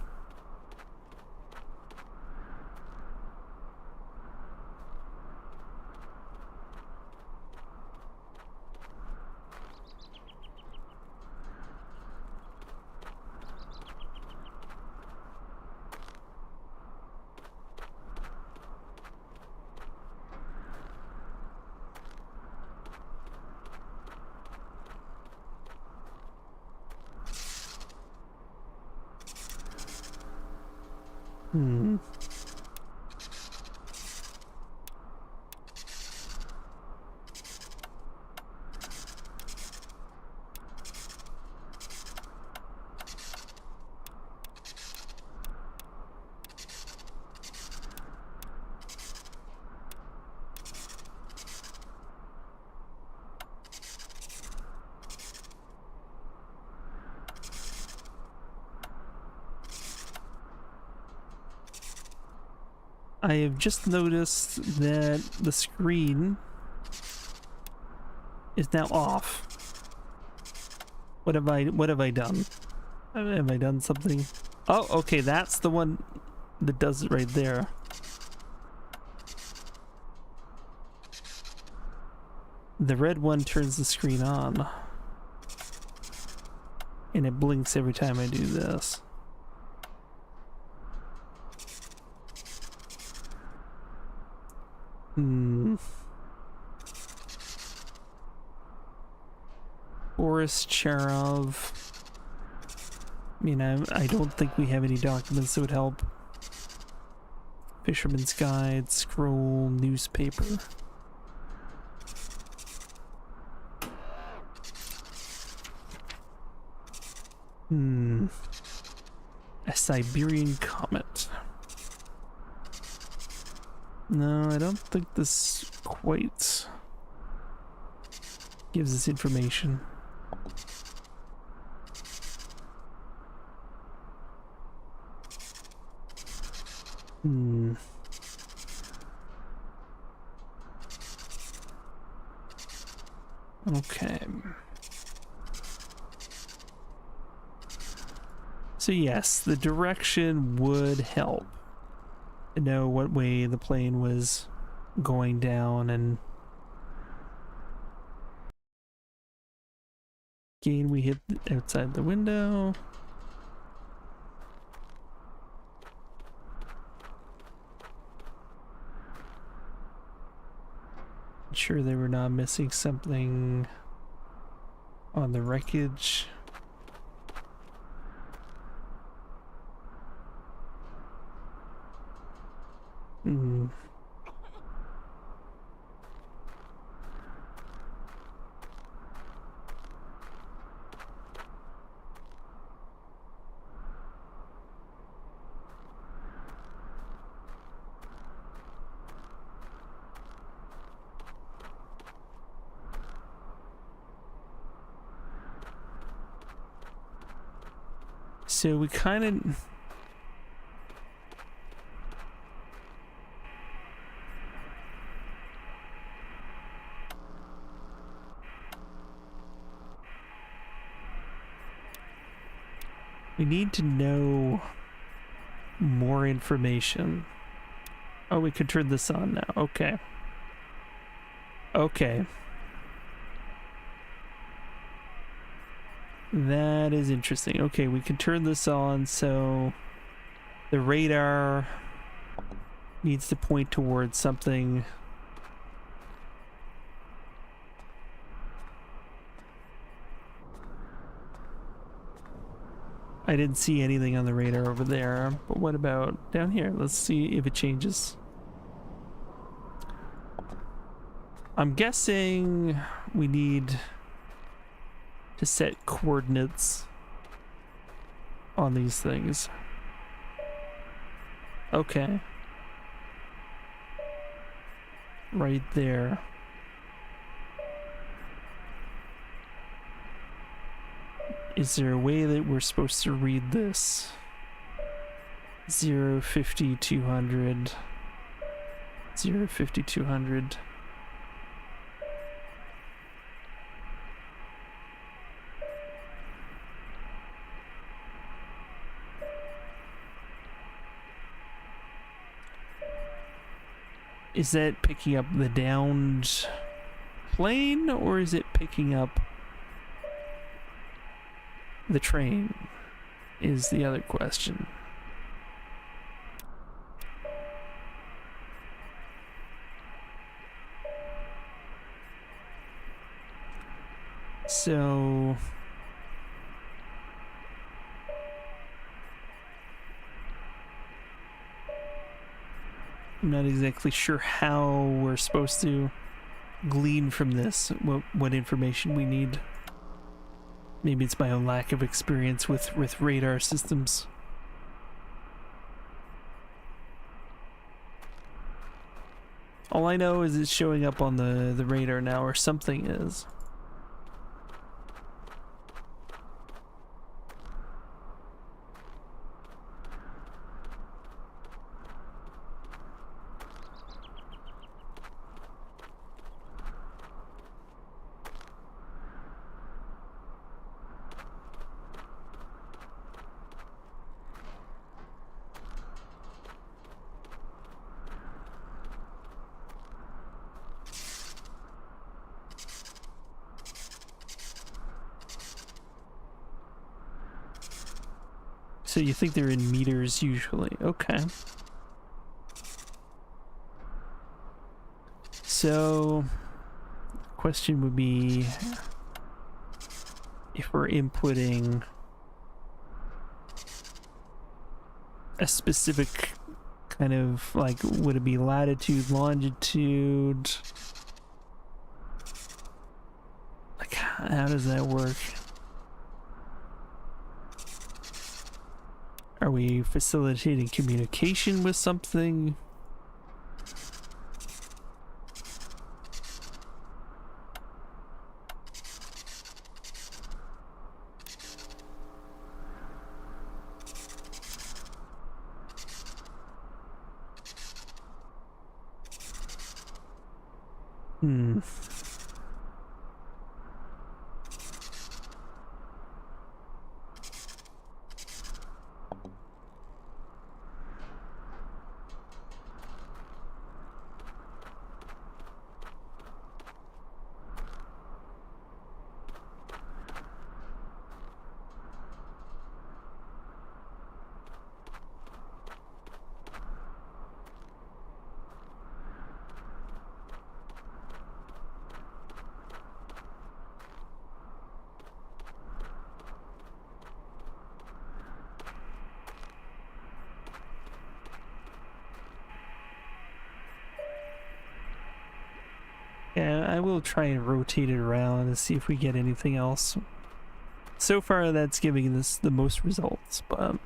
I have just noticed that the screen is now off. What have I done? Have I done something? Oh, okay, that's the one that does it right there. The red one turns the screen on. And it blinks every time I do this. Boris Charov. I mean, I don't think we have any documents that would help. Fisherman's Guide, scroll, newspaper. A Siberian comet. No, I don't think this quite gives us information. Okay. So yes, the direction would help to know what way the plane was going down, and again we hit outside the window. Sure they were not missing something on the wreckage. So we kind of... We need to know more information. Oh, we could turn this on now. Okay. Okay. That is interesting. Okay, we can turn this on, so the radar needs to point towards something. I didn't see anything on the radar over there, but what about down here? Let's see if it changes. I'm guessing we need to set coordinates on these things. Okay. Right there. Is there a way that we're supposed to read this? 0, 50, 200. 0, 50, 200. Is that picking up the downed plane, or is it picking up the train? Is the other question. So I'm not exactly sure how we're supposed to glean from this what information we need. Maybe it's my own lack of experience with radar systems. All I know is it's showing up on the radar now, or something is. So you think they're in meters usually? Okay. So, question would be, if we're inputting a specific kind of, like, would it be latitude, longitude? Like, how does that work? Are we facilitating communication with something? Yeah, I will try and rotate it around and see if we get anything else. So far, that's giving us the most results, but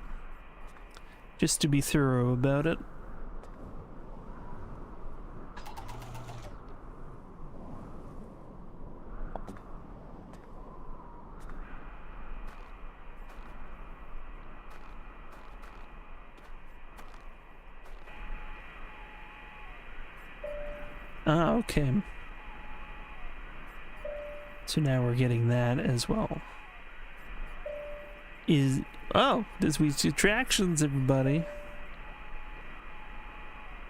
just to be thorough about it. Ah, okay. So now we're getting that as well. Oh, there's we attractions, everybody.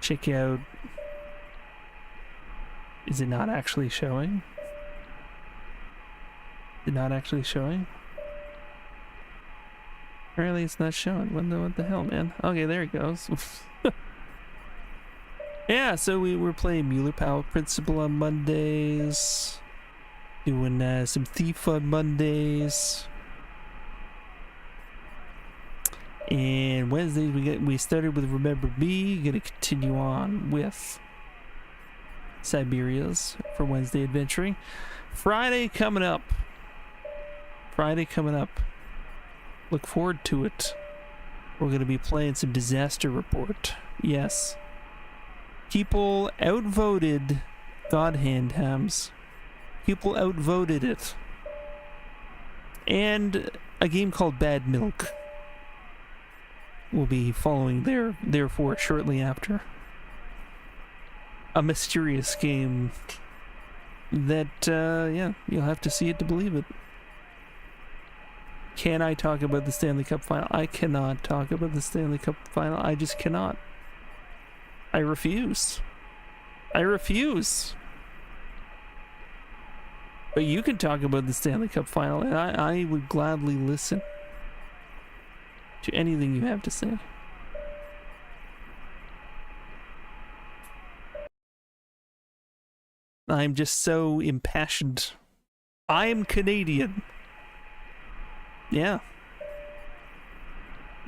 Check out. Is it not actually showing? Is it not actually showing? Apparently it's not showing. What the hell, man? Okay, there it goes. Yeah, so we were playing Mueller-Powell Principle on Mondays. Doing some Thief on Mondays. And Wednesdays we started with Remember Me. Gonna continue on with Siberia's for Wednesday adventuring. Friday coming up. Look forward to it. We're gonna be playing some Disaster Report. Yes. People outvoted God Hand Hams. People outvoted it. And a game called Bad Milk will be following therefore shortly after. A mysterious game that, yeah, you'll have to see it to believe it. Can I talk about the Stanley Cup final? I cannot talk about the Stanley Cup final. I just cannot. I refuse. But you can talk about the Stanley Cup final, and I would gladly listen to anything you have to say. I'm just so impassioned. I'm Canadian. Yeah.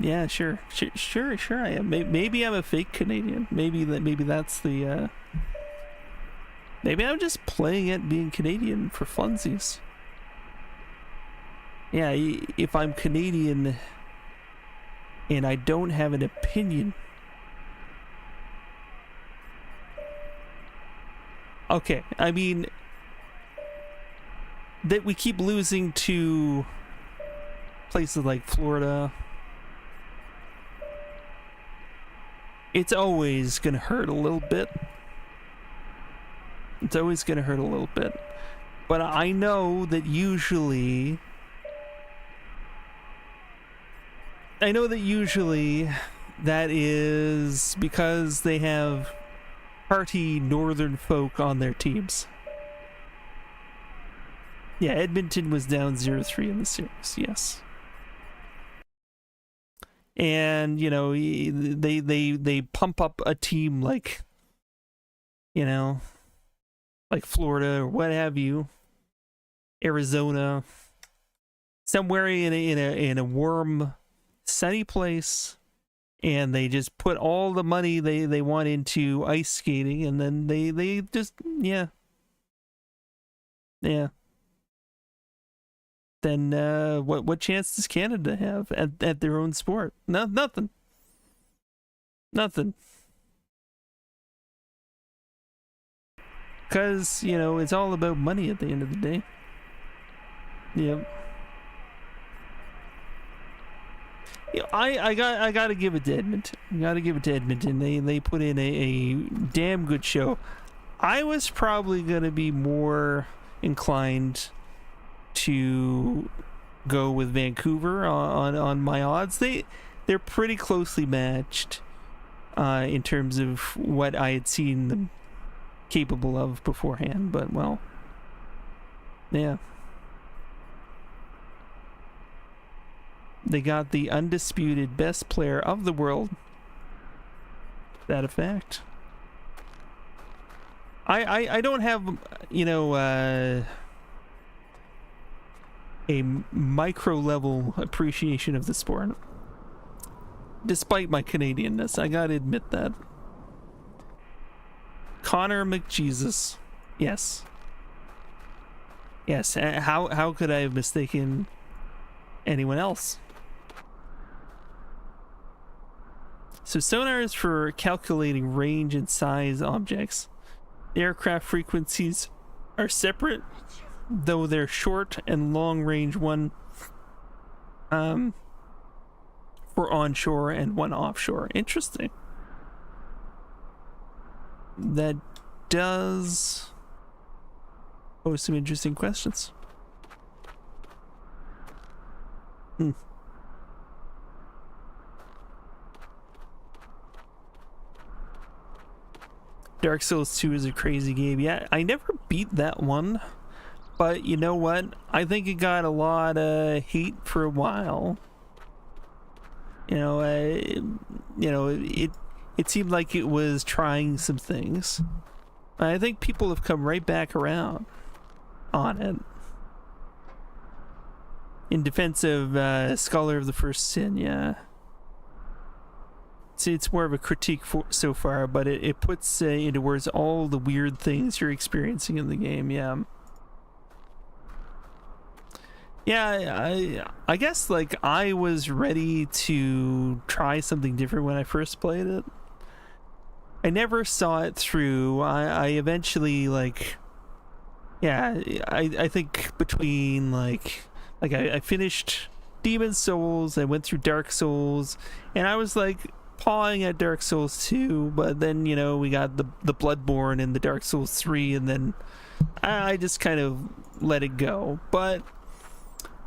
Yeah, sure I am. Maybe I'm a fake Canadian. Maybe that's the. Maybe I'm just playing at being Canadian for funsies. Yeah, if I'm Canadian and I don't have an opinion. Okay, I mean that we keep losing to places like Florida. It's always gonna hurt a little bit. It's always gonna hurt a little bit. But I know that usually that is because they have hearty northern folk on their teams. Yeah, Edmonton was down 0-3 in the series, yes. And, you know, they pump up a team like, you know, like Florida or what have you, Arizona, somewhere in a warm, sunny place, and they just put all the money they want into ice skating, and then they just yeah. Then what chance does Canada have at their own sport? Nothing. Because, you know, it's all about money at the end of the day. Yep. Yeah, I gotta give it to Edmonton. They put in a damn good show. I was probably gonna be more inclined to go with Vancouver on my odds. They're pretty closely matched in terms of what I had seen them capable of beforehand, but well, yeah. They got the undisputed best player of the world. That a fact? I don't have, you know, a micro level appreciation of the sport, despite my Canadianness. I gotta admit that. Connor McJesus, yes. How could I have mistaken anyone else? So sonar is for calculating range and size objects. The aircraft frequencies are separate, though they're short and long range, one for onshore and one offshore. Interesting. That does pose some interesting questions. Dark Souls 2 is a crazy game. Yeah, I never beat that one, but you know what? I think it got a lot of hate for a while. You know, it seemed like it was trying some things. I think people have come right back around on it. In defense of Scholar of the First Sin, yeah. See, it's more of a critique so far, but it puts into words all the weird things you're experiencing in the game, yeah. Yeah, I guess, like, I was ready to try something different when I first played it. I never saw it through. I eventually, like, yeah, I think between, like I finished Demon's Souls, I went through Dark Souls, and I was, like, pawing at Dark Souls 2, but then, you know, we got the Bloodborne and the Dark Souls 3, and then I just kind of let it go. But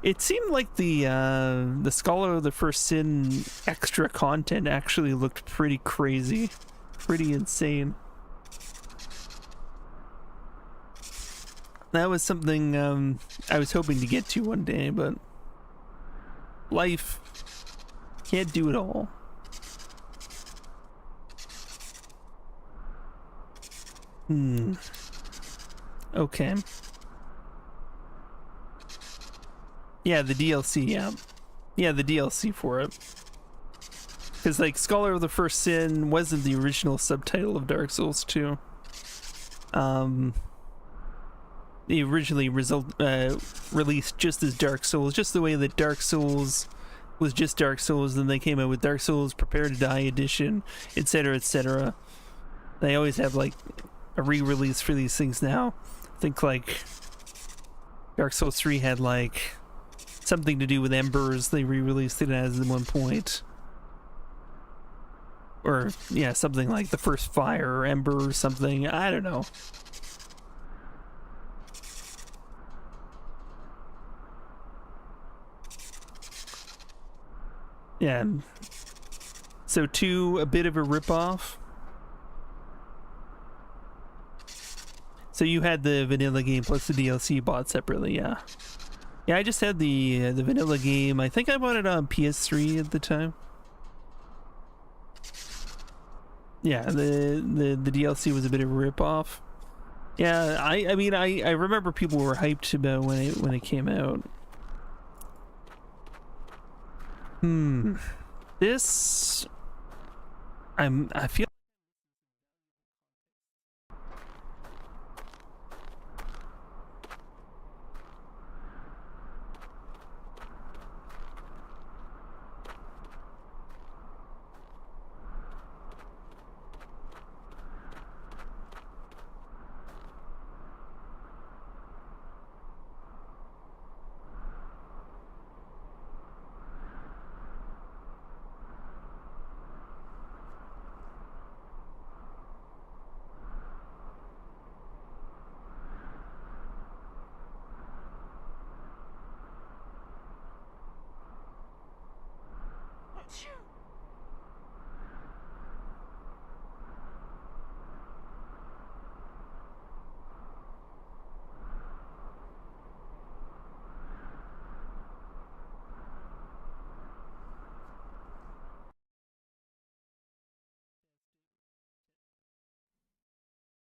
it seemed like the Scholar of the First Sin extra content actually looked pretty crazy, pretty insane. That was something I was hoping to get to one day, but life can't do it all. Okay. Yeah, the DLC, yeah. Yeah, the DLC for it. Because, like, Scholar of the First Sin wasn't the original subtitle of Dark Souls 2. They originally released just as Dark Souls, just the way that Dark Souls was just Dark Souls, then they came out with Dark Souls Prepare to Die Edition, etc., etc. They always have, like, a re-release for these things now. I think, like, Dark Souls 3 had, like, something to do with Embers. They re-released it as at one point. Or, yeah, something like The First Fire or Ember or something. I don't know. Yeah. So 2, a bit of a ripoff. So you had the vanilla game plus the DLC bought separately, yeah. Yeah, I just had the vanilla game. I think I bought it on PS3 at the time. Yeah, the DLC was a bit of a ripoff. Yeah, I mean I remember people were hyped about when it came out. This I feel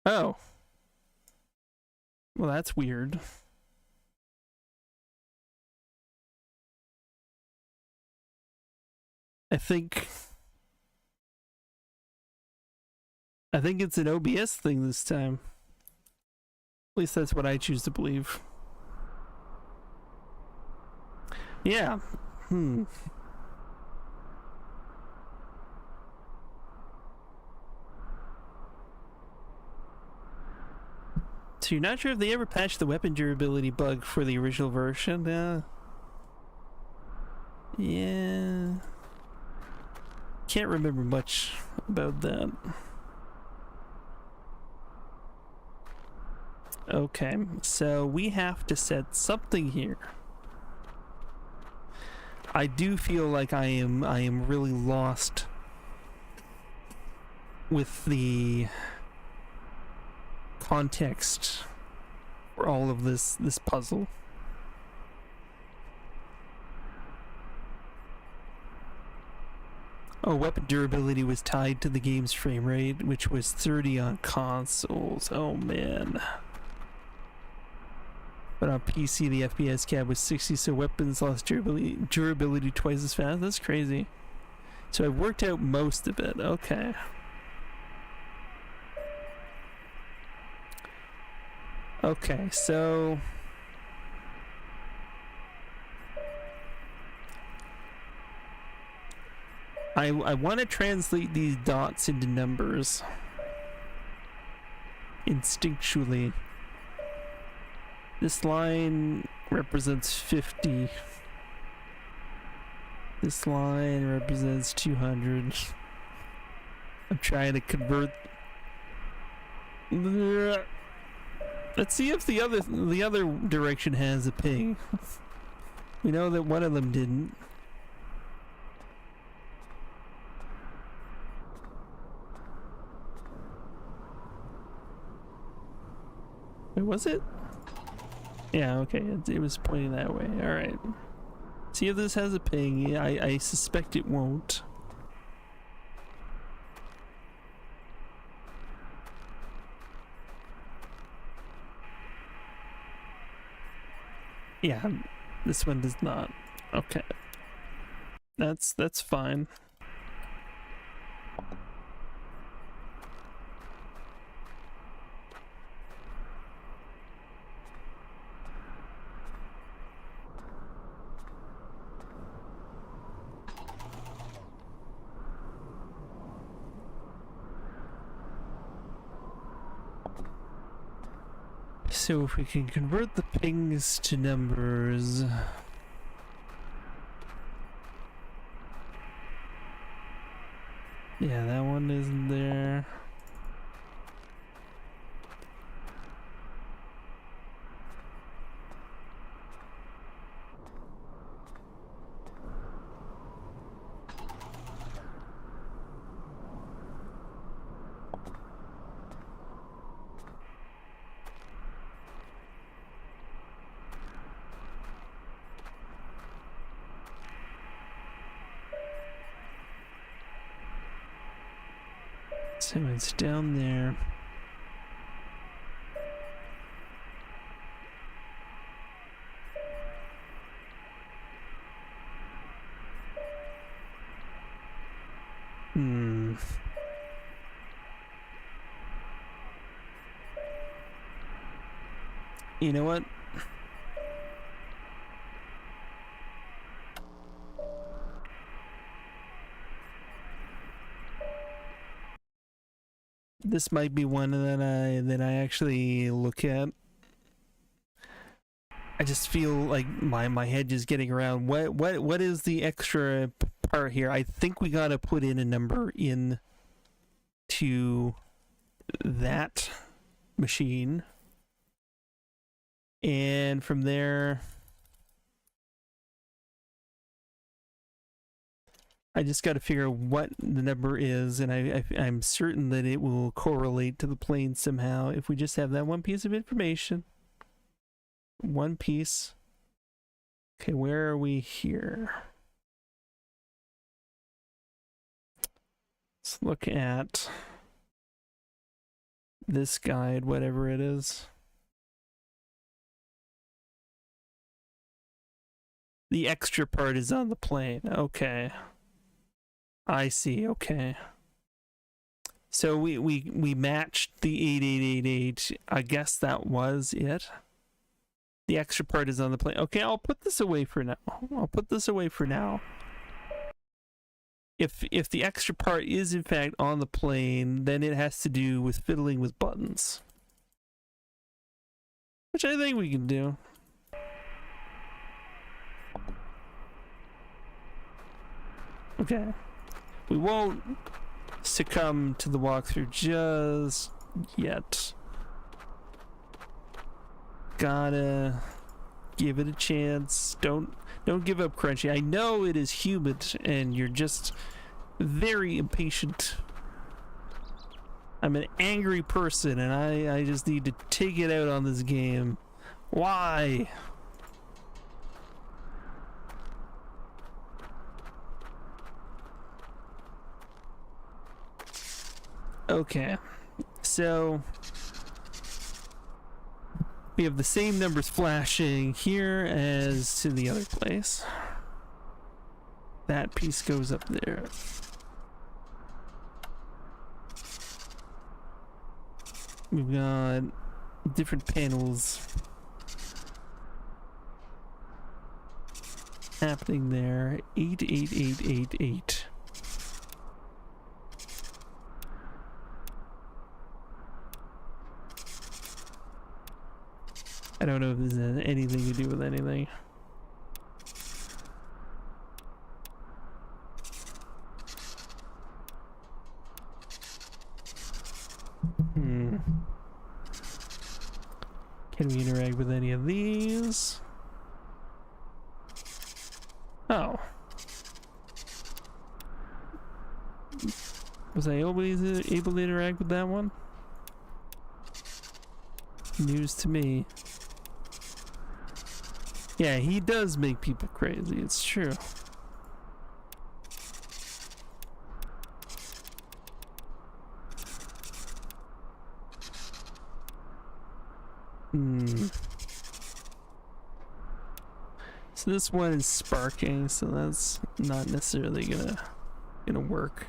Oh. Well, that's weird. I think it's an OBS thing this time. At least that's what I choose to believe. Yeah. So you're not sure if they ever patched the weapon durability bug for the original version? Yeah. Can't remember much about that. Okay, so we have to set something here. I do feel like I am really lost with the context for all of this puzzle. Oh, weapon durability was tied to the game's frame rate, which was 30 on consoles. Oh man. But on PC the FPS cap was 60, so weapons lost durability twice as fast. That's crazy. So I worked out most of it. Okay. Okay, so I want to translate these dots into numbers instinctually. This line represents 50. This line represents 200. I'm trying to convert. Let's see if the other direction has a ping. We know that one of them didn't. Wait, was it? Yeah, okay, it was pointing that way. Alright. See if this has a ping. I suspect it won't. Yeah, this one does not. Okay. That's fine. So if we can convert the pings to numbers. Yeah, that one isn't there. So it's down there. You know what? This might be one that I actually look at. I just feel like my head just getting around. What is the extra part here? I think we gotta put in a number in to that machine, and from there I just got to figure out what the number is, and I'm certain that it will correlate to the plane somehow if we just have that one piece of information. One piece. Okay, where are we here? Let's look at this guide, whatever it is. The extra part is on the plane. Okay. I see, okay. So we matched the 8888. I guess that was it. The extra part is on the plane. Okay, I'll put this away for now. If the extra part is in fact on the plane, then it has to do with fiddling with buttons. Which I think we can do. Okay. We won't succumb to the walkthrough just yet. Gotta give it a chance. Don't give up, Crunchy. I know it is humid and you're just very impatient. I'm an angry person and I just need to take it out on this game. Why? Okay, so we have the same numbers flashing here as to the other place. That piece goes up there. We've got different panels happening there. 88888. I don't know if this has anything to do with anything. Can we interact with any of these? Oh. Was I always able to interact with that one? News to me. Yeah, he does make people crazy, it's true. So this one is sparking, so that's not necessarily gonna work.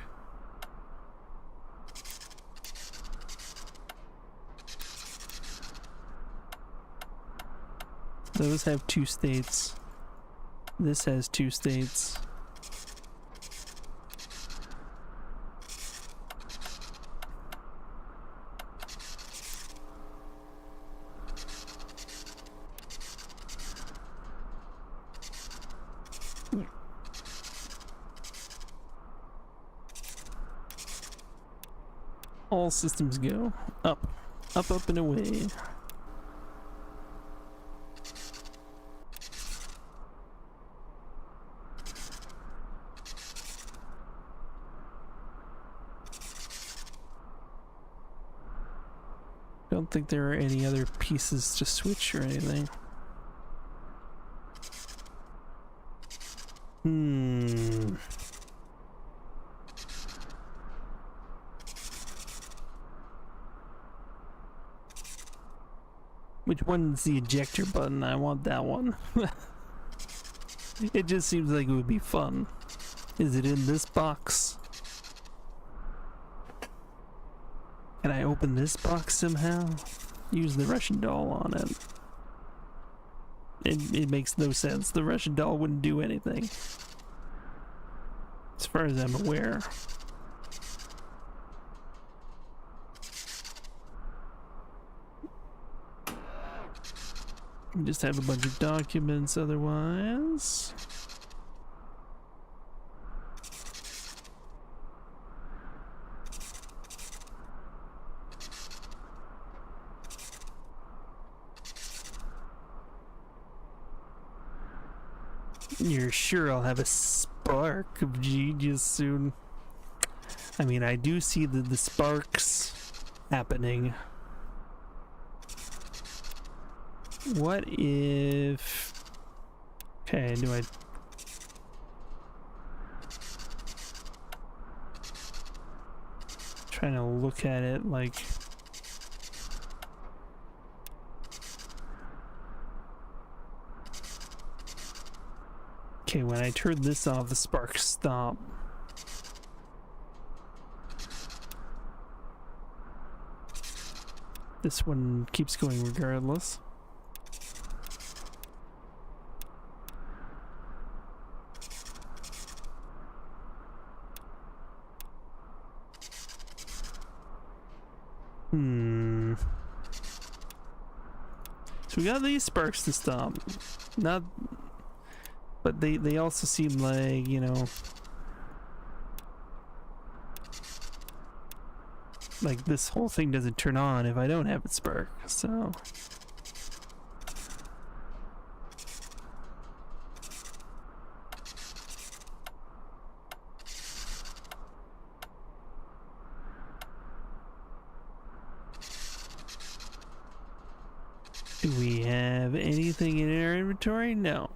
Those have 2 states. This has 2 states. All systems go. Up. Up, up, and away. Don't think there are any other pieces to switch or anything. Which one's the ejector button? I want that one. It just seems like it would be fun. Is it in this box? Can I open this box somehow? Use the Russian doll on it. It makes no sense. The Russian doll wouldn't do anything. As far as I'm aware. We just have a bunch of documents otherwise. You're sure I'll have a spark of genius soon? I mean, I do see the sparks happening. What if... Okay, do I... Trying to look at it like... Okay, when I turn this off, the sparks stop. This one keeps going regardless. So we got these sparks to stop. Not... But they also seem like, you know... Like this whole thing doesn't turn on if I don't have it spark, so... Do we have anything in our inventory? No.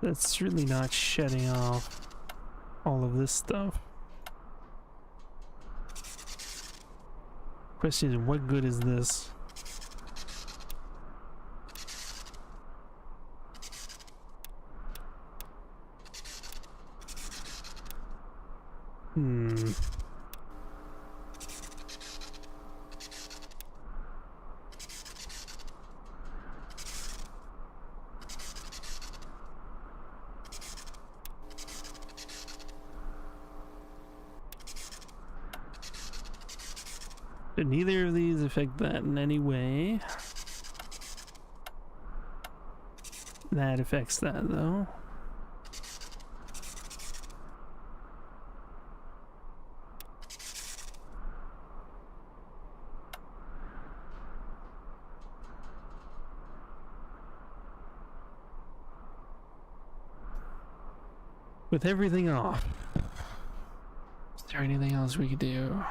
That's certainly not shutting off all of this stuff. Question is, what good is this? But neither of these affect that in any way. That affects that though. With everything off, is there anything else we could do?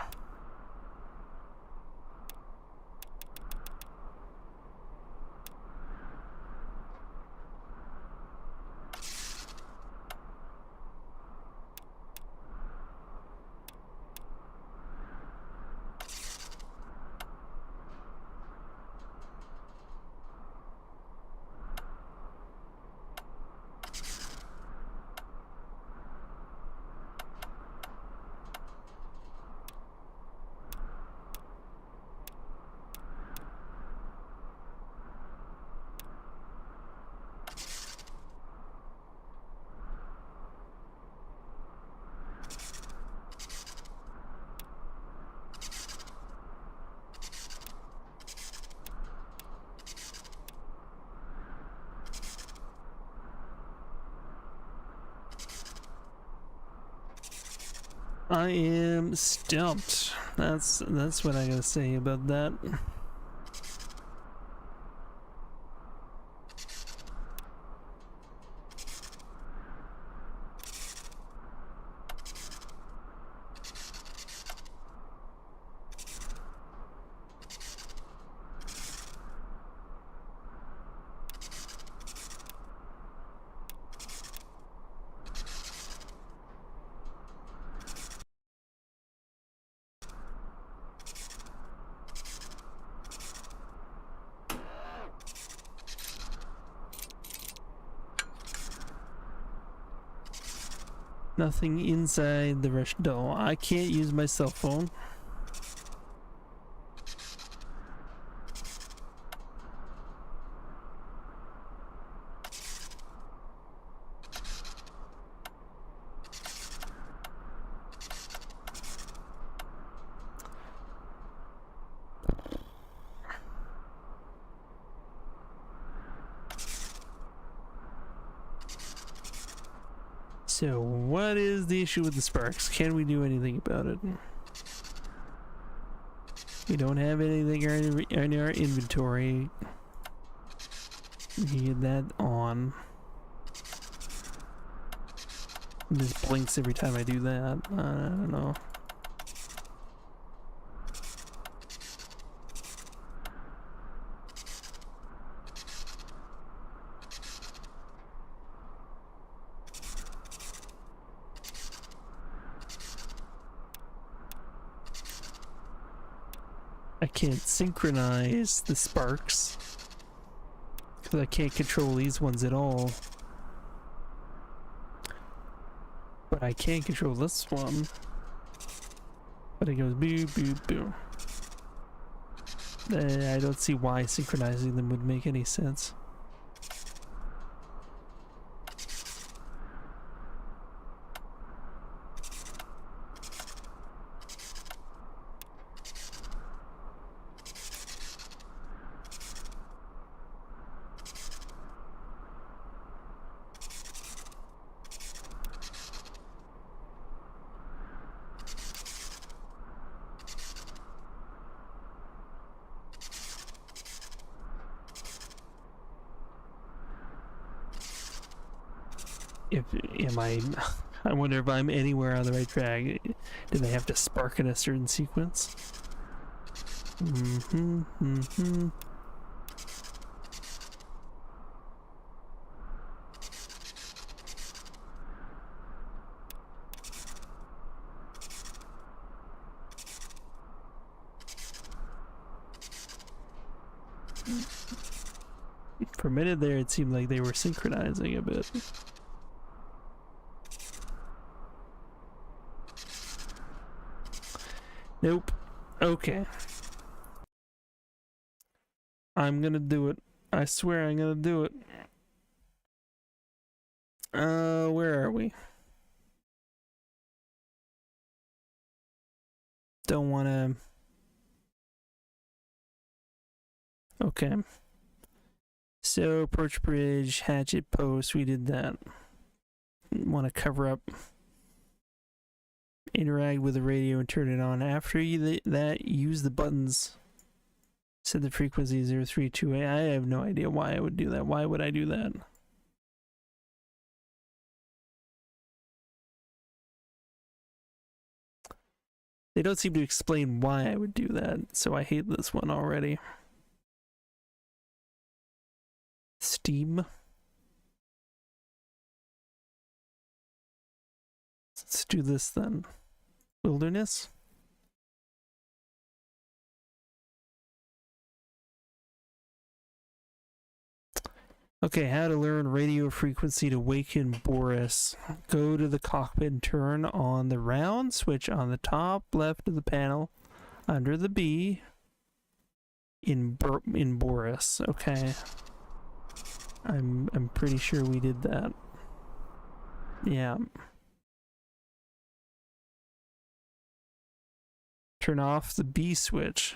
I am stumped. That's what I gotta say about that. Nothing inside the rush doll. I can't use my cell phone. So, what is the issue with the sparks? Can we do anything about it? We don't have anything in our inventory. We can get that on. It just blinks every time I do that. I don't know. I can't synchronize the sparks because I can't control these ones at all. But I can control this one. But it goes boo boo boo. I don't see why synchronizing them would make any sense. I wonder if I'm anywhere on the right track. Do they have to spark in a certain sequence? For a minute there, it seemed like they were synchronizing a bit. Nope. Okay. I'm gonna do it. I swear I'm gonna do it. Where are we? Don't wanna... Okay. So, approach bridge, hatchet post, we did that. Want to cover up. Interact with the radio and turn it on. After that, use the buttons. Set the frequency 0328. I have no idea why I would do that. Why would I do that? They don't seem to explain why I would do that, so I hate this one already. Steam. Let's do this then. Wilderness. Okay, how to learn radio frequency to waken Boris. Go to the cockpit and turn on the round switch on the top left of the panel under the B in Boris. Okay. I'm pretty sure we did that. Yeah. Turn off the B switch.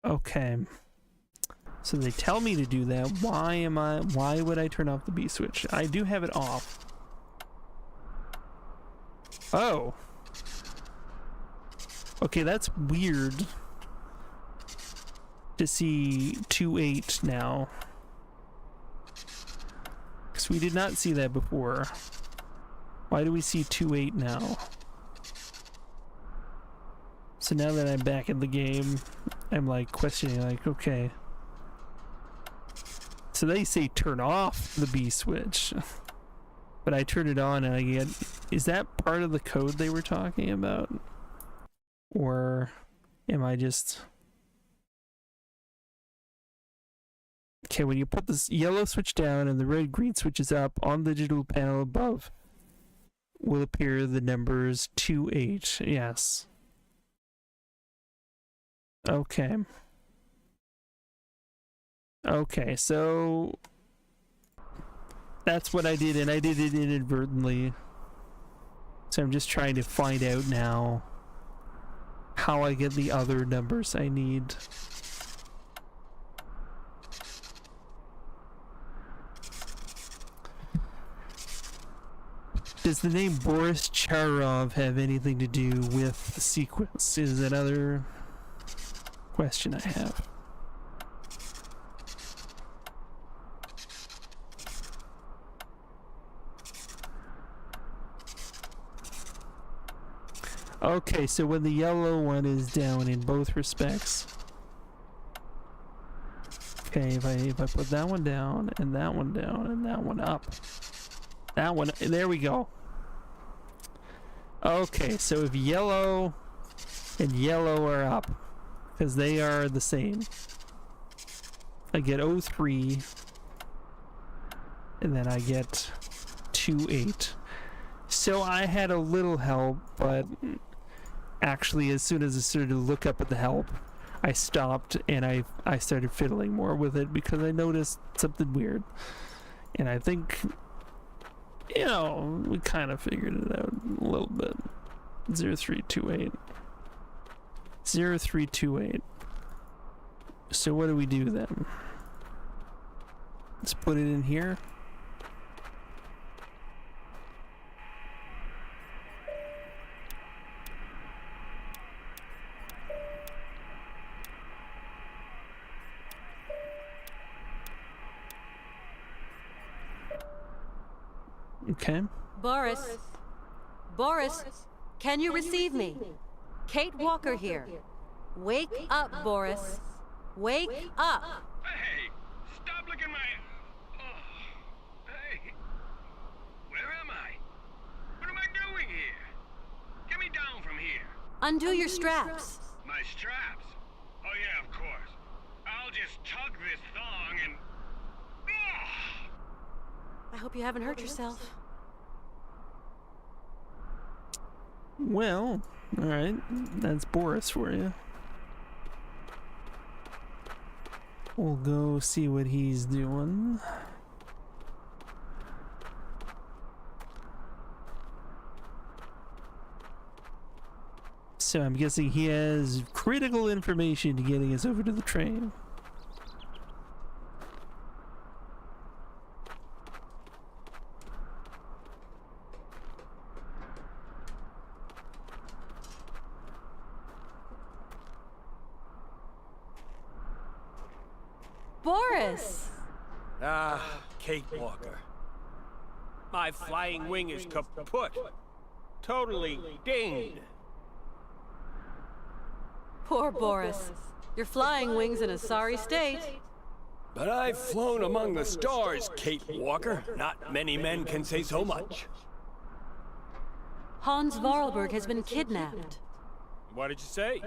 Okay. So they tell me to do that. Why would I turn off the B switch? I do have it off. Oh. Okay, that's weird to see 2-8 now. Because we did not see that before. Why do we see 2-8 now? So now that I'm back in the game, I'm like questioning, like, okay. So they say turn off the B switch. But I turn it on and I get... Is that part of the code they were talking about? Or am I just... Okay, when you put this yellow switch down and the red-green switch is up, on the digital panel above will appear the numbers 2-8. Yes. Okay. Okay, so... That's what I did, and I did it inadvertently. So I'm just trying to find out now how I get the other numbers I need. Does the name Boris Charov have anything to do with the sequence? Is another question I have. Okay, so when the yellow one is down in both respects. Okay, if I put that one down and that one down and that one up. That one, there we go. Okay, so if yellow and yellow are up, because they are the same, I get 03, and then I get 2-8. So I had a little help, but actually as soon as I started to look up at the help, I stopped and I started fiddling more with it because I noticed something weird. And I think, you know, we kind of figured it out a little bit. 0328. 0328. So what do we do then? Let's put it in here. Okay. Boris. Boris, can you receive me? Kate Walker here. Wake up, Boris. Wake up. Hey, stop looking my... Oh, hey. Where am I? What am I doing here? Get me down from here. Undo your straps. My straps? Oh yeah, of course. I'll just tug this thong and... I hope you haven't hurt yourself. Well, alright. That's Boris for you. We'll go see what he's doing. So I'm guessing he has critical information to getting us over to the train. Boris! Ah, Kate Walker. My flying wing is kaput. Totally dinged. Poor Boris. Your flying wing's in a sorry state. But I've flown among the stars, Kate Walker. Not many men can say so much. Hans Vorarlberg has been kidnapped. What did you say?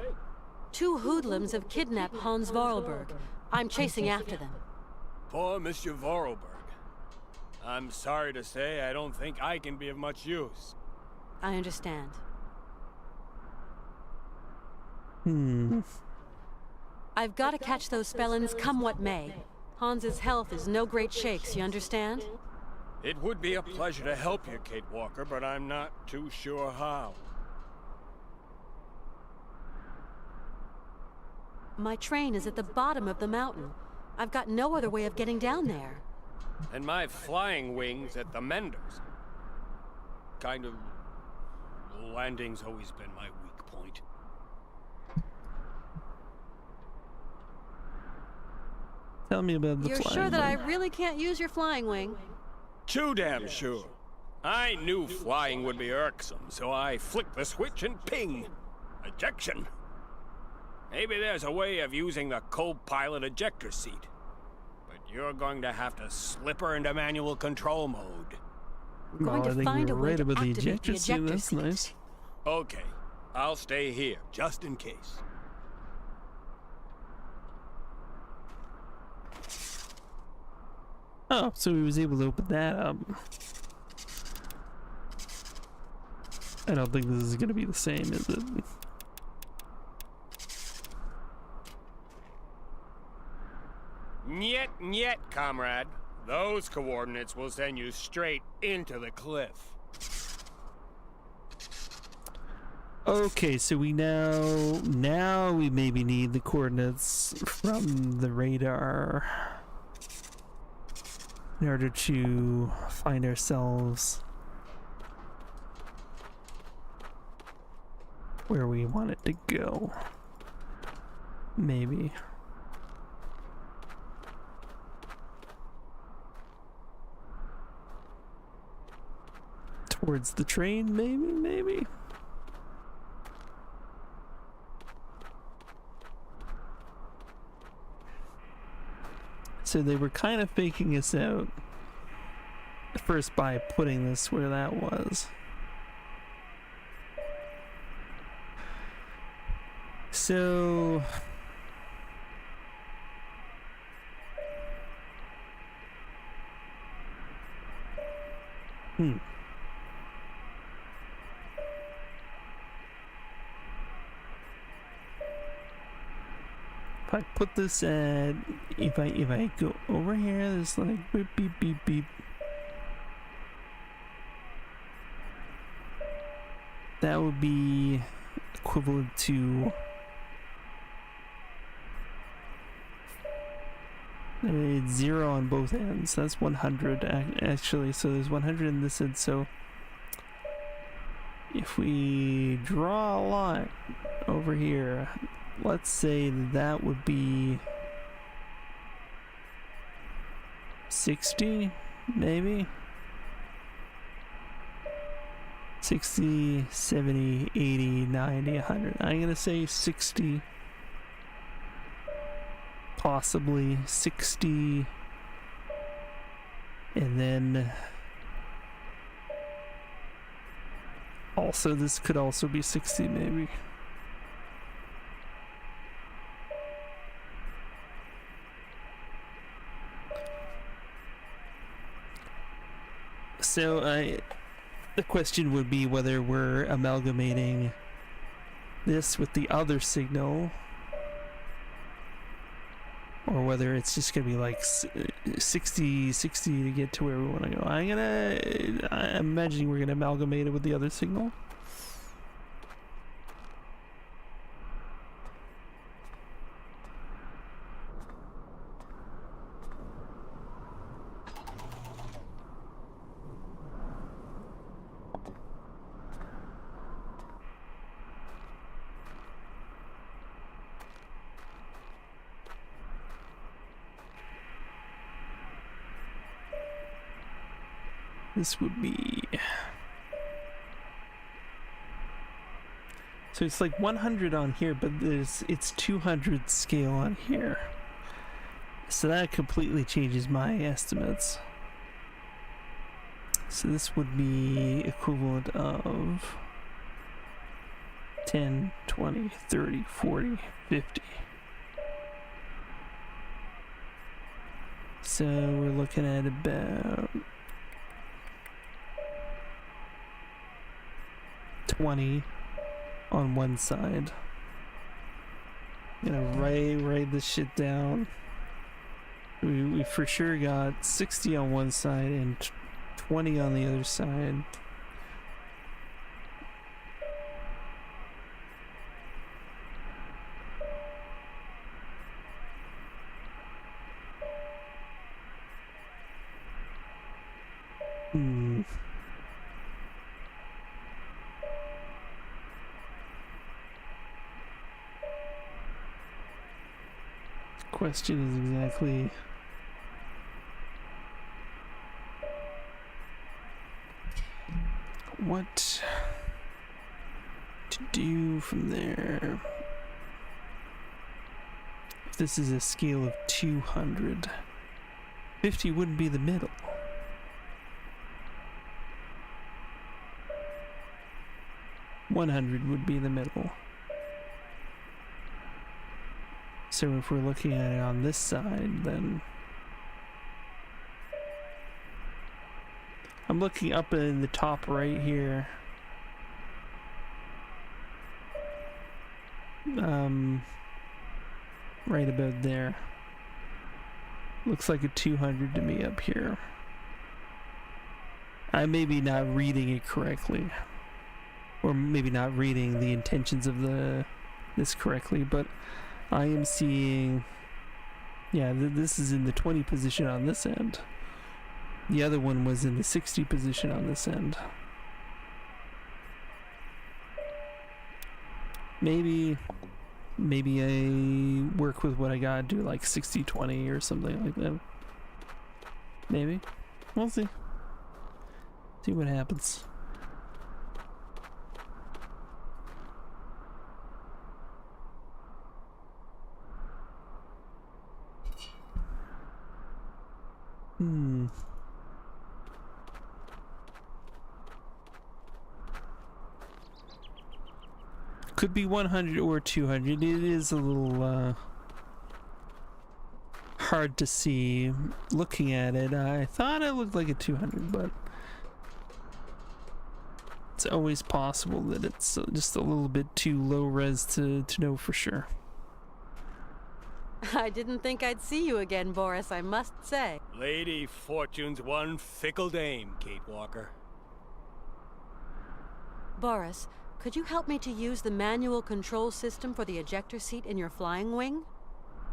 2 hoodlums have kidnapped Hans Vorarlberg. I'm chasing after them. Poor Mr. Vorarlberg. I'm sorry to say I don't think I can be of much use. I understand. I've got to catch those Spellins come what may. Hans's health is no great shakes, you understand? It would be a pleasure to help you, Kate Walker, but I'm not too sure how. My train is at the bottom of the mountain. I've got no other way of getting down there. And my flying wings at the Menders. Kind of... landing's always been my weak point. Tell me about the You're flying sure that I wing. really can't use your flying wing? Too damn sure. I knew flying would be irksome, so I flicked the switch and ping. Ejection. Maybe there's a way of using the co-pilot ejector seat. But you're going to have to slip her into manual control mode. We're going to find a way to about the activate the ejector seat. ejector That's seat. nice. Okay, I'll stay here, just in case. Oh, so he was able to open that up. I don't think this is going to be the same, is it? Nyet, nyet, comrade. Those coordinates will send you straight into the cliff. Okay, so we now we maybe need the coordinates from the radar in order to find ourselves where we want it to go. Maybe. Towards the train, maybe? So they were kind of faking us out first by putting this where that was. So if I put this at, if I go over here, there's like beep beep beep beep. That would be equivalent to it's 0 on both ends. That's 100 actually. So there's 100 in this end. So if we draw a line over here, let's say that would be 60, maybe 60, 70, 80, 90, 100. I'm gonna say 60, possibly 60, and then also this could also be 60 maybe. So the question would be whether we're amalgamating this with the other signal, or whether it's just gonna be like 60 to get to where we want to go. I'm imagining we're gonna amalgamate it with the other signal. This would be, so it's like 100 on here, but it's 200 scale on here, so that completely changes my estimates. So this would be equivalent of 10, 20, 30, 40, 50. So we're looking at about 20 on one side. Write this shit down. We for sure got 60 on one side and 20 on the other side. Question is exactly what to do from there. If this is a scale of 200, 50 wouldn't be the middle. $100 would be the middle. So if we're looking at it on this side, then I'm looking up in the top right here. Right about there. Looks like a 200 to me up here. I may be not reading it correctly, or maybe not reading the intentions of this correctly, but I am seeing, yeah, this is in the 20 position on this end. The other one was in the 60 position on this end. Maybe I work with what I gotta do, like 60-20 or something like that. Maybe. We'll see. See what happens. Could be 100 or 200. It is a little hard to see looking at it. I thought it looked like a 200, but it's always possible that it's just a little bit too low res to know for sure. I didn't think I'd see you again, Boris, I must say. Lady Fortune's one fickle dame, Kate Walker. Boris, could you help me to use the manual control system for the ejector seat in your flying wing?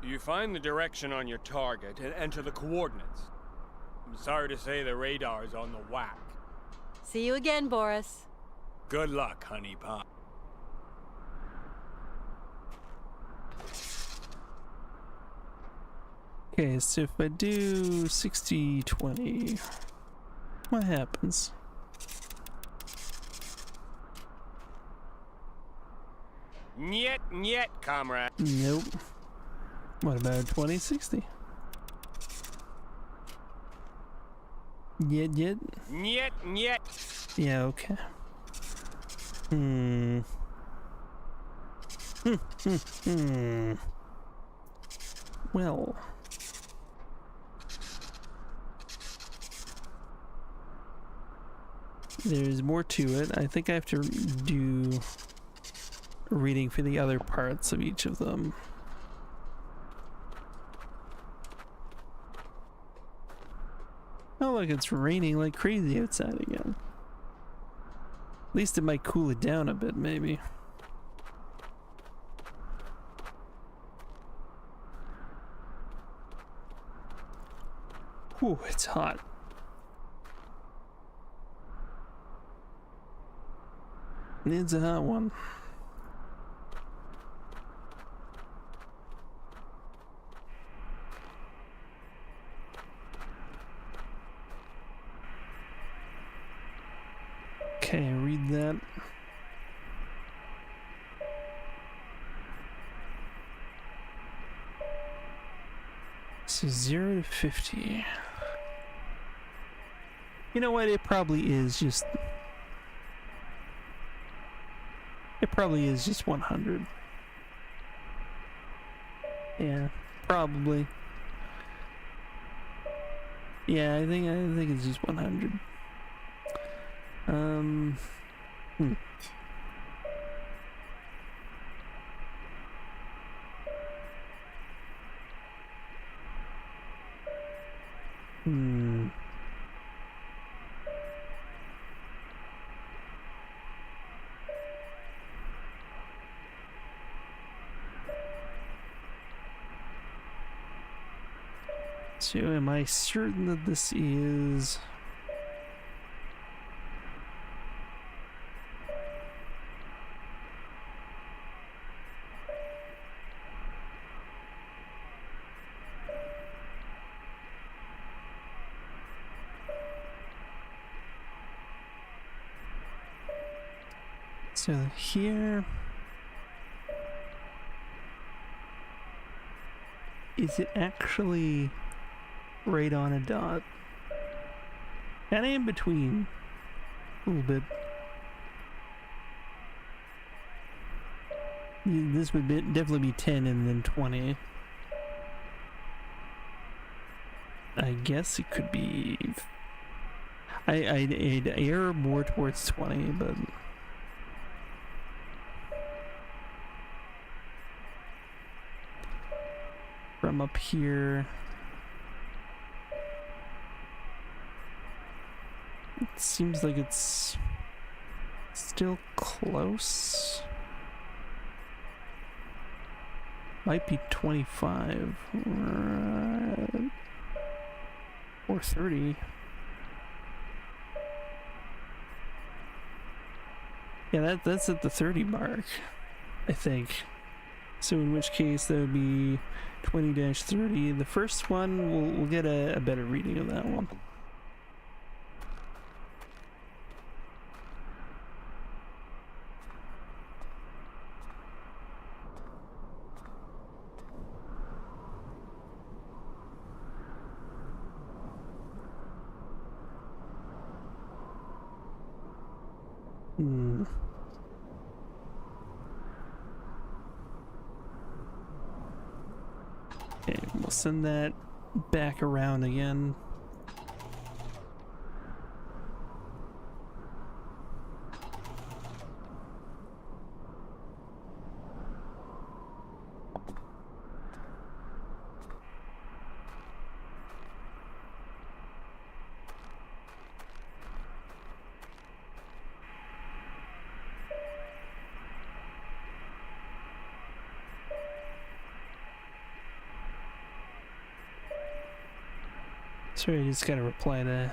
You find the direction on your target and enter the coordinates. I'm sorry to say the radar's on the whack. See you again, Boris. Good luck, honey pie. Okay, so if I do 60-20, what happens? Niet, niet, comrade. Nope. What about 20-60? Yet. Niet, niet. Yeah, okay. Well. There's more to it. I think I have to do a reading for the other parts of each of them. Oh look, it's raining like crazy outside again. At least it might cool it down a bit, maybe. Whew, it's hot. It's a hot one. Okay, read that. So 0 to 50. You know what? It probably is just... It probably is just 100. Yeah, probably. Yeah, I think it's just 100. So am I certain that this is So here... Is it actually right on a dot? Kind of in between. A little bit. This would definitely be 10 and then 20. I guess it could be... I'd err more towards 20, but... From up here... It seems like it's... still close. Might be 25 or 30. Yeah, that's at the 30 mark, I think. So in which case that would be 20-30. The first one, we'll get a better reading of that one. Okay, we'll send that back around again. Sorry, I just gotta reply to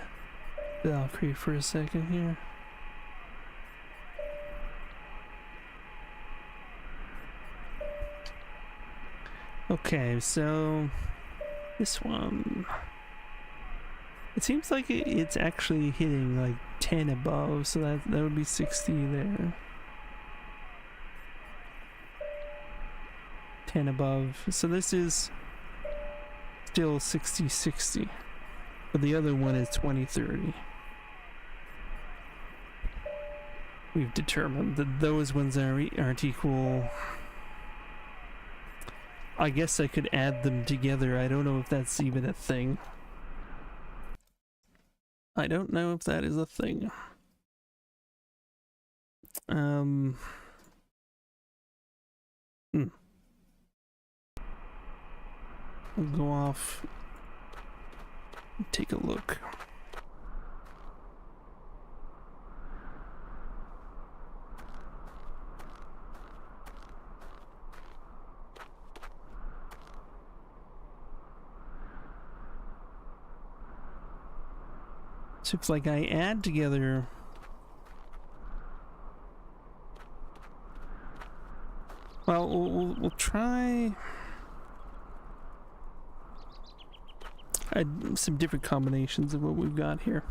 Valkyrie for a second here. Okay, so this one, it seems like it's actually hitting like 10 above, so that would be 60 there. 10 above, so this is still 60-60. But the other one is 20-30. We've determined that those ones aren't equal. I guess I could add them together. I don't know if that's even a thing. I don't know if that is a thing. I'll go off. Take a look. So it's like I add together well, we'll try some different combinations of what we've got here.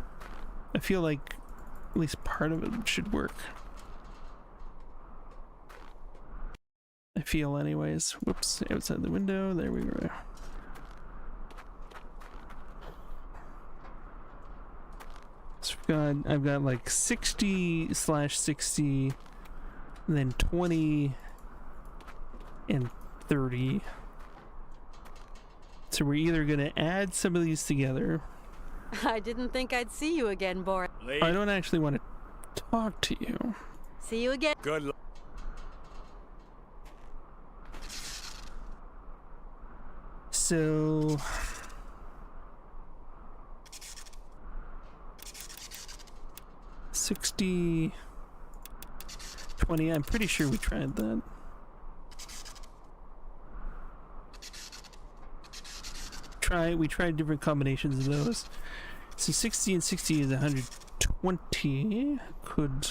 I feel like at least part of it should work. I feel anyways. Whoops, outside the window, there we go. So I've got like 60/60, and then 20 and 30. So we're either going to add some of these together. I didn't think I'd see you again, Boris. I don't actually want to talk to you. See you again. Good luck. So... $60... 20, I'm pretty sure we tried that. We tried different combinations of those. So 60 and 60 is 120. Could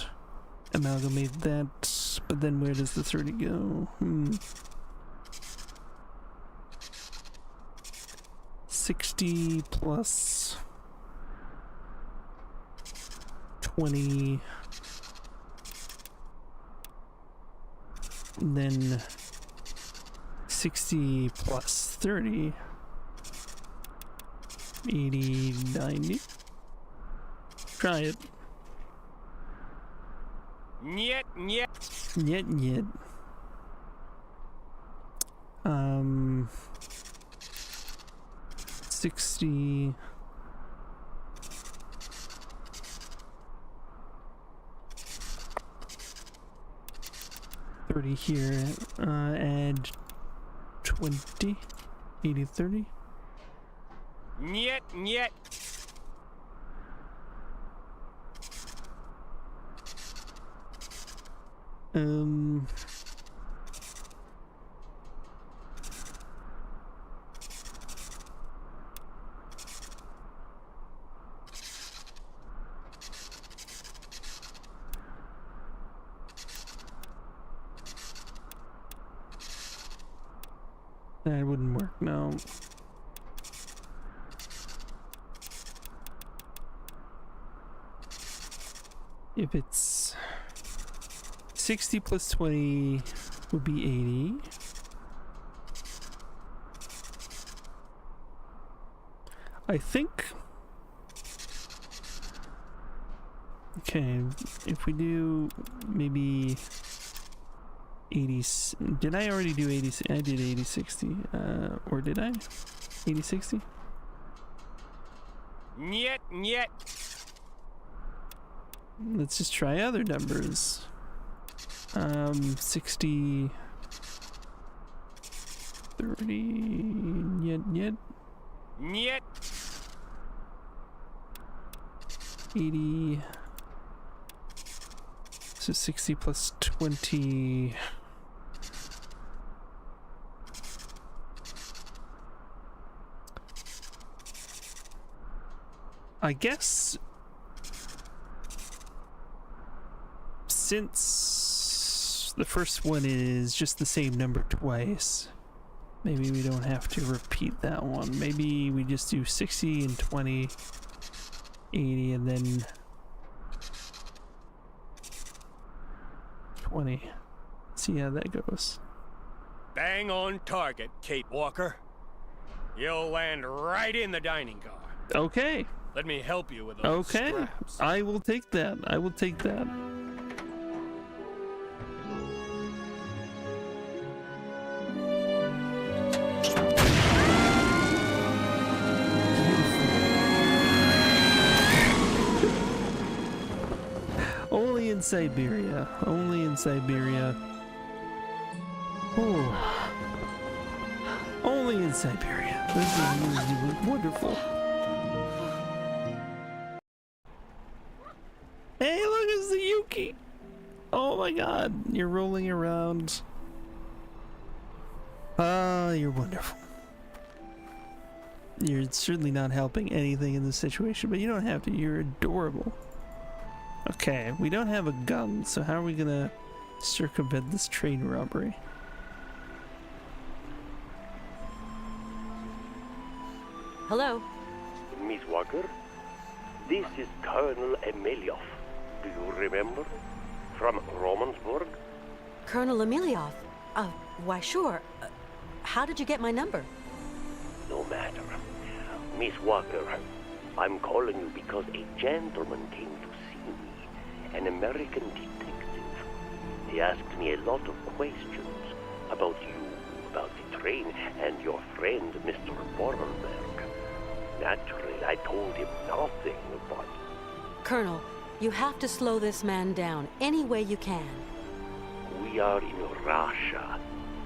amalgamate that, but then where does the 30 go? 60 plus 20 And then 60 plus 30. 80, 90. Try it. Niet, niet. Yet. 60. $30 here. Add 20. 80, 30. Niet, niet. That wouldn't work, no. If it's 60 plus 20 would be 80. I think. Okay, if we do maybe 80, did I already do 80? I did 80, 60, or did I? 80, 60? Niet, niet. Let's just try other numbers. 60, 30, niet. Niet. 80. So 60 plus 20. I guess since the first one is just the same number twice, maybe we don't have to repeat that one. Maybe we just do 60 and 20, 80, and then 20. See how that goes. Bang on target, Kate Walker. You'll land right in the dining car. Okay. Let me help you with those Okay. straps. I will take that. I will take that. Only in Siberia. Only in Siberia. Oh. Only in Siberia. This is wonderful. Hey, look, it's the Yuki. Oh my god, you're rolling around. Ah, you're wonderful. You're certainly not helping anything in this situation, but you don't have to. You're adorable. Okay, we don't have a gun, so how are we gonna circumvent this train robbery? Hello? Miss Walker, this is Colonel Emeliov. Do you remember? From Romansburg? Colonel Emeliov? Why sure. How did you get my number? No matter. Miss Walker, I'm calling you because a gentleman came to see me, an American detective. He asked me a lot of questions about you, about the train, and your friend, Mr. Borelberg. Naturally, I told him nothing, but... Colonel, you have to slow this man down any way you can. We are in Russia.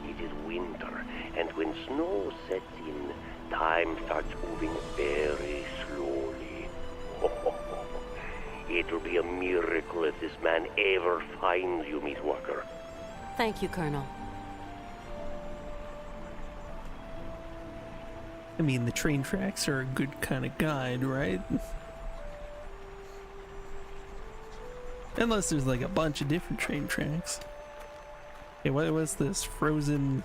It is winter, and when snow sets in, time starts moving very slowly. It'll be a miracle if this man ever finds you, Miss Walker. Thank you, Colonel. I mean, the train tracks are a good kind of guide, right? Unless there's like a bunch of different train tracks. Okay, what was this? Frozen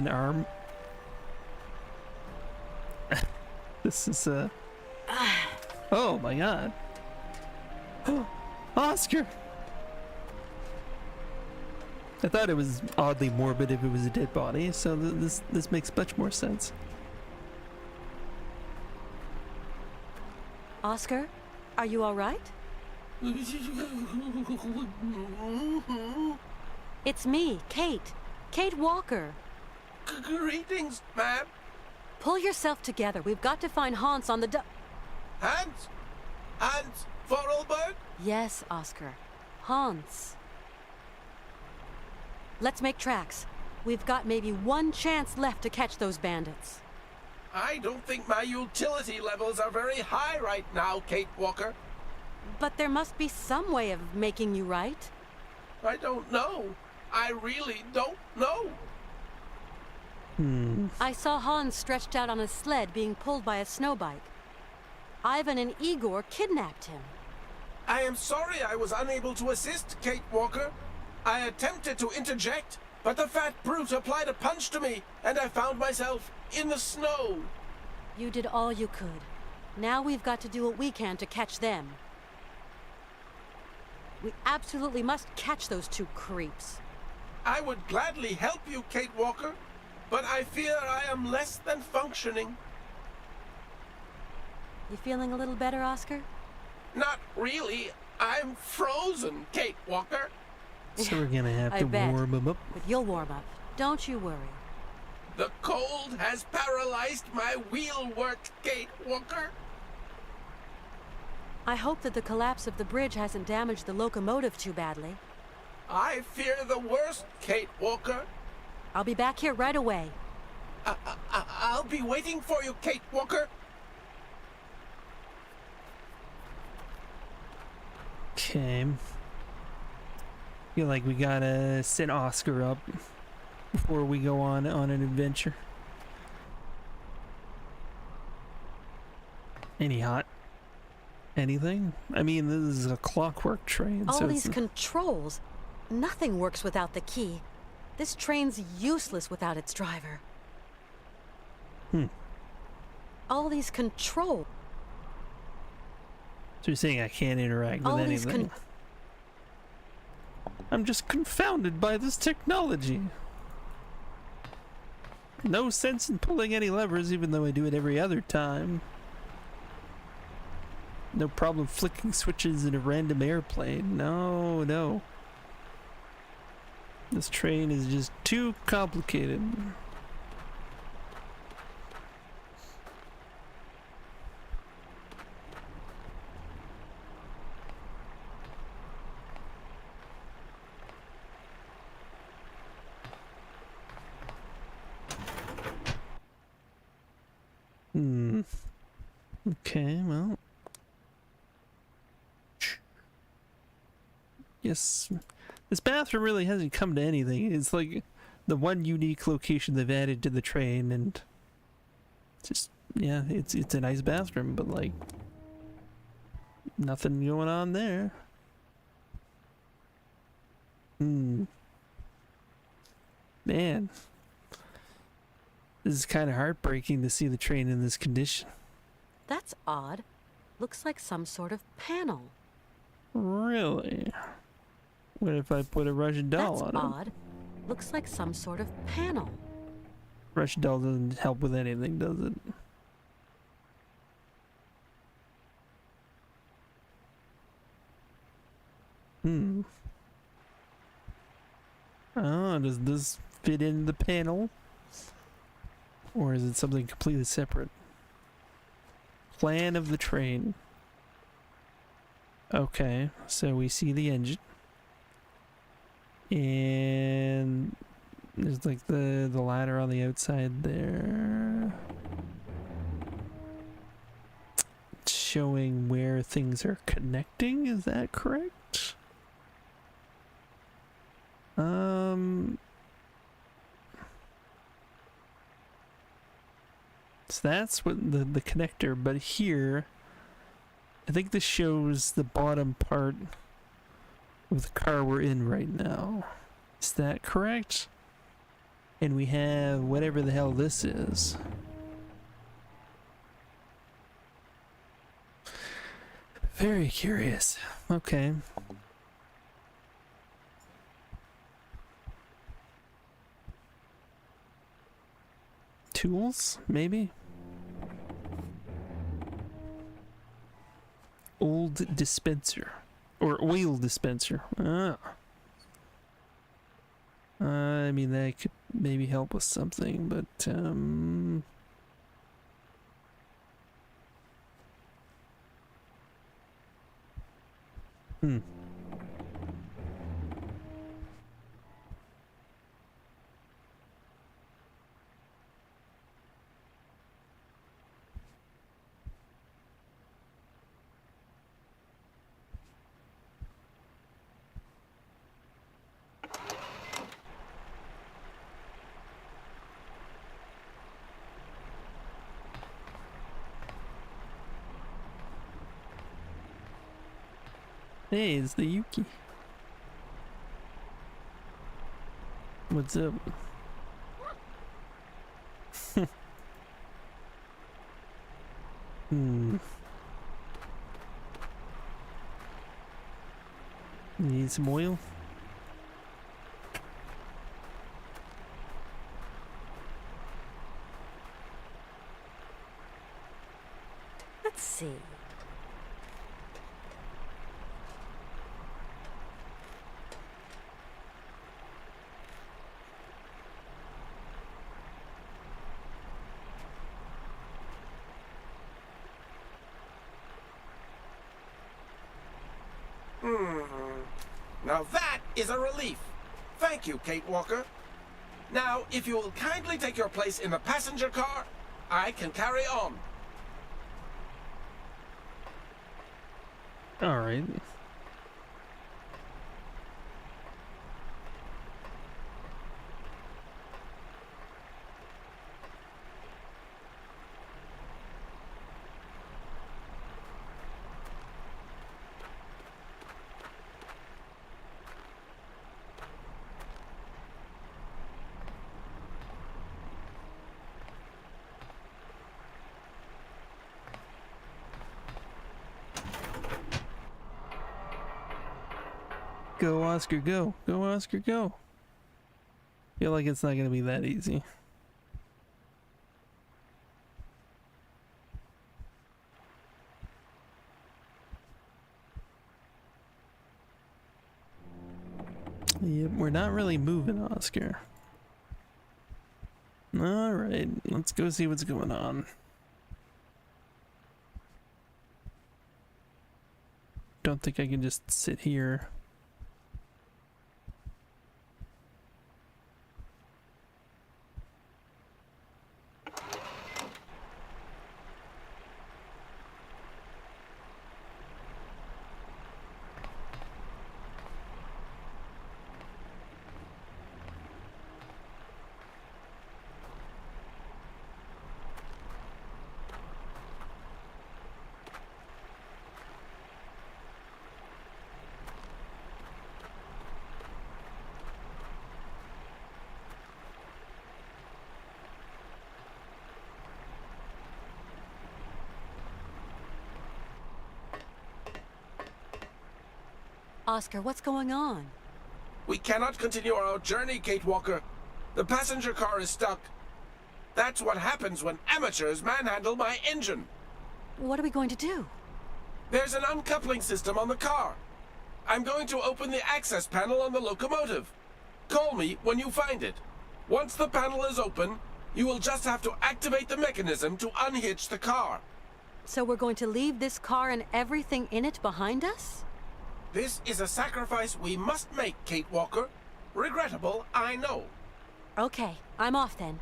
arm? This is oh my god. Oscar! I thought it was oddly morbid if it was a dead body, so this makes much more sense. Oscar, are you all right? It's me, Kate. Kate Walker. Greetings, ma'am. Pull yourself together. We've got to find Hans on the Hans? Hans Vorarlberg? Yes, Oscar. Hans. Let's make tracks. We've got maybe one chance left to catch those bandits. I don't think my utility levels are very high right now, Kate Walker. But there must be some way of making you right. I don't know. I really don't know. I saw Hans stretched out on a sled being pulled by a snowbike. Ivan and Igor kidnapped him. I am sorry I was unable to assist, Kate Walker. I attempted to interject, but the fat brute applied a punch to me, and I found myself in the snow. You did all you could. Now we've got to do what we can to catch them. We absolutely must catch those two creeps. I would gladly help you, Kate Walker, but I fear I am less than functioning. You feeling a little better, Oscar? Not really. I'm frozen, Kate Walker. So we're gonna have to warm him up. But you'll warm up. Don't you worry. The cold has paralyzed my wheel work, Kate Walker. I hope that the collapse of the bridge hasn't damaged the locomotive too badly. I fear the worst, Kate Walker. I'll be back here right away. I'll be waiting for you, Kate Walker. Okay. Feel like we gotta set Oscar up before we go on an adventure. Any hot? Anything? I mean, this is a clockwork train. All so these controls. Nothing works without the key. This train's useless without its driver. All these controls. So you're saying I can't interact with anything? I'm just confounded by this technology. No sense in pulling any levers, even though I do it every other time. No problem flicking switches in a random airplane. No, no. This train is just too complicated. Okay, well. Yes. This bathroom really hasn't come to anything. It's like the one unique location they've added to the train, and just, yeah, it's a nice bathroom, but like nothing going on there. Man. This is kind of heartbreaking to see the train in this condition. That's odd. Looks like some sort of panel. Really? What if I put a Russian doll on it? That's odd. Looks like some sort of panel. Russian doll doesn't help with anything, does it? Oh, does this fit in the panel? Or is it something completely separate? Plan of the train. Okay, so we see the engine. And there's like the ladder on the outside there. It's showing where things are connecting, is that correct? So that's what the connector, but here I think this shows the bottom part of the car we're in right now. Is that correct? And we have whatever the hell this is. Very curious. Okay. tools, maybe? Old dispenser. Or oil dispenser. Ah. I mean, that could maybe help with something, but, Hey, it's the Yuki. What's up? Need some oil? Let's see. Now that is a relief. Thank you, Kate Walker. Now, if you will kindly take your place in the passenger car, I can carry on. All right. Go, Oscar, go. Go, Oscar, go. Feel like it's not going to be that easy. Yep, we're not really moving, Oscar. Alright, let's go see what's going on. Don't think I can just sit here. Oscar, what's going on? We cannot continue our journey, Kate Walker. The passenger car is stuck. That's what happens when amateurs manhandle my engine. What are we going to do? There's an uncoupling system on the car. I'm going to open the access panel on the locomotive. Call me when you find it. Once the panel is open, you will just have to activate the mechanism to unhitch the car. So we're going to leave this car and everything in it behind us? This is a sacrifice we must make, Kate Walker. Regrettable, I know. Okay, I'm off then.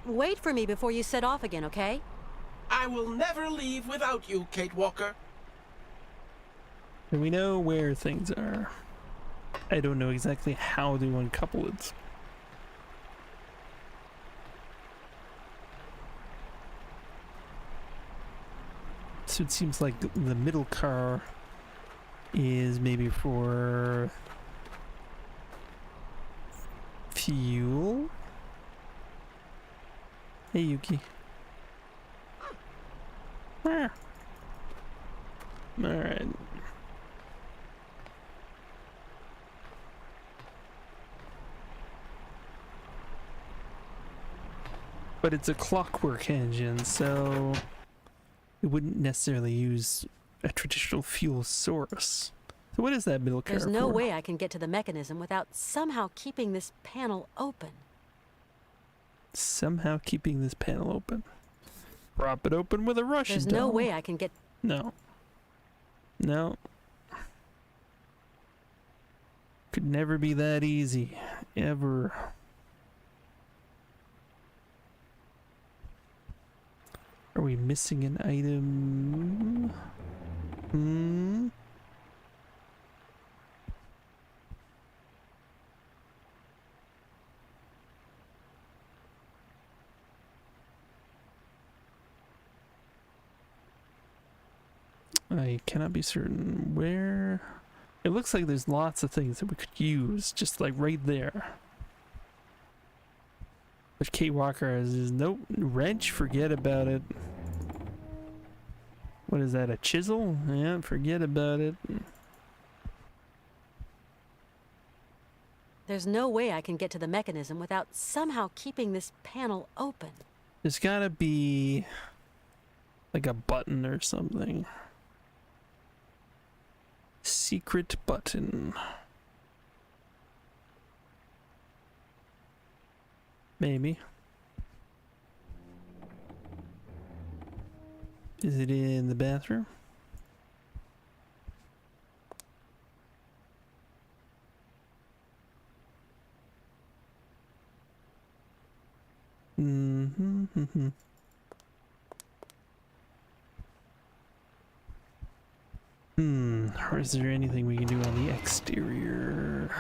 Wait for me before you set off again, okay? I will never leave without you, Kate Walker. And we know where things are. I don't know exactly how to uncouple it. So it seems like the middle car is maybe for fuel. Hey, Yuki. Ah. All right. But it's a clockwork engine, so it wouldn't necessarily use a traditional fuel source. So what is that middle car There's no for? way I can get to the mechanism without somehow keeping this panel open. Somehow keeping this panel open. Prop it open with a Russian There's doll. no way I can get... No. No. Could never be that easy. Ever. Are we missing an item? I cannot be certain where. It looks like there's lots of things that we could use, just like right there. But Kate Walker is nope, wrench, forget about it. What is that, a chisel? Yeah, forget about it. There's no way I can get to the mechanism without somehow keeping this panel open. There's gotta be like a button or something. Secret button. Maybe. Is it in the bathroom? Or is there anything we can do on the exterior?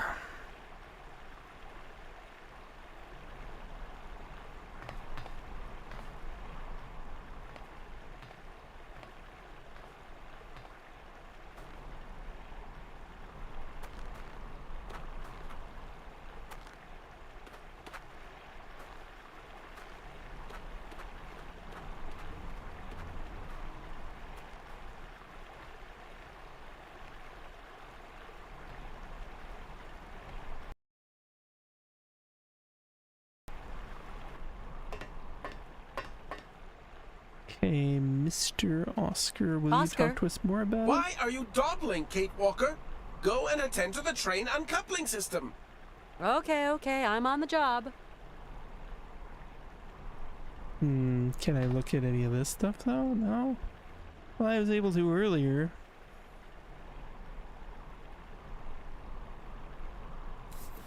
Okay, Mr. Oscar, will you talk to us more about it? Why are you dawdling, Kate Walker? Go and attend to the train uncoupling system. Okay, I'm on the job. Can I look at any of this stuff though? No? Well, I was able to earlier.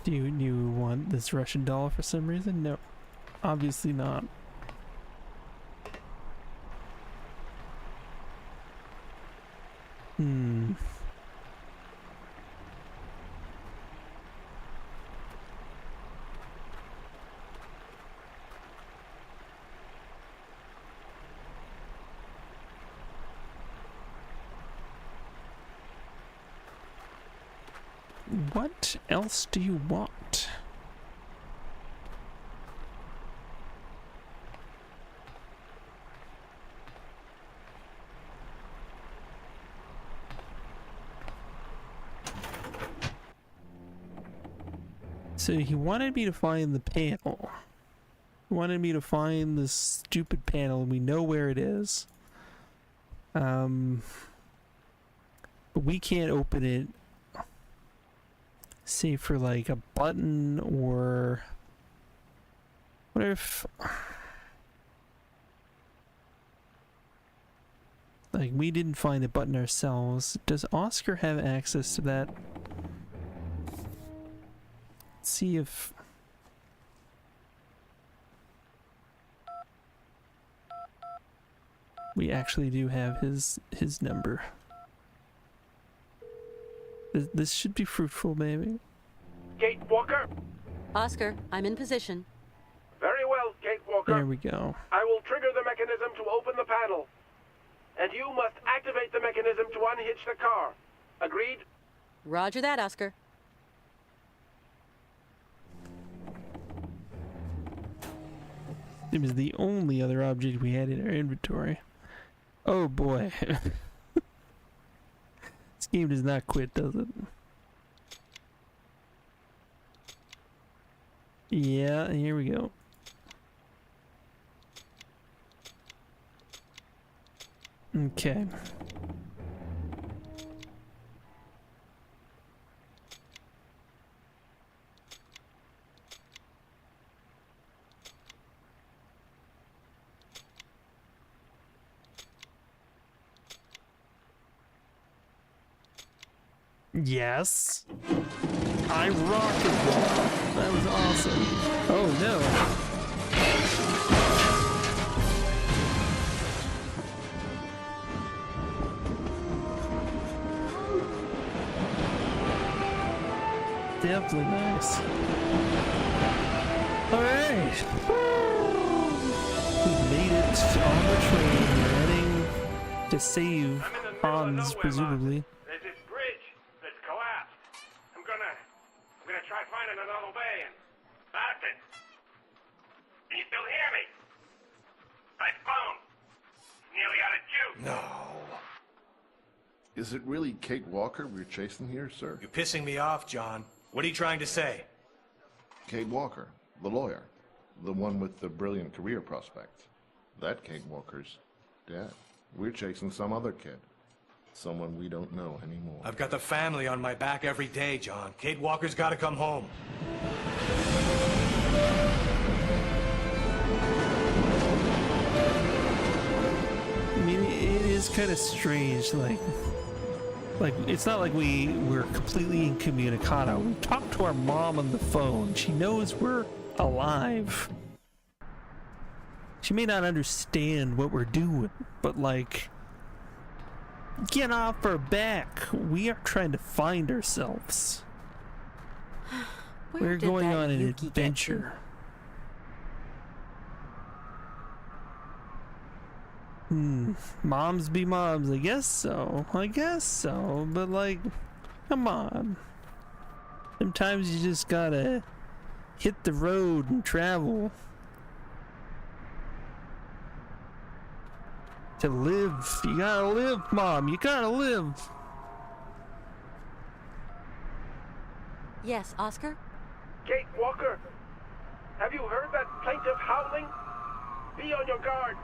Do you want this Russian doll for some reason? No. Obviously not. What else do you want? So he wanted me to find the panel. He wanted me to find this stupid panel, and we know where it is. But we can't open it, say for like a button or... What if... Like, we didn't find a button ourselves. Does Oscar have access to that? Let's see if... we actually do have his number. This should be fruitful, maybe. Kate Walker? Oscar, I'm in position. Very well, Kate Walker. There we go. I will trigger the mechanism to open the panel. And you must activate the mechanism to unhitch the car. Agreed? Roger that, Oscar. It was the only other object we had in our inventory. Oh boy. This game does not quit, does it? Yeah, here we go. Okay. Yes. I rocked it. That was awesome. Oh no. Definitely nice. Alright. We made it on the train. We're heading to save Hans, presumably. There's this bridge that's collapsed. I'm gonna try finding another way and that's it. Can you still hear me? My phone. Nearly out of juice. No. Is it really Kate Walker we're chasing here, sir? You're pissing me off, John. What are you trying to say? Kate Walker, the lawyer. The one with the brilliant career prospects. That Kate Walker's dead. We're chasing some other kid. Someone we don't know anymore. I've got the family on my back every day, John. Kate Walker's got to come home. I mean, it is kind of strange, like it's not like we're completely incommunicado. We talked to our mom on the phone. She knows we're alive. She may not understand what we're doing, but like, get off our back. We are trying to find ourselves. We're going on an adventure. Moms be moms, I guess so. But like, come on. Sometimes you just gotta hit the road and travel. To live. You gotta live, Mom. You gotta live. Yes, Oscar? Kate Walker, have you heard that plaintive howling? Be on your guard.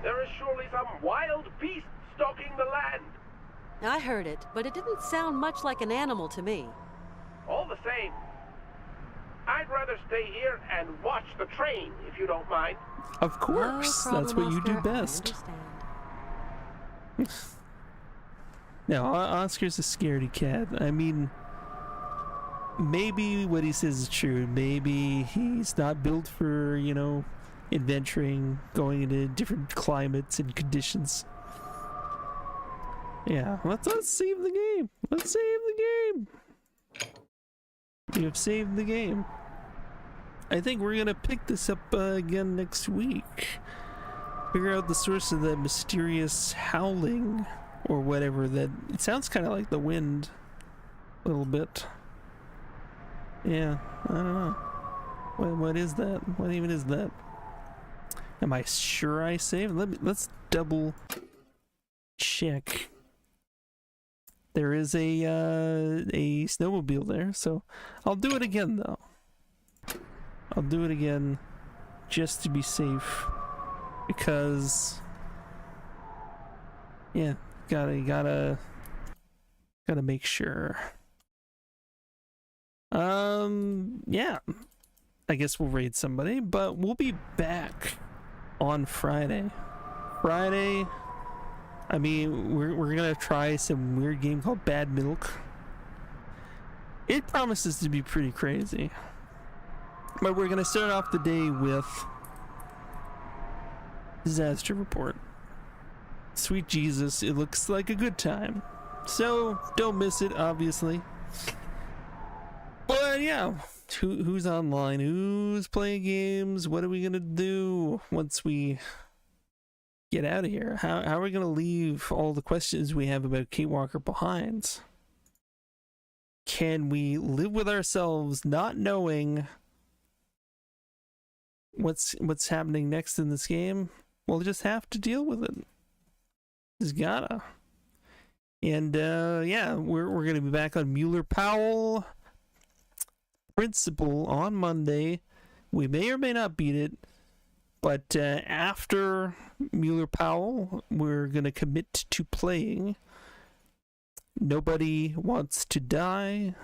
There is surely some wild beast stalking the land. I heard it, but it didn't sound much like an animal to me. All the same, I'd rather stay here and watch the train, if you don't mind. Of course, No problem, that's what you do Oscar. I best. understand. Now, Oscar's a scaredy cat. I mean, maybe what he says is true. Maybe he's not built for, you know, adventuring, going into different climates and conditions. Yeah, let's save the game. Let's save the game. We have saved the game. I think we're gonna pick this up again next week. Figure out the source of that mysterious howling or whatever. That it sounds kind of like the wind, a little bit. Yeah, I don't know. What is that? What even is that? Am I sure I saved? Let's double check. There is a snowmobile there, so I'll do it again though. I'll do it again just to be safe, because yeah, gotta make sure. Yeah, I guess we'll raid somebody, but we'll be back on Friday. I mean, we're gonna try some weird game called Bad Milk. It promises to be pretty crazy, but we're gonna start off the day with Disaster Report. Sweet Jesus, it looks like a good time, so don't miss it, obviously. But yeah, who's online? Who's playing games? What are we gonna do once we get out of here? How are we gonna leave all the questions we have about Kate Walker behind? Can we live with ourselves not knowing what's happening next in this game? We'll just have to deal with it. Just gotta. And yeah, we're gonna be back on Mueller Powell Principle on Monday. We may or may not beat it, but after Mueller Powell, we're going to commit to playing Nobody Wants to Die,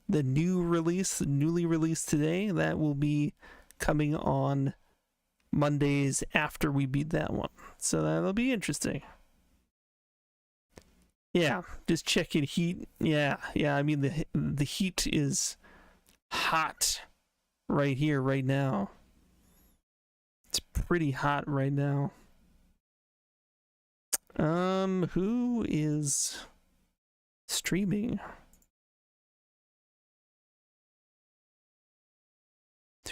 the newly released today. That will be coming on Mondays after we beat that one. So that'll be interesting. Yeah, just checking heat. Yeah, I mean, the heat is hot right here, right now. It's pretty hot right now. Who is streaming?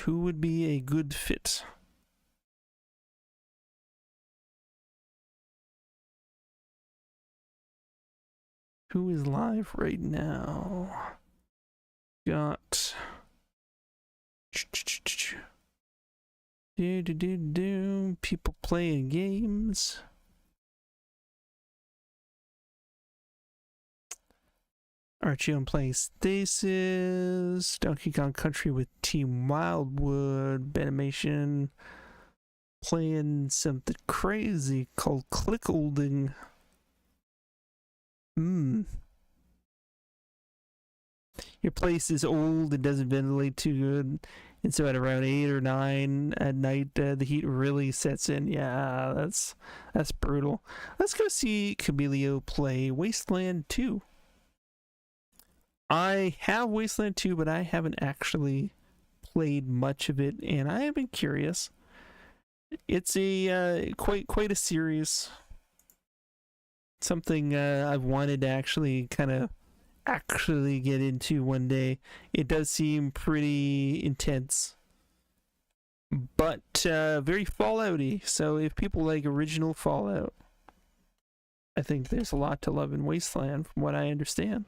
Who would be a good fit? Who is live right now? Got people playing games. Archie on playing Stasis, Donkey Kong Country with Team Wildwood, Banimation playing something crazy called Clickholding. Your place is old and doesn't ventilate too good, and so at around 8 or 9 at night, the heat really sets in. Yeah, that's brutal. Let's go see Camilio play Wasteland 2. I have Wasteland 2, but I haven't actually played much of it, and I have been curious. It's a quite a series. Something I've wanted to actually get into one day. It does seem pretty intense, but very Fallout-y. So if people like original Fallout, I think there's a lot to love in Wasteland, from what I understand.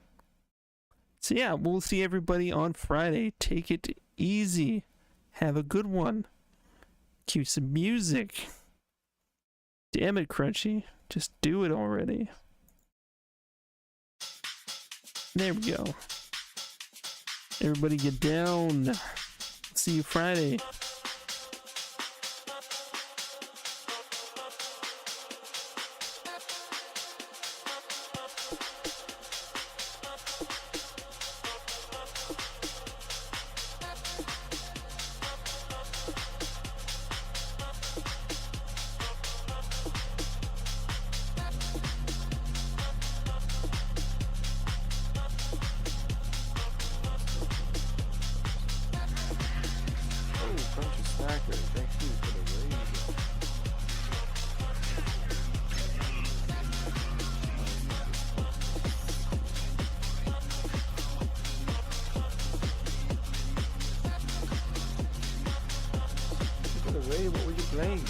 So yeah, we'll see everybody on Friday. Take it easy. Have a good one. Cue some music. Damn it, Crunchy. Just do it already. There we go. Everybody get down. See you Friday. What were you playing?